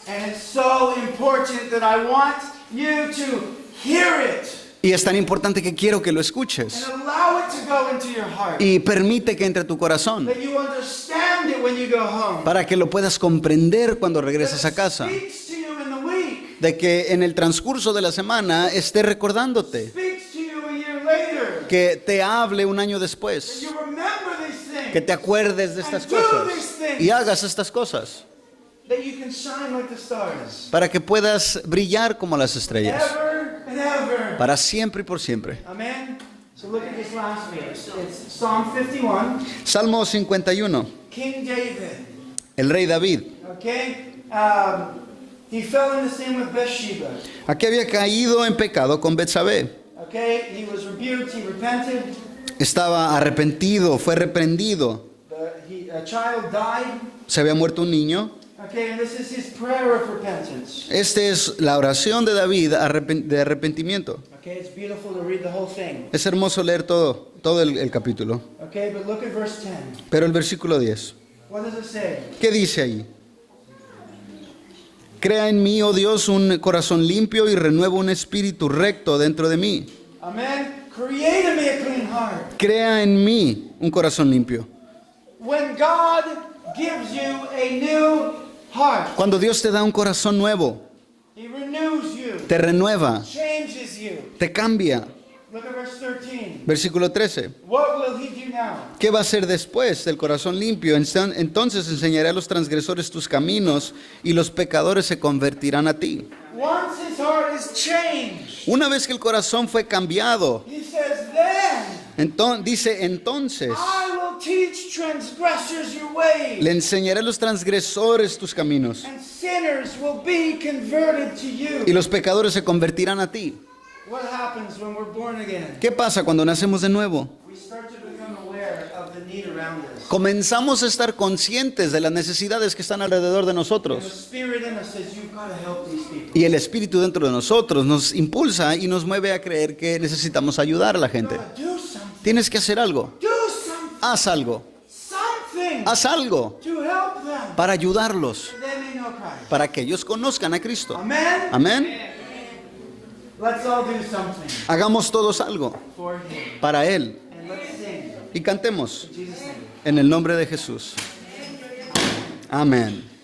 And it's so important that I want you to hear it Y es tan importante que quiero que lo escuches. and allow it to go into your heart. Y permite que entre a tu corazón. That you understand it when you go home. Para que lo puedas comprender cuando regreses a That it casa. speaks to you in the week. De que en el transcurso de la semana esté recordándote. Speaks to you a year later. Que te hable un año That después. you remember these things. Que te acuerdes de estas And do cosas. these things. Y hagas estas cosas. That you can shine like the stars. Para que puedas brillar como las estrellas. Ever and ever. Para siempre y por siempre. Amen. So look at this last verse. It's Psalm 51. Salmo 51. King David. El rey David. Okay? He fell in the sin with Bathsheba. Aquí había caído en pecado con Betsabé. Okay? He was rebuked. He repented. Estaba arrepentido, fue reprendido. A child died. Se había muerto un niño. Okay? And this is his prayer of repentance. Esta es la oración de David de arrepentimiento. Okay? It's beautiful to read the whole thing. Es hermoso leer todo el capítulo. Okay? But look at verse 10. Pero el versículo 10. What does it say? ¿Qué dice ahí? Crea en mí, oh Dios, un corazón limpio y renueva un espíritu recto dentro de mí. Amen. Create in me a clean heart. Crea en mí un corazón limpio. When God gives you a new heart, Cuando Dios te da un corazón nuevo, He renews you, te renueva, changes you. te cambia. Look at verse 13. Versículo 13. What will He do now? ¿Qué va a hacer después del corazón limpio? Entonces enseñaré a los transgresores tus caminos y los pecadores se convertirán a ti. Once his heart is changed, Una vez que el corazón fue cambiado, he says, then dice entonces, I will teach transgressors your ways, le enseñaré a los transgresores tus caminos and sinners will be converted to y you. los pecadores se convertirán a ti. What happens when we're born again? ¿Qué pasa cuando nacemos de nuevo? We start to become aware of the need around us. Comenzamos a estar conscientes de las necesidades que están alrededor de And the nosotros. Spirit in us says, you've got to help these people. Y el Espíritu dentro de nosotros nos impulsa y nos mueve a creer que necesitamos ayudar a la gente. You've got to do something. Tienes que hacer algo. Do something. Haz algo. Something Haz algo to help them. para ayudarlos. They may not know Christ. para que ellos conozcan a Cristo. Amen? Amén. Let's all do something Hagamos todos algo for Him. para Él And let's sing y cantemos in Jesus' name. en el nombre de Jesús. Amén.